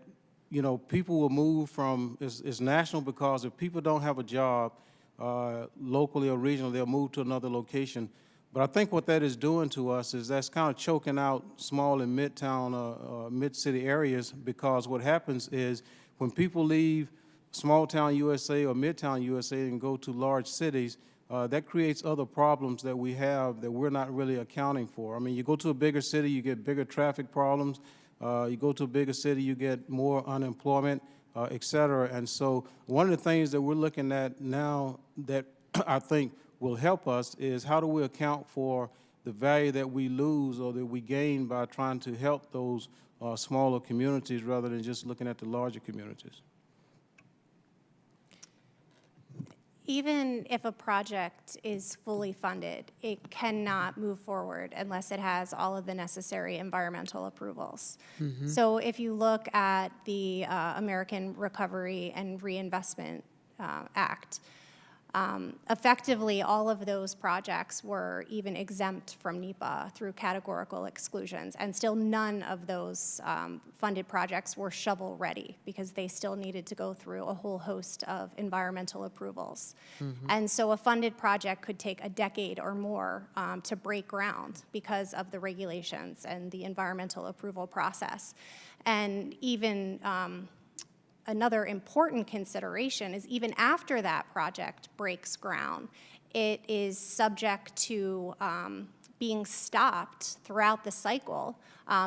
you know, people will move from, it's national because if people don't have a job locally or regionally, they'll move to another location. But I think what that is doing to us is that's kind of choking out small and mid-town, mid-city areas, because what happens is when people leave small-town USA or mid-town USA and go to large cities, that creates other problems that we have that we're not really accounting for. I mean, you go to a bigger city, you get bigger traffic problems. You go to a bigger city, you get more unemployment, et cetera. And so one of the things that we're looking at now that I think will help us is how do we account for the value that we lose or that we gain by trying to help those smaller communities rather than just looking at the larger communities. Even if a project is fully funded, it cannot move forward unless it has all of the necessary environmental approvals. Mm-hmm. So if you look at the American Recovery and Reinvestment Act, effectively all of those projects were even exempt from NEPA through categorical exclusions, and still none of those funded projects were shovel-ready because they still needed to go through a whole host of environmental approvals. Mm-hmm. And so a funded project could take a decade or more to break ground because of the regulations and the environmental approval process. And even another important consideration is even after that project breaks ground, it is subject to being stopped throughout the cycle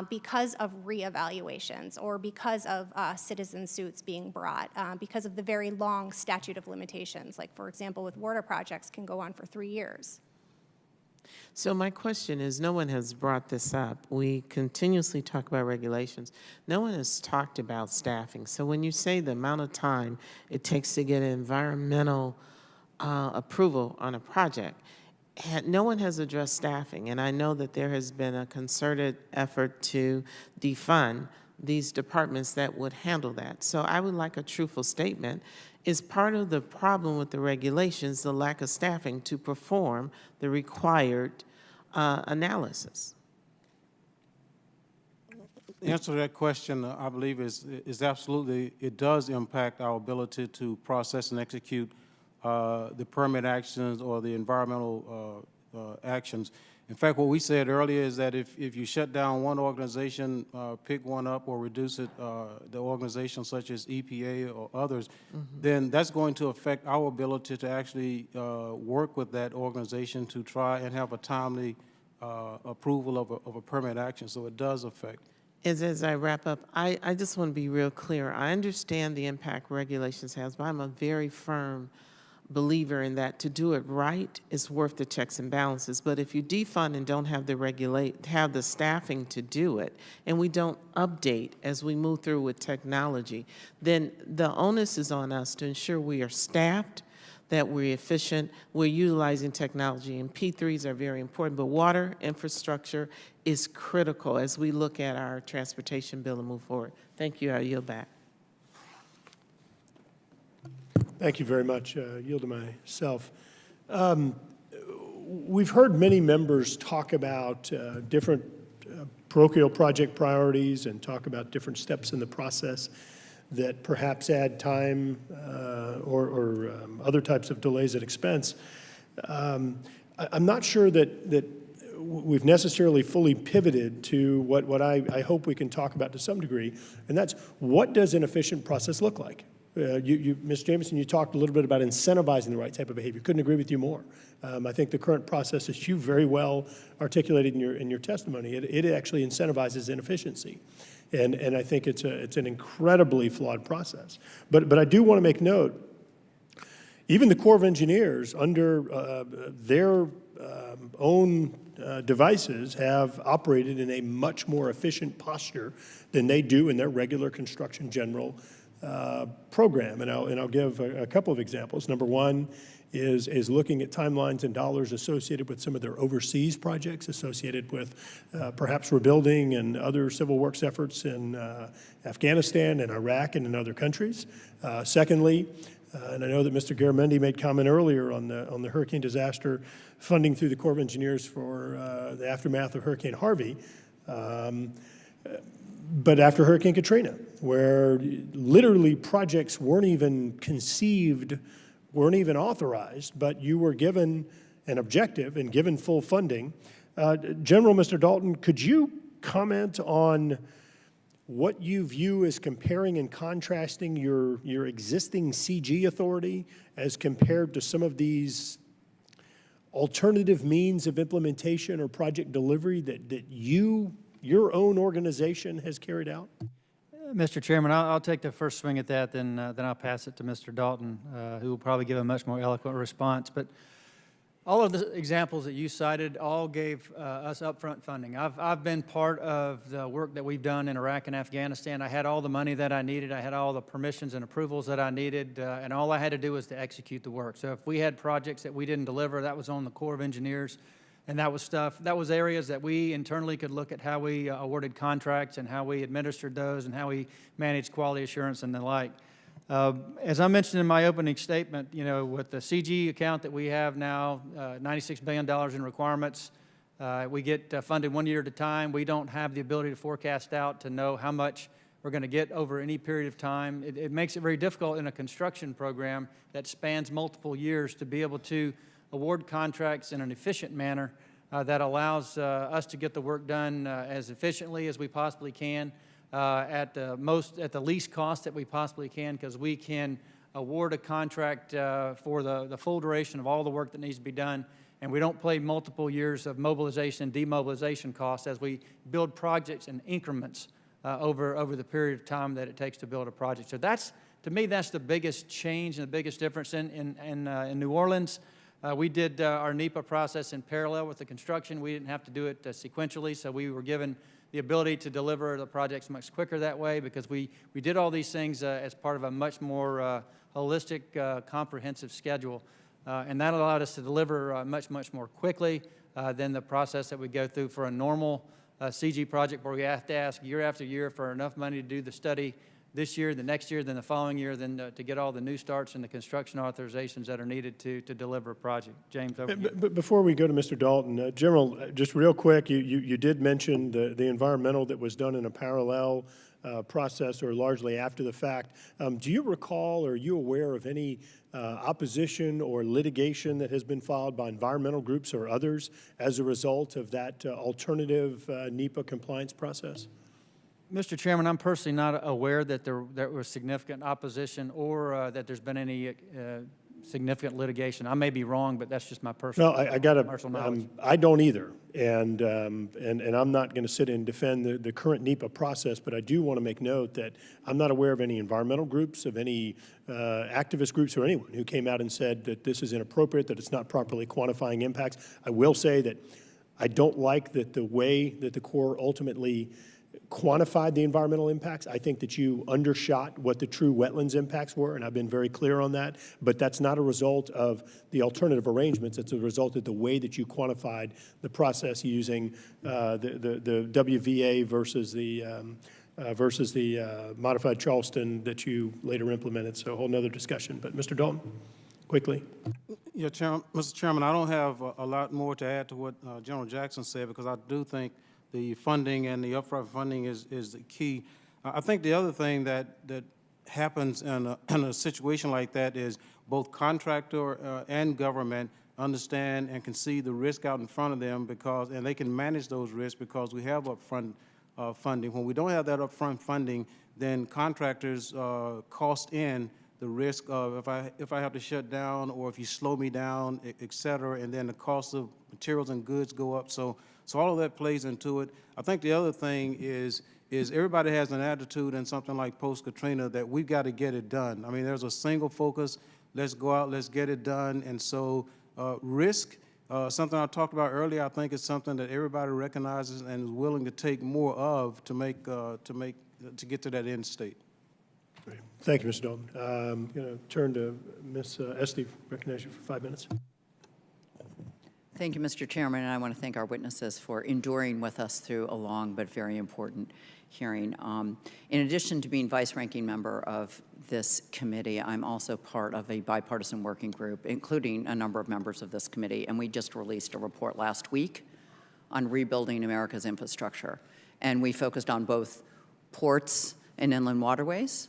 because of reevaluations or because of citizen suits being brought, because of the very long statute of limitations. Like, for example, with water projects can go on for 3 years. So my question is, no one has brought this up. We continuously talk about regulations. No one has talked about staffing. So when you say the amount of time it takes to get environmental approval on a project, no one has addressed staffing. And I know that there has been a concerted effort to defund these departments that would handle that. So I would like a truthful statement. Is part of the problem with the regulations the lack of staffing to perform the required analysis? The answer to that question, I believe, is absolutely, it does impact our ability to process and execute the permit actions or the environmental actions. In fact, what we said earlier is that if you shut down one organization, pick one up or reduce it, the organizations such as EPA or others, then that's going to affect our ability to actually work with that organization to try and have a timely approval of a permit action, so it does affect. As I wrap up, I just want to be real clear. I understand the impact regulations has, but I'm a very firm believer in that to do it right is worth the checks and balances. But if you defund and don't have the staffing to do it, and we don't update as we move through with technology, then the onus is on us to ensure we are staffed, that we're efficient, we're utilizing technology, and P3s are very important, but water infrastructure is critical as we look at our transportation bill and move forward. Thank you. I yield back. Thank you very much. Yield to myself. We've heard many members talk about different parochial project priorities and talk about different steps in the process that perhaps add time or other types of delays at expense. I'm not sure that we've necessarily fully pivoted to what I hope we can talk about to some degree, and that's what does an efficient process look like? Ms. Jameson, you talked a little bit about incentivizing the right type of behavior. Couldn't agree with you more. I think the current process, as you very well articulated in your testimony, it actually incentivizes inefficiency. And I think it's an incredibly flawed process. But I do want to make note, even the Corps of Engineers, under their own devices, have operated in a much more efficient posture than they do in their regular construction general program. And I'll give a couple of examples. Number one is looking at timelines and dollars associated with some of their overseas projects associated with perhaps rebuilding and other civil works efforts in Afghanistan and Iraq and in other countries. Secondly, and I know that Mr. Garamendi made comment earlier on the hurricane disaster funding through the Corps of Engineers for the aftermath of Hurricane Harvey. But after Hurricane Katrina, where literally projects weren't even conceived, weren't even authorized, but you were given an objective and given full funding. General Mr. Dalton, could you comment on what you view as comparing and contrasting your existing CG authority as compared to some of these alternative means of implementation or project delivery that your own organization has carried out? Mr. Chairman, I'll take the first swing at that, then I'll pass it to Mr. Dalton, who will probably give a much more eloquent response. But all of the examples that you cited all gave us upfront funding. I've been part of the work that we've done in Iraq and Afghanistan. I had all the money that I needed. I had all the permissions and approvals that I needed, and all I had to do was to execute the work. So if we had projects that we didn't deliver, that was on the Corps of Engineers. And that was areas that we internally could look at how we awarded contracts and how we administered those and how we managed quality assurance and the like. As I mentioned in my opening statement, with the CG account that we have now, $96 billion in requirements, we get funded 1 year at a time. We don't have the ability to forecast out to know how much we're going to get over any period of time. It makes it very difficult in a construction program that spans multiple years to be able to award contracts in an efficient manner that allows us to get the work done as efficiently as we possibly can, at the least cost that we possibly can, because we can award a contract for the full duration of all the work that needs to be done, and we don't play multiple years of mobilization and demobilization costs as we build projects in increments over the period of time that it takes to build a project. So to me, that's the biggest change and the biggest difference in New Orleans. We did our NEPA process in parallel with the construction. We didn't have to do it sequentially, so we were given the ability to deliver the projects much quicker that way because we did all these things as part of a much more holistic, comprehensive schedule. And that allowed us to deliver much more quickly than the process that we go through for a normal CG project where we have to ask year after year for enough money to do the study this year, the next year, then the following year, then to get all the new starts and the construction authorizations that are needed to deliver a project. James, over to you. But before we go to Mr. Dalton, General, just real quick, you did mention the environmental that was done in a parallel process or largely after the fact. Do you recall or are you aware of any opposition or litigation that has been filed by environmental groups or others as a result of that alternative NEPA compliance process? Mr. Chairman, I'm personally not aware that there was significant opposition or that there's been any significant litigation. I may be wrong, but that's just my personal, No, I got commercial knowledge. to, I don't either. And I'm not going to sit and defend the current NEPA process, but I do want to make note that I'm not aware of any environmental groups, of any activist groups or anyone who came out and said that this is inappropriate, that it's not properly quantifying impacts. I will say that I don't like that the way that the Corps ultimately quantified the environmental impacts. I think that you undershot what the true wetlands impacts were, and I've been very clear on that. But that's not a result of the alternative arrangements. It's a result of the way that you quantified the process using the WVA versus the modified Charleston that you later implemented. So a whole nother discussion. But Mr. Dalton, quickly. Yeah, Mr. Chairman, I don't have a lot more to add to what General Jackson said, because I do think the funding and the upfront funding is the key. I think the other thing that happens in a situation like that is both contractor and government understand and can see the risk out in front of them, and they can manage those risks because we have upfront funding. When we don't have that upfront funding, then contractors cost in the risk of if I have to shut down, or if you slow me down, et cetera, and then the cost of materials and goods go up. So all of that plays into it. I think the other thing is everybody has an attitude in something like post-Katrina that we've got to get it done. I mean, there's a single focus. Let's go out, let's get it done. And so risk, something I talked about earlier, I think is something that everybody recognizes and is willing to take more of to get to that end state. Great. Thank you, Mr. Dalton. I'm going to turn to Ms. Estee, recognition for 5 minutes. Thank you, Mr. Chairman, and I want to thank our witnesses for enduring with us through a long but very important hearing. In addition to being vice-ranking member of this committee, I'm also part of a bipartisan working group, including a number of members of this committee, and we just released a report last week on rebuilding America's infrastructure. And we focused on both ports and inland waterways,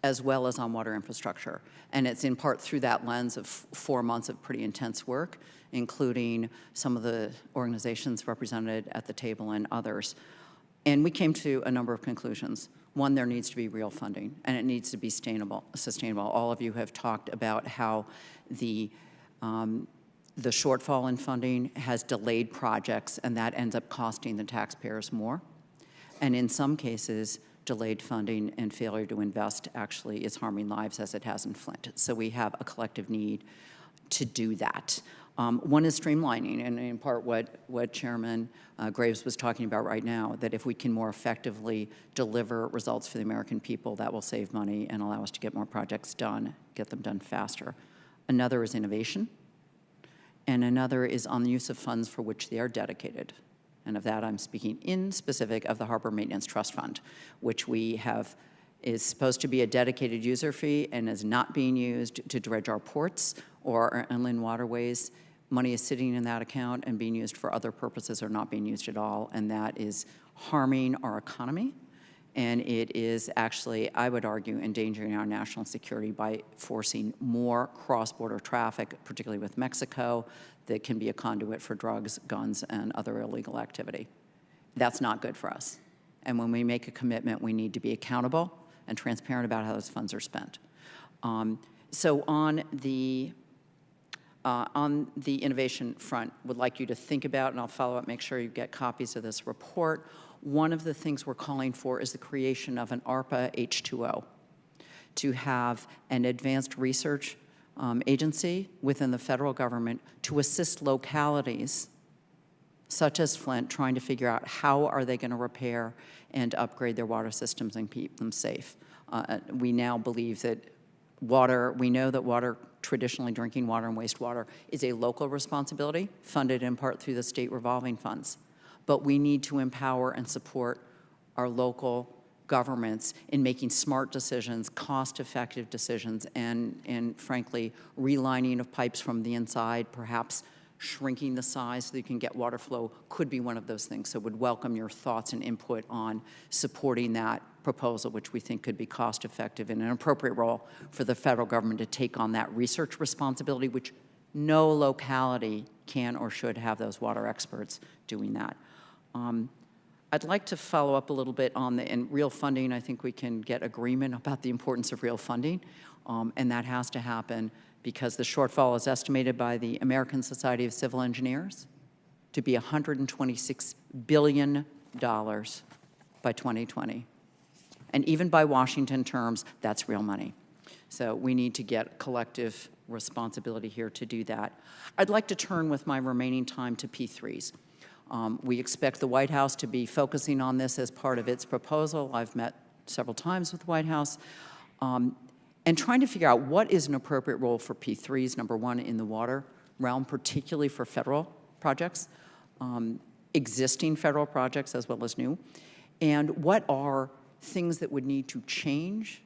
as well as on water infrastructure. And it's in part through that lens of 4 months of pretty intense work, including some of the organizations represented at the table and others. And we came to a number of conclusions. One, there needs to be real funding, and it needs to be sustainable. All of you have talked about how the shortfall in funding has delayed projects, and that ends up costing the taxpayers more. And in some cases, delayed funding and failure to invest actually is harming lives, as it has in Flint. So we have a collective need to do that. One is streamlining, and in part what Chairman Graves was talking about right now, that if we can more effectively deliver results for the American people, that will save money and allow us to get more projects done, get them done faster. Another is innovation, and another is on the use of funds for which they are dedicated. And of that, I'm speaking in specific of the Harbor Maintenance Trust Fund, which we have is supposed to be a dedicated user fee and is not being used to dredge our ports or our inland waterways. Money is sitting in that account and being used for other purposes or not being used at all, and that is harming our economy. And it is actually, I would argue, endangering our national security by forcing more cross-border traffic, particularly with Mexico, that can be a conduit for drugs, guns, and other illegal activity. That's not good for us. And when we make a commitment, we need to be accountable and transparent about how those funds are spent. So on the innovation front, would like you to think about, and I'll follow up, make sure you get copies of this report. One of the things we're calling for is the creation of an ARPA H2O, to have an advanced research agency within the federal government to assist localities such as Flint trying to figure out how are they going to repair and upgrade their water systems and keep them safe. We now believe that we know that water, traditionally drinking water and wastewater, is a local responsibility, funded in part through the state revolving funds. But we need to empower and support our local governments in making smart decisions, cost-effective decisions, and frankly, relining of pipes from the inside, perhaps shrinking the size so you can get water flow could be one of those things. So would welcome your thoughts and input on supporting that proposal, which we think could be cost-effective and an appropriate role for the federal government to take on that research responsibility, which no locality can or should have those water experts doing that. I'd like to follow up a little bit on in real funding. I think we can get agreement about the importance of real funding, and that has to happen because the shortfall is estimated by the American Society of Civil Engineers to be $126 billion by 2020. And even by Washington terms, that's real money. So we need to get collective responsibility here to do that. I'd like to turn with my remaining time to P3s. We expect the White House to be focusing on this as part of its proposal. I've met several times with the White House, and trying to figure out what is an appropriate role for P3s, number one, in the water realm, particularly for federal projects, existing federal projects as well as new, and what are things that would need to change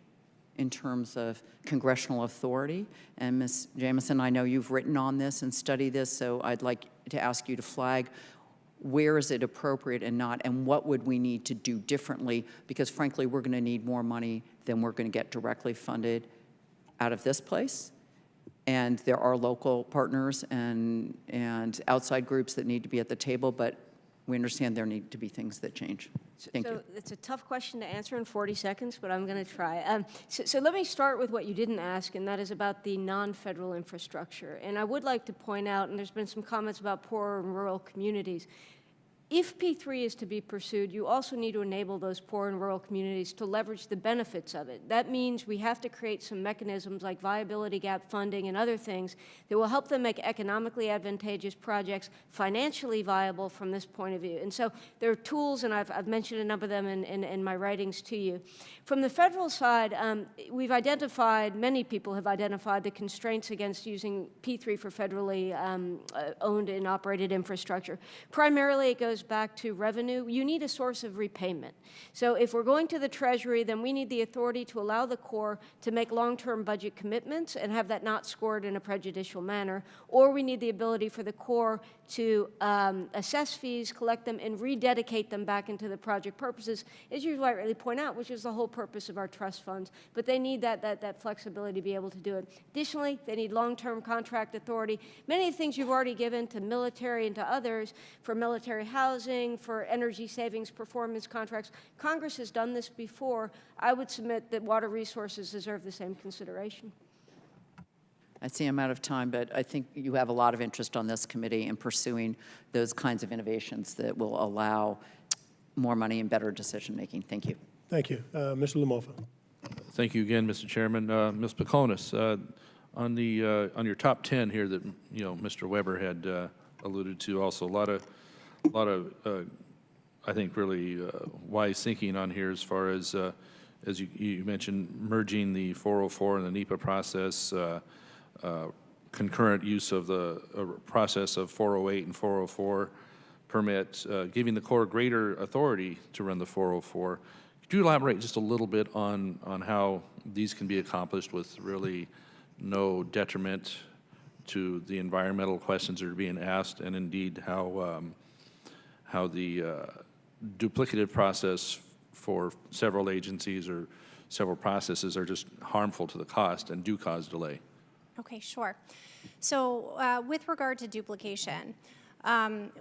in terms of congressional authority. And Ms. Jamieson, I know you've written on this and studied this, so I'd like to ask you to flag where is it appropriate and not, and what would we need to do differently, because frankly, we're going to need more money than we're going to get directly funded out of this place. And there are local partners and outside groups that need to be at the table, but we understand there need to be things that change. Thank you. So it's a tough question to answer in 40 seconds, but I'm going to try. So let me start with what you didn't ask, and that is about the non-federal infrastructure. And I would like to point out, and there's been some comments about poor and rural communities. If P3 is to be pursued, you also need to enable those poor and rural communities to leverage the benefits of it. That means we have to create some mechanisms like viability gap funding and other things that will help them make economically advantageous projects financially viable from this point of view. And so there are tools, and I've mentioned a number of them in my writings to you. From the federal side, we've identified, many people have identified the constraints against using P3 for federally owned and operated infrastructure. Primarily, it goes back to revenue. You need a source of repayment. So if we're going to the Treasury, then we need the authority to allow the Corps to make long-term budget commitments and have that not scored in a prejudicial manner, or we need the ability for the Corps to assess fees, collect them, and rededicate them back into the project purposes, as you rightly point out, which is the whole purpose of our trust funds. But they need that flexibility to be able to do it. Additionally, they need long-term contract authority. Many of the things you've already given to military and to others for military housing, for energy savings performance contracts. Congress has done this before. I would submit that water resources deserve the same consideration. I see I'm out of time, but I think you have a lot of interest on this committee in pursuing those kinds of innovations that will allow more money and better decision-making. Thank you. Thank you. Mr. Lamofa. Thank you again, Mr. Chairman. Ms. Peconis, on your top 10 here that Mr. Weber had alluded to, also a lot of I think really wise thinking on here as far as you mentioned, merging the 404 and the NEPA process, concurrent use of the process of 408 and 404 permit, giving the Corps greater authority to run the 404. Could you elaborate just a little bit on how these can be accomplished with really no detriment to the environmental questions that are being asked, and indeed how the duplicative process for several agencies or several processes are just harmful to the cost and do cause delay? Okay, sure. So with regard to duplication,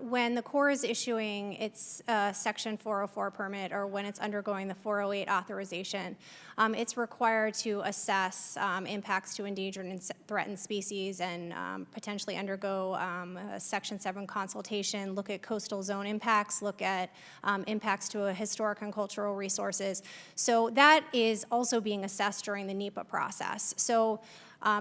when the Corps is issuing its Section 404 permit, or when it's undergoing the 408 authorization, it's required to assess impacts to endangered and threatened species and potentially undergo a Section 7 consultation, look at coastal zone impacts, look at impacts to historic and cultural resources. So that is also being assessed during the NEPA process. So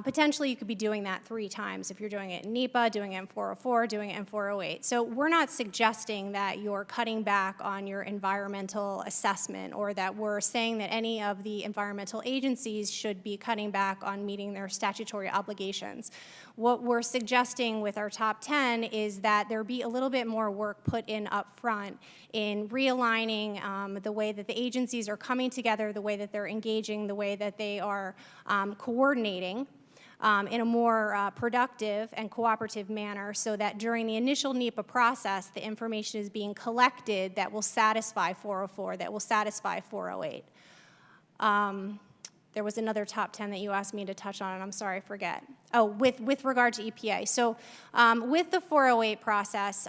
potentially you could be doing that 3 times if you're doing it in NEPA, doing it in 404, doing it in 408. So we're not suggesting that you're cutting back on your environmental assessment, or that we're saying that any of the environmental agencies should be cutting back on meeting their statutory obligations. What we're suggesting with our top 10 is that there be a little bit more work put in up front in realigning the way that the agencies are coming together, the way that they're engaging, the way that they are coordinating in a more productive and cooperative manner, so that during the initial NEPA process, the information is being collected that will satisfy 404, that will satisfy 408. There was another top 10 that you asked me to touch on, and I'm sorry, I forget. Oh, with regard to EPA. So with the 408 process,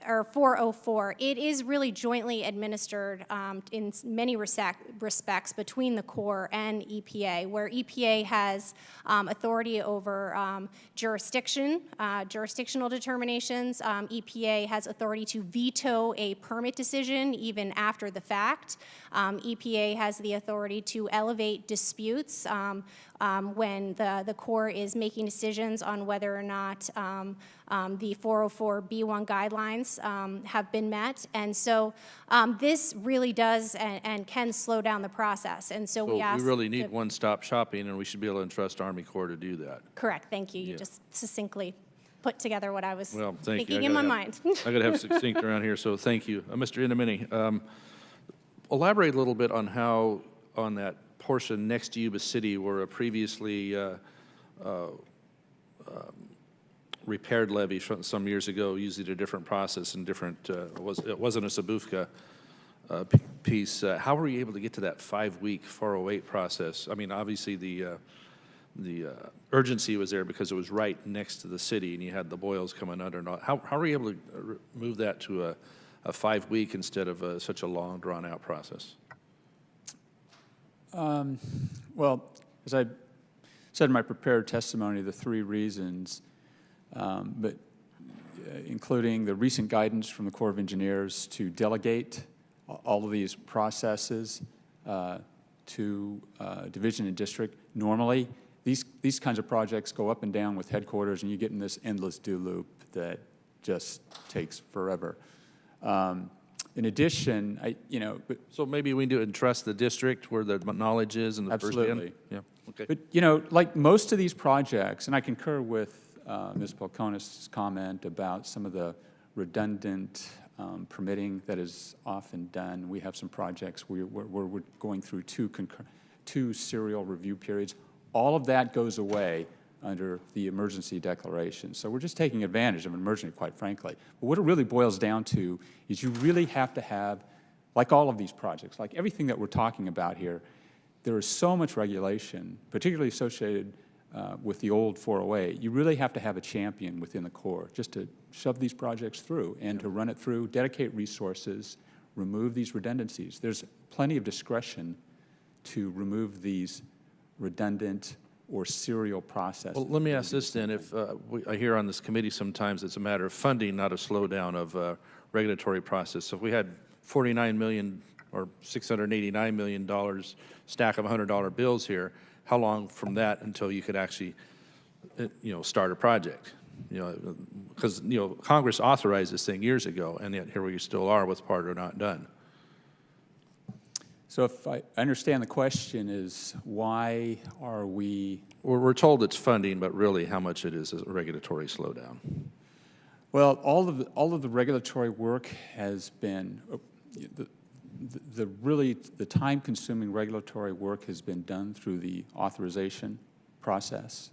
or 404, it is really jointly administered in many respects between the Corps and EPA, where EPA has authority over jurisdictional determinations. EPA has authority to veto a permit decision even after the fact. EPA has the authority to elevate disputes when the Corps is making decisions on whether or not the 404B1 guidelines have been met. And so this really does and can slow down the process. And so we ask... we really need one-stop shopping, and we should be able to entrust Army Corps to do that. Correct, thank you. You just succinctly put together what I was I thinking in my mind. I got to have succinct around here, so thank you. Mr. Inamini, elaborate a little bit on how, on that portion next to Yuba City where a previously repaired levee some years ago using a different process and different, it wasn't a Sabufka piece. How were you able to get to that 5-week 408 process? I mean, obviously the urgency was there because it was right next to the city and you had the boils coming under. How were you able to move that to a 5-week instead of such a long, drawn-out process? Well, as I said in my prepared testimony, the 3 reasons, but including the recent guidance from the Corps of Engineers to delegate all of these processes to division and district. Normally, these kinds of projects go up and down with headquarters, and you get in this endless do loop that just takes forever. In addition, so maybe we need to entrust the district where the knowledge is and the absolutely. first hand? Yeah. Okay. But, like most of these projects, and I concur with Ms. Polkonis' comment about some of the redundant permitting that is often done. We have some projects where we're going through 2 serial review periods. All of that goes away under the emergency declaration. So we're just taking advantage of an emergency, quite frankly. But what it really boils down to is you really have to have, like all of these projects, like everything that we're talking about here, there is so much regulation, particularly associated with the old 408. You really have to have a champion within the Corps just to shove these projects through and to run it through, dedicate resources, remove these redundancies. There's plenty of discretion to remove these redundant or serial processes. Well, let me ask this then. If I hear on this committee sometimes it's a matter of funding, not a slowdown of regulatory process. So if we had $49 million or $689 million stack of $100 bills here, how long from that until you could actually, start a project? Because Congress authorized this thing years ago, and yet here we still are with part or not done. So if I understand the question is, why are we... We're told it's funding, but really how much it is a regulatory slowdown. Well, all of the regulatory work has been, the time-consuming regulatory work has been done through the authorization process.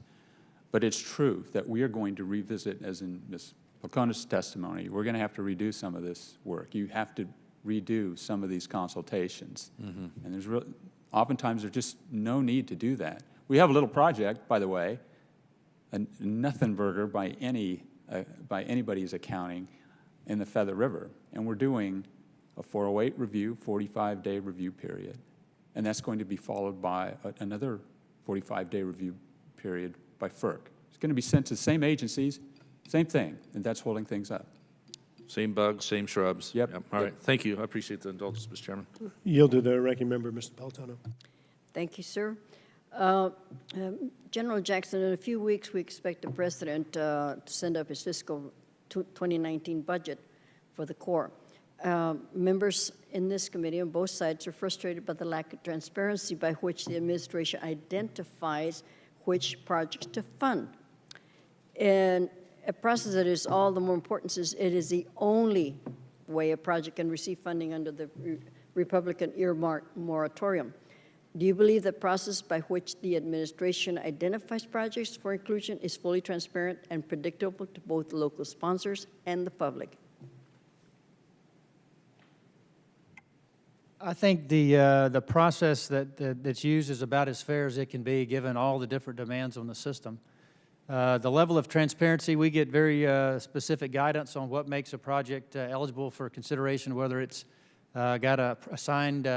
But it's true that we are going to revisit, as in Ms. Polkonis' testimony, we're going to have to redo some of this work. You have to redo some of these consultations. Mm-hmm. And oftentimes there's just no need to do that. We have a little project, by the way, a nothing burger by anybody's accounting in the Feather River. And we're doing a 408 review, 45-day review period. And that's going to be followed by another 45-day review period by FERC. It's going to be sent to the same agencies, same thing, and that's holding things up. Same bugs, same shrubs. Yep. All right. Thank you. I appreciate the indulgence, Mr. Chairman. Yield to the ranking member, Mr. Napolitano. Thank you, sir. General Jackson, in a few weeks, we expect the President to send up his fiscal 2019 budget for the Corps. Members in this committee on both sides are frustrated by the lack of transparency by which the administration identifies which projects to fund. And a process that is all the more important since it is the only way a project can receive funding under the Republican earmark moratorium. Do you believe the process by which the administration identifies projects for inclusion is fully transparent and predictable to both local sponsors and the public? I think the process that's used is about as fair as it can be, given all the different demands on the system. The level of transparency, we get very specific guidance on what makes a project eligible for consideration, whether it's got a signed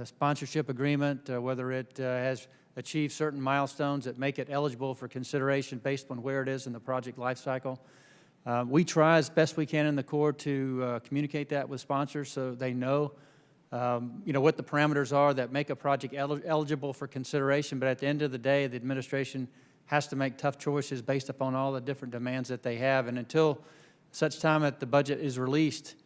sponsorship agreement, whether it has achieved certain milestones that make it eligible for consideration based on where it is in the project life cycle. We try as best we can in the Corps to communicate that with sponsors so they know what the parameters are that make a project eligible for consideration. But at the end of the day, the administration has to make tough choices based upon all the different demands that they have. And until such time that the budget is released,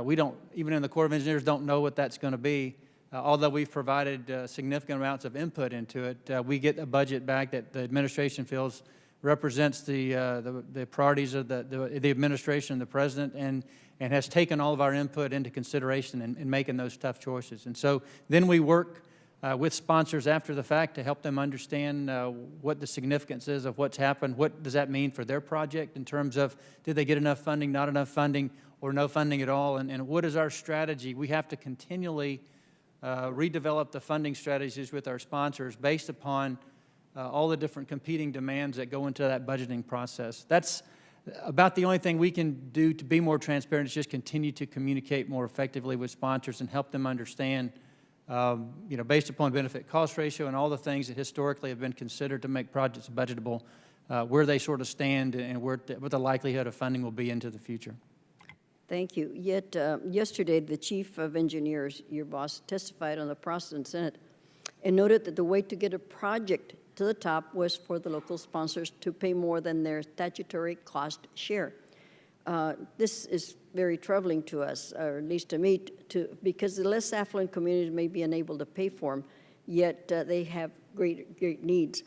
we don't, even in the Corps of Engineers, don't know what that's going to be. Although we've provided significant amounts of input into it, we get a budget back that the administration feels represents the priorities of the administration and the president, and has taken all of our input into consideration in making those tough choices. And so then we work with sponsors after the fact to help them understand what the significance is of what's happened. What does that mean for their project in terms of did they get enough funding, not enough funding, or no funding at all? And what is our strategy? We have to continually redevelop the funding strategies with our sponsors based upon all the different competing demands that go into that budgeting process. That's about the only thing we can do to be more transparent, is just continue to communicate more effectively with sponsors and help them understand, based upon benefit cost ratio and all the things that historically have been considered to make projects budgetable, where they sort of stand and what the likelihood of funding will be into the future. Thank you. Yet yesterday, the chief of engineers, your boss, testified on the process in Senate and noted that the way to get a project to the top was for the local sponsors to pay more than their statutory cost share. This is very troubling to us, or at least to me, because the less affluent communities may be unable to pay for them, yet they have great needs.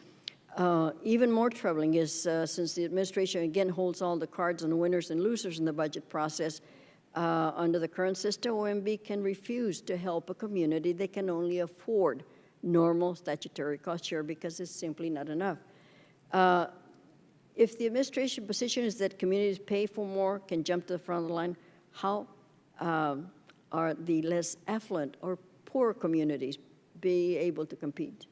Even more troubling is since the administration again holds all the cards on the winners and losers in the budget process, under the current system, OMB can refuse to help a community that can only afford normal statutory cost share because it's simply not enough. If the administration position is that communities pay for more, can jump to the front of the line, how are the less affluent or poor communities be able to compete?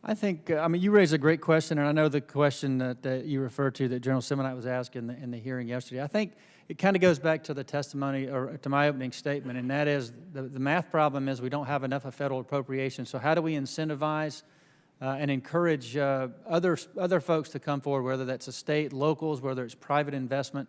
I think, you raise a great question, and I know the question that you referred to that General Simonite was asked in the hearing yesterday. I think it kind of goes back to the testimony, or to my opening statement, and that is the math problem is we don't have enough of federal appropriations. So how do we incentivize and encourage other folks to come forward, whether that's a state, locals, whether it's private investment?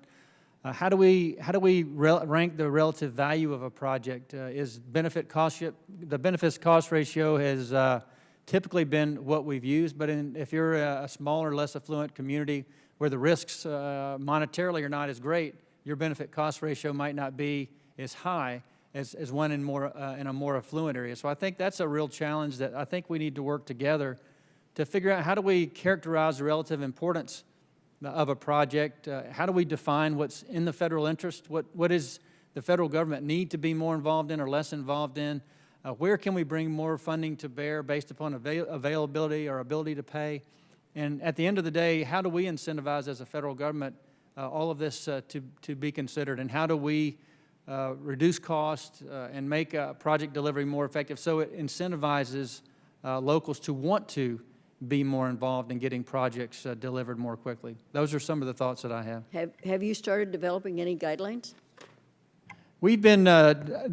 How do we rank the relative value of a project? Is benefit cost, the benefits cost ratio has typically been what we've used, but if you're a smaller, less affluent community where the risks monetarily are not as great, your benefit cost ratio might not be as high as one in a more affluent area. So I think that's a real challenge that I think we need to work together to figure out how do we characterize the relative importance of a project, how do we define what's in the federal interest, what does the federal government need to be more involved in or less involved in, where can we bring more funding to bear based upon availability or ability to pay, and at the end of the day, how do we incentivize as a federal government all of this to be considered, and how do we reduce cost and make project delivery more effective so it incentivizes locals to want to be more involved in getting projects delivered more quickly. Those are some of the thoughts that I have. Have you started developing any guidelines? We've been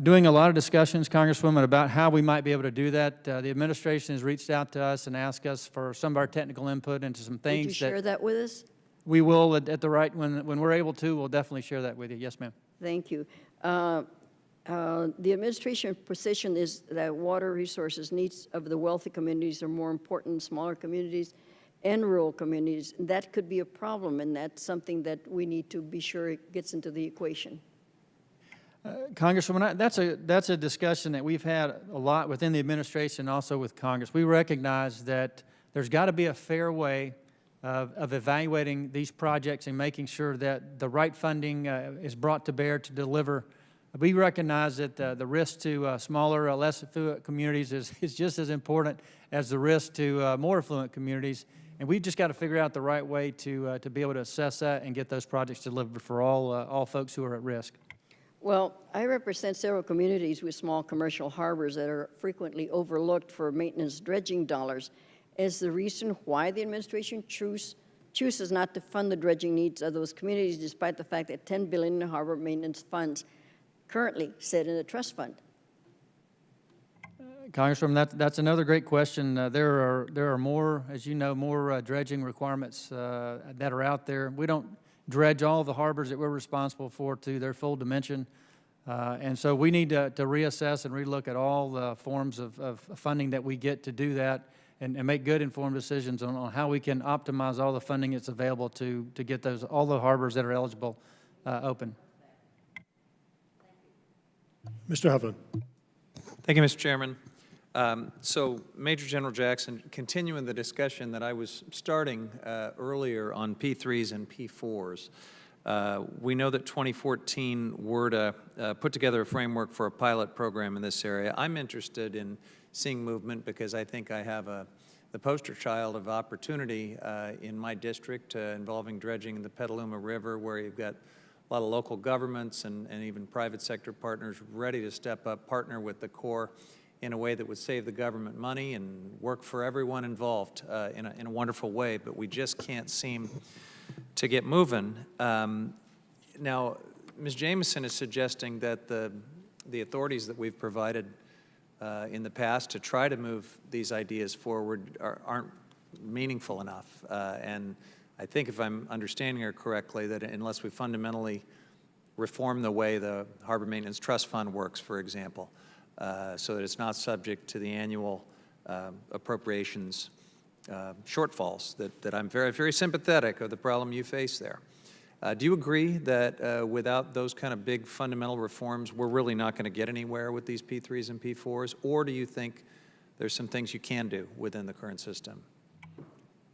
doing a lot of discussions, Congresswoman, about how we might be able to do that. The administration has reached out to us and asked us for some of our technical input into some things. Would you share that with us? We will at the right, when we're able to, we'll definitely share that with you. Yes, ma'am. Thank you. The administration position is that water resources needs of the wealthy communities are more important in smaller communities and rural communities. And that could be a problem, and that's something that we need to be sure it gets into the equation. Congresswoman, that's a discussion that we've had a lot within the administration and also with Congress. We recognize that there's got to be a fair way of evaluating these projects and making sure that the right funding is brought to bear to deliver. We recognize that the risk to smaller, less affluent communities is just as important as the risk to more affluent communities, and we've just got to figure out the right way to be able to assess that and get those projects delivered for all folks who are at risk. Well, I represent several communities with small commercial harbors that are frequently overlooked for maintenance dredging dollars. as the reason why the administration chooses not to fund the dredging needs of those communities, despite the fact that $10 billion in harbor maintenance funds currently sit in the trust fund? Congresswoman, that's another great question. There are more, as you know, more dredging requirements that are out there. We don't dredge all the harbors that we're responsible for to their full dimension. And so we need to reassess and relook at all the forms of funding that we get to do that and make good informed decisions on how we can optimize all the funding that's available to get all the harbors that are eligible open. Mr. Hovland. Thank you, Mr. Chairman. So, Major General Jackson, continuing the discussion that I was starting earlier on P3s and P4s, we know that 2014 were to put together a framework for a pilot program in this area. I'm interested in seeing movement because I think I have the poster child of opportunity in my district involving dredging in the Petaluma River, where you've got a lot of local governments and even private sector partners ready to step up, partner with the Corps in a way that would save the government money and work for everyone involved in a wonderful way, but we just can't seem to get moving. Now, Ms. Jamieson is suggesting that the authorities that we've provided in the past to try to move these ideas forward aren't meaningful enough. And I think if I'm understanding her correctly, that unless we fundamentally reform the way the Harbor Maintenance Trust Fund works, for example, so that it's not subject to the annual appropriations shortfalls, that I'm very, very sympathetic of the problem you face there. Do you agree that without those kind of big fundamental reforms, we're really not going to get anywhere with these P3s and P4s? Or do you think there's some things you can do within the current system?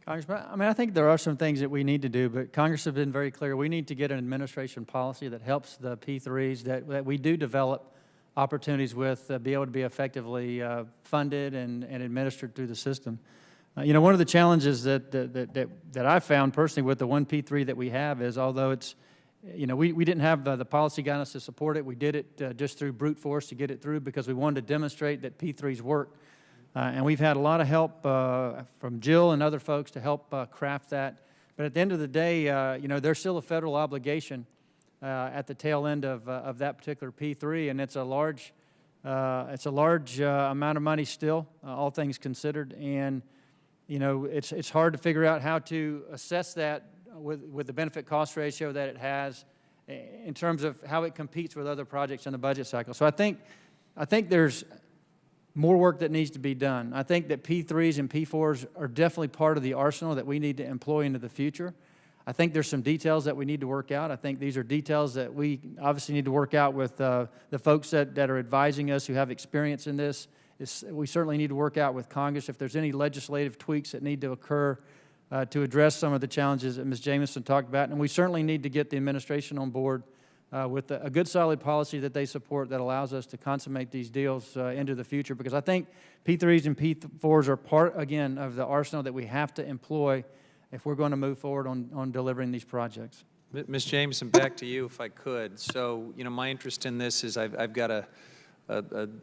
Congressman, I mean, I think there are some things that we need to do, but Congress has been very clear. We need to get an administration policy that helps the P3s, that we do develop opportunities with, be able to be effectively funded and administered through the system. You know, one of the challenges that I found personally with the one P3 that we have is, although it's, you know, we didn't have the policy guidance to support it. We did it just through brute force to get it through because we wanted to demonstrate that P3s work. And we've had a lot of help from Jill and other folks to help craft that. But at the end of the day, you know, there's still a federal obligation at the tail end of that particular P3, and it's a large amount of money still, all things considered. And you know, it's hard to figure out how to assess that with the benefit cost ratio that it has in terms of how it competes with other projects in the budget cycle. So I think there's more work that needs to be done. I think that P3s and P4s are definitely part of the arsenal that we need to employ into the future. I think there's some details that we need to work out. I think these are details that we obviously need to work out with the folks that are advising us who have experience in this. We certainly need to work out with Congress if there's any legislative tweaks that need to occur to address some of the challenges that Ms. Jamieson talked about. And we certainly need to get the administration on board with a good, solid policy that they support that allows us to consummate these deals into the future. Because I think P3s and P4s are part, again, of the arsenal that we have to employ if we're going to move forward on delivering these projects. Ms. Jamieson, back to you if I could. So, you know, my interest in this is I've got a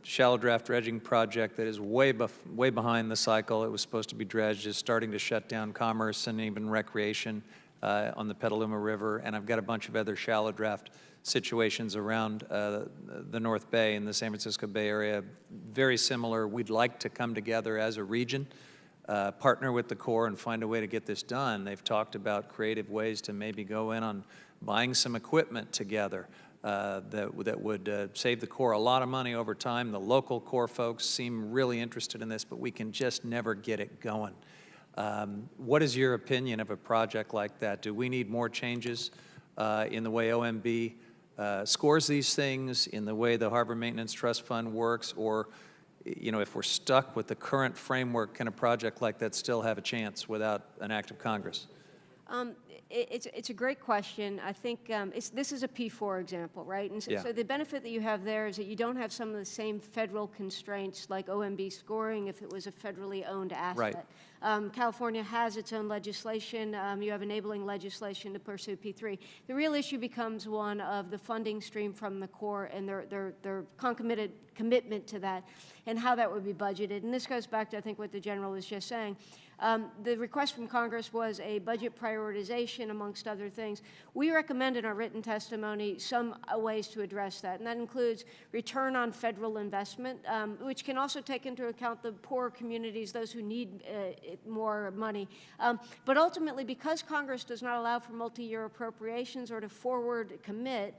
shallow draft dredging project that is way behind the cycle. It was supposed to be dredged, is starting to shut down commerce and even recreation on the Petaluma River. And I've got a bunch of other shallow draft situations around the North Bay and the San Francisco Bay Area, very similar. We'd like to come together as a region, partner with the Corps and find a way to get this done. They've talked about creative ways to maybe go in on buying some equipment together that would save the Corps a lot of money over time. The local Corps folks seem really interested in this, but we can just never get it going. What is your opinion of a project like that? Do we need more changes in the way OMB scores these things, in the way the Harbor Maintenance Trust Fund works, or, you know, if we're stuck with the current framework, can a project like that still have a chance without an act of Congress? It's a great question. I think this is a P4 example, right? And Yeah. so the benefit that you have there is that you don't have some of the same federal constraints like OMB scoring if it was a federally owned asset. Right. California has its own legislation. You have enabling legislation to pursue P3. The real issue becomes one of the funding stream from the Corps and their concomitant commitment to that and how that would be budgeted. And this goes back to, I think, what the General was just saying. The request from Congress was a budget prioritization, amongst other things. We recommend in our written testimony some ways to address that, and that includes return on federal investment, which can also take into account the poorer communities, those who need more money. But ultimately, because Congress does not allow for multi-year appropriations or to forward commit,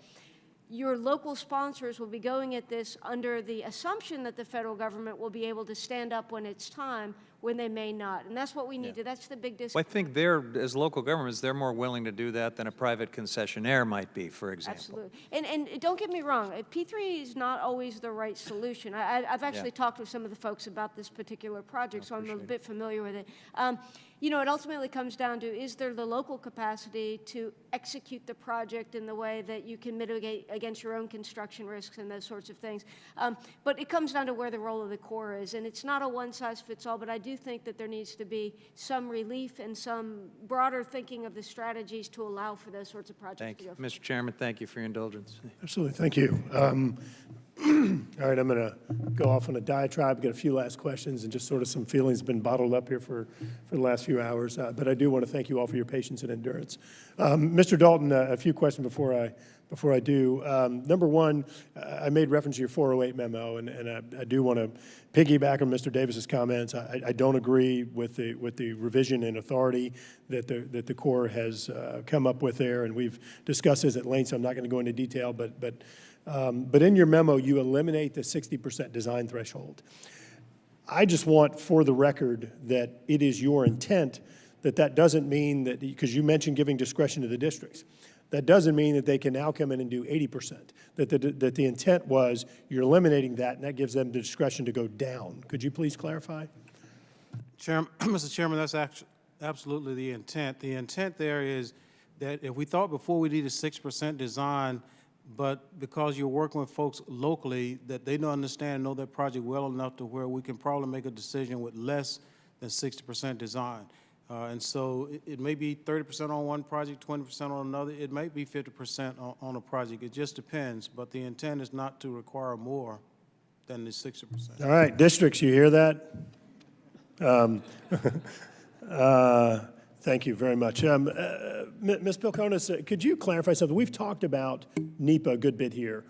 your local sponsors will be going at this under the assumption that the federal government will be able to stand up when it's time, when they may not. And that's what we need to, that's the big Well, I disconnect. think they're, as local governments, they're more willing to do that than a private concessionaire might be, for example. Absolutely. And don't get me wrong, P3 is not always the right solution. I've actually talked with some of the folks about this particular project, so I'm a bit familiar with it. You know, it ultimately comes down to, is there the local capacity to execute the project in the way that you can mitigate against your own construction risks and those sorts of things? But it comes down to where the role of the Corps is, and it's not a one-size-fits-all, but I do think that there needs to be some relief and some broader thinking of the strategies to allow for those sorts of projects Thank to you. go forward. Mr. Chairman, thank you for your indulgence. Absolutely, thank you. All right, I'm going to go off on a diatribe, get a few last questions, and just sort of some feelings been bottled up here for the last few hours. But I do want to thank you all for your patience and endurance. Mr. Dalton, a few questions before I do. Number one, I made reference to your 408 memo, and I do want to piggyback on Mr. Davis's comments. I don't agree with the revision in authority that the Corps has come up with there, and we've discussed this at length, so I'm not going to go into detail, but in your memo, you eliminate the 60% design threshold. I just want, for the record, that it is your intent that doesn't mean that, because you mentioned giving discretion to the districts, that doesn't mean that they can now come in and do 80%. That the intent was you're eliminating that, and that gives them the discretion to go down. Could you please clarify? Mr. Chairman, that's absolutely the intent. The intent there is that if we thought before we needed 6% design, but because you're working with folks locally, that they don't understand and know that project well enough to where we can probably make a decision with less than 60% design. And so it may be 30% on one project, 20% on another. It might be 50% on a project. It just depends. But the intent is not to require more than the 60%. All right, districts, you hear that? Thank you very much. Ms. Pilconis, could you clarify something? We've talked about NEPA a good bit here.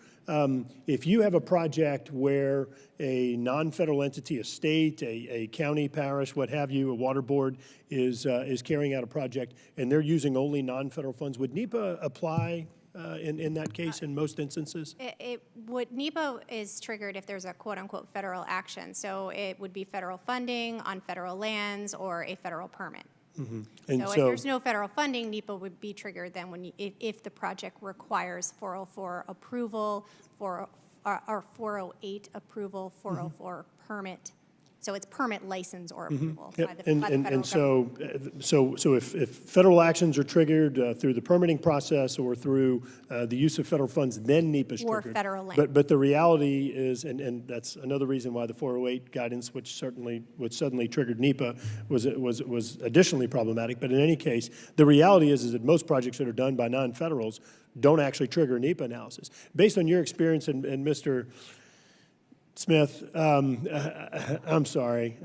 If you have a project where a non-federal entity, a state, a county, parish, what have you, a water board is carrying out a project and they're using only non-federal funds, would NEPA apply in that case in most instances? NEPA is triggered if there's a quote-unquote federal action. So it would be federal funding on federal lands or a federal permit. Mm-hmm. So if there's no federal funding, NEPA would be triggered then when if the project requires 404 approval, or 408 approval, 404 permit. So it's permit, license, or approval by the federal government. So if federal actions are triggered through the permitting process or through the use of federal funds, then NEPA is triggered. Or federal land. But the reality is, and that's another reason why the 408 guidance, which suddenly triggered NEPA, was additionally problematic. But in any case, the reality is that most projects that are done by non-federals don't actually trigger NEPA analysis. Based on your experience, and Mr. Smith, I'm sorry.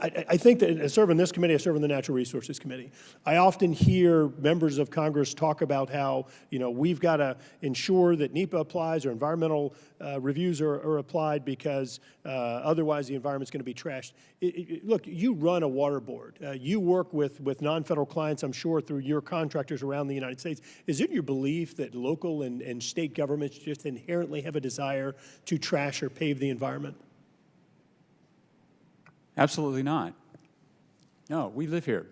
I think that I serve in this committee, I serve in the Natural Resources Committee. I often hear members of Congress talk about how, we've got to ensure that NEPA applies or environmental reviews are applied because otherwise the environment's going to be trashed. Look, you run a water board. You work with non-federal clients, I'm sure, through your contractors around the United States. Is it your belief that local and state governments just inherently have a desire to trash or pave the environment? Absolutely not. No, we live here.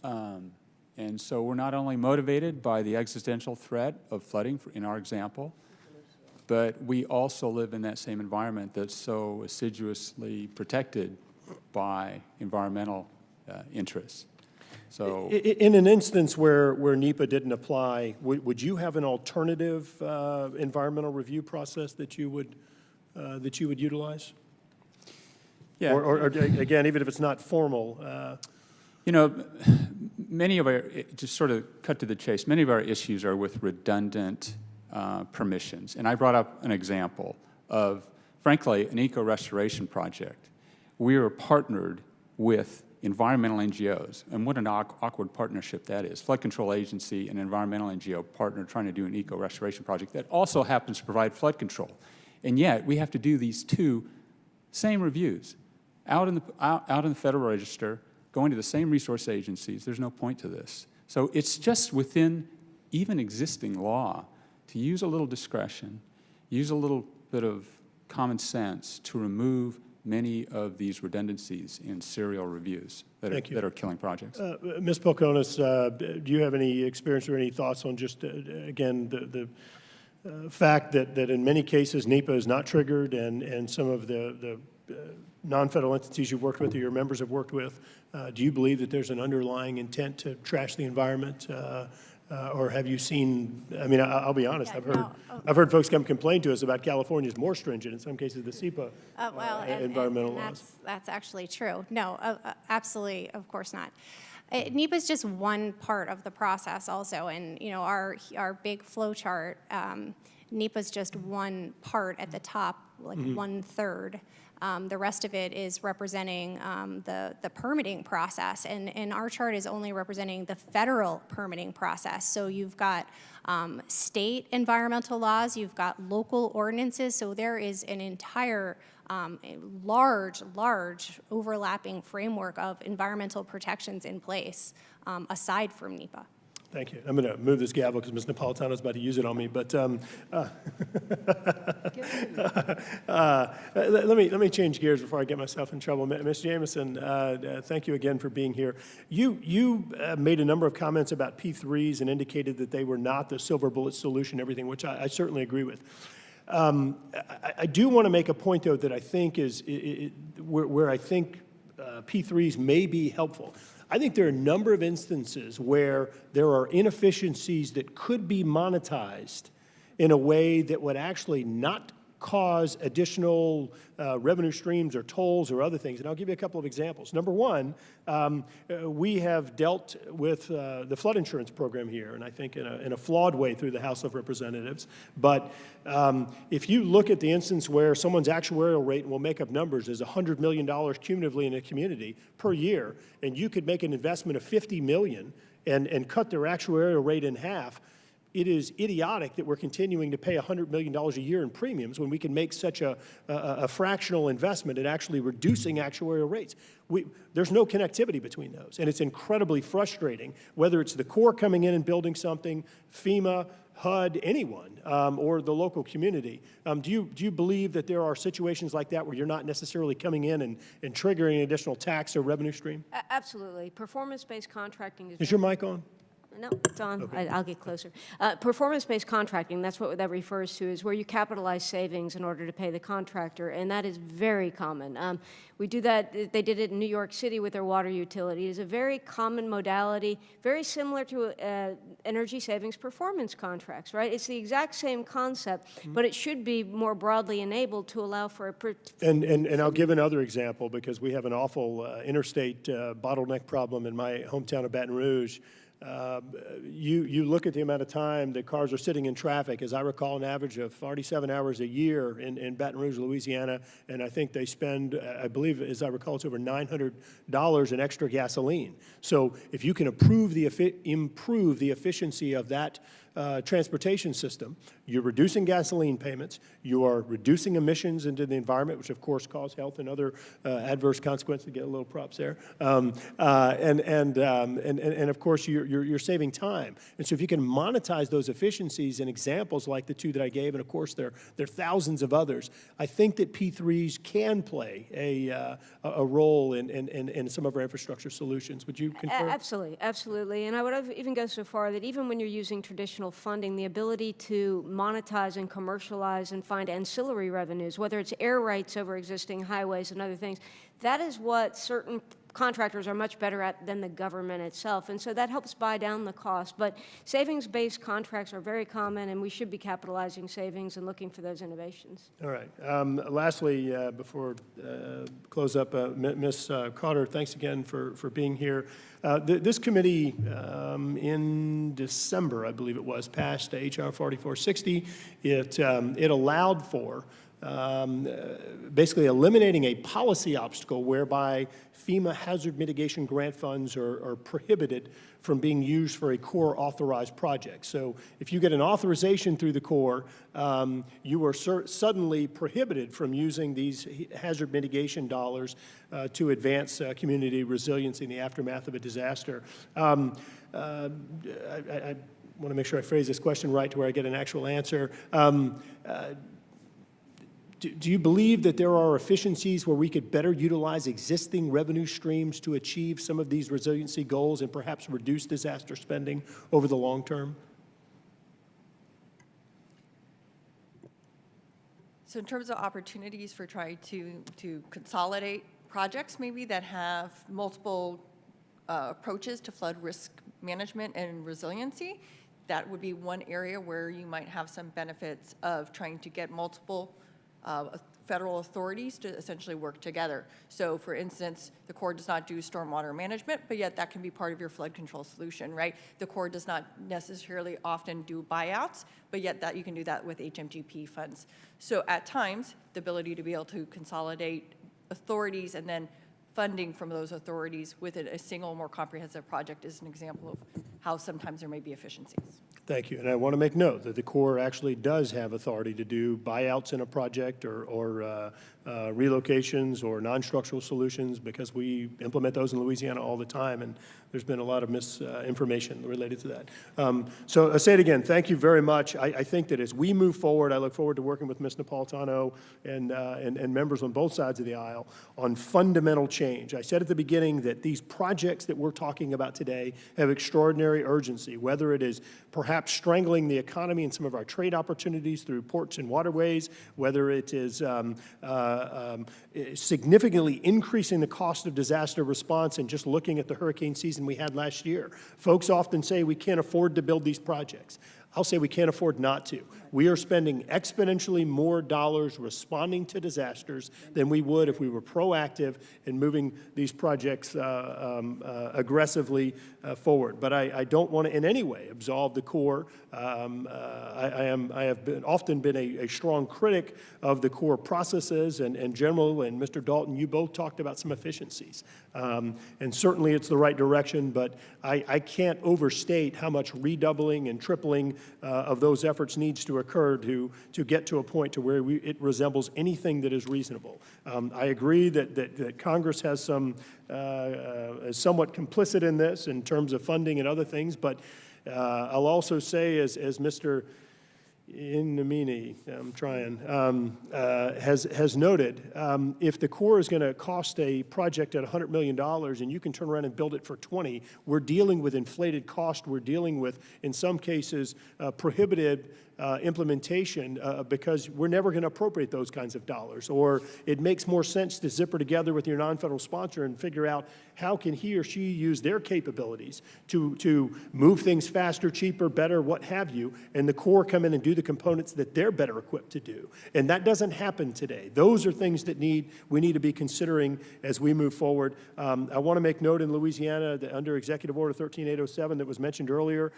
And so we're not only motivated by the existential threat of flooding, in our example, but we also live in that same environment that's so assiduously protected by environmental interests. So, in an instance where NEPA didn't apply, would you have an alternative environmental review process that you would utilize? yeah. Or again, even if it's not formal. Many of our, just sort of cut to the chase, many of our issues are with redundant permissions. And I brought up an example of, frankly, an eco-restoration project we are partnered with environmental NGOs. And what an awkward partnership that is. Flood Control Agency and environmental NGO partner trying to do an eco-restoration project that also happens to provide flood control. And yet, we have to do these two same reviews out in the Federal Register, going to the same resource agencies. There's no point to this. So it's just within even existing law to use a little discretion, use a little bit of common sense to remove many of these redundancies in serial reviews that are killing projects. Ms. Poconis, do you have any experience or any thoughts on just, again, the fact that in many cases NEPA is not triggered and some of the non-federal entities you've worked with or your members have worked with, do you believe that there's an underlying intent to trash the environment? Or have you seen, I mean, I'll be honest, I've heard folks come complain to us about California's more stringent, in some cases, the SEPA environmental laws. That's actually true. No, absolutely, of course not. NEPA is just one part of the process also, and you know, our big flow chart, NEPA is just one part at the top, like 1/3. The rest of it is representing the permitting process, and our chart is only representing the federal permitting process. So you've got state environmental laws, you've got local ordinances, so there is an entire large overlapping framework of environmental protections in place aside from NEPA. Thank you. I'm going to move this gavel because Ms. Napolitano is about to use it on me. But let me change gears before I get myself in trouble. Ms. Jamieson, thank you again for being here. You made a number of comments about P3s and indicated that they were not the silver bullet solution, everything, which I certainly agree with. I do want to make a point, though, that I think is where I think P3s may be helpful. I think there are a number of instances where there are inefficiencies that could be monetized in a way that would actually not cause additional revenue streams or tolls or other things. And I'll give you a couple of examples. Number one, we have dealt with the flood insurance program here, and I think in a flawed way through the House of Representatives. But if you look at the instance where someone's actuarial rate, and we'll make up numbers, is $100 million cumulatively in a community per year, and you could make an investment of $50 million and cut their actuarial rate in half, it is idiotic that we're continuing to pay $100 million a year in premiums when we can make such a fractional investment at actually reducing actuarial rates. There's no connectivity between those, and it's incredibly frustrating, whether it's the Corps coming in and building something, FEMA, HUD, anyone, or the local community. Do you believe that there are situations like that where you're not necessarily coming in and triggering an additional tax or revenue stream? Absolutely. Performance-based contracting Is your mic on? No, it's on. Okay. I'll get closer. Performance-based contracting, that's what that refers to, is where you capitalize savings in order to pay the contractor, and that is very common. We do that, they did it in New York City with their water utility. It is a very common modality, very similar to energy savings performance contracts, right? It's the exact same concept, but it should be more broadly enabled to allow for a... And I'll give another example, because we have an awful interstate bottleneck problem in my hometown of Baton Rouge. You look at the amount of time that cars are sitting in traffic, as I recall, an average of 47 hours a year in Baton Rouge, Louisiana, and I think they spend, I believe, as I recall, it's over $900 in extra gasoline. So if you can improve the efficiency of that transportation system, you're reducing gasoline payments, you are reducing emissions into the environment, which of course cause health and other adverse consequences. Get a little props there, and of course you're saving time. And so if you can monetize those efficiencies in examples like the two that I gave, and of course there are thousands of others, I think that P3s can play a role in some of our infrastructure solutions. Would you concur? Absolutely, absolutely. And I would even go so far that even when you're using traditional funding, the ability to monetize and commercialize and find ancillary revenues, whether it's air rights over existing highways and other things, that is what certain contractors are much better at than the government itself. And so that helps buy down the cost. But savings-based contracts are very common, and we should be capitalizing savings and looking for those innovations. All right. Lastly, before close up, Ms. Carter, thanks again for being here. This committee in December, I believe it was, passed H.R. 4460. It allowed for basically eliminating a policy obstacle whereby FEMA hazard mitigation grant funds are prohibited from being used for a Corps authorized project. So if you get an authorization through the Corps, you are suddenly prohibited from using these hazard mitigation dollars to advance community resiliency in the aftermath of a disaster. I want to make sure I phrase this question right to where I get an actual answer. Do you believe that there are efficiencies where we could better utilize existing revenue streams to achieve some of these resiliency goals and perhaps reduce disaster spending over the long term? So in terms of opportunities for trying to consolidate projects maybe that have multiple approaches to flood risk management and resiliency, that would be one area where you might have some benefits of trying to get multiple federal authorities to essentially work together. So for instance, the Corps does not do stormwater management, but yet that can be part of your flood control solution, right? The Corps does not necessarily often do buyouts, but yet that you can do that with HMGP funds. So at times, the ability to be able to consolidate authorities and then funding from those authorities within a single, more comprehensive project is an example of how sometimes there may be efficiencies. Thank you. And I want to make note that the Corps actually does have authority to do buyouts in a project or relocations or non-structural solutions, because we implement those in Louisiana all the time, and there's been a lot of misinformation related to that. So I say it again, thank you very much. I think that as we move forward, I look forward to working with Ms. Napolitano and members on both sides of the aisle on fundamental change. I said at the beginning that these projects that we're talking about today have extraordinary urgency, whether it is perhaps strangling the economy and some of our trade opportunities through ports and waterways, whether it is significantly increasing the cost of disaster response and just looking at the hurricane season we had last year. Folks often say we can't afford to build these projects. I'll say we can't afford not to. We are spending exponentially more dollars responding to disasters than we would if we were proactive in moving these projects aggressively forward. But I don't want to in any way absolve the Corps. I have often been a strong critic of the Corps processes, and General and Mr. Dalton, you both talked about some efficiencies. And certainly it's the right direction, but I can't overstate how much redoubling and tripling of those efforts needs to occur to get to a point to where it resembles anything that is reasonable. I agree that Congress has some is somewhat complicit in this in terms of funding and other things, but I'll also say, as Mr. Inamini, I'm trying, has noted, if the Corps is going to cost a project at $100 million and you can turn around and build it for 20, we're dealing with inflated cost. We're dealing with, in some cases, prohibitive implementation because we're never going to appropriate those kinds of dollars. Or it makes more sense to zipper together with your non-federal sponsor and figure out how can he or she use their capabilities to move things faster, cheaper, better, what have you, and the Corps come in and do the components that they're better equipped to do. And that doesn't happen today. Those are things that we need to be considering as we move forward. I want to make note in Louisiana that under Executive Order 13807 that was mentioned earlier,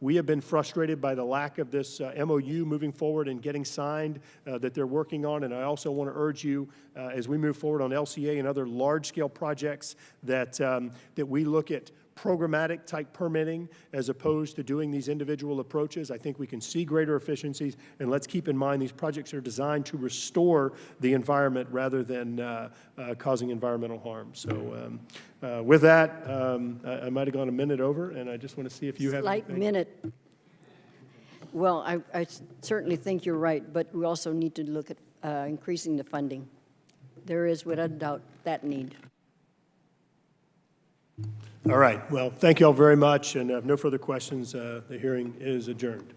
we have been frustrated by the lack of this MOU moving forward and getting signed that they're working on. And I also want to urge you as we move forward on LCA and other large-scale projects that we look at programmatic type permitting as opposed to doing these individual approaches. I think we can see greater efficiencies, and let's keep in mind these projects are designed to restore the environment rather than causing environmental harm. So with that, I might have gone a minute over, and I just want to see if you have Slight anything. minute. Well, I certainly think you're right, but we also need to look at increasing the funding. There is, without a doubt, that need. All right. Well, thank you all very much, and if no further questions, the hearing is adjourned.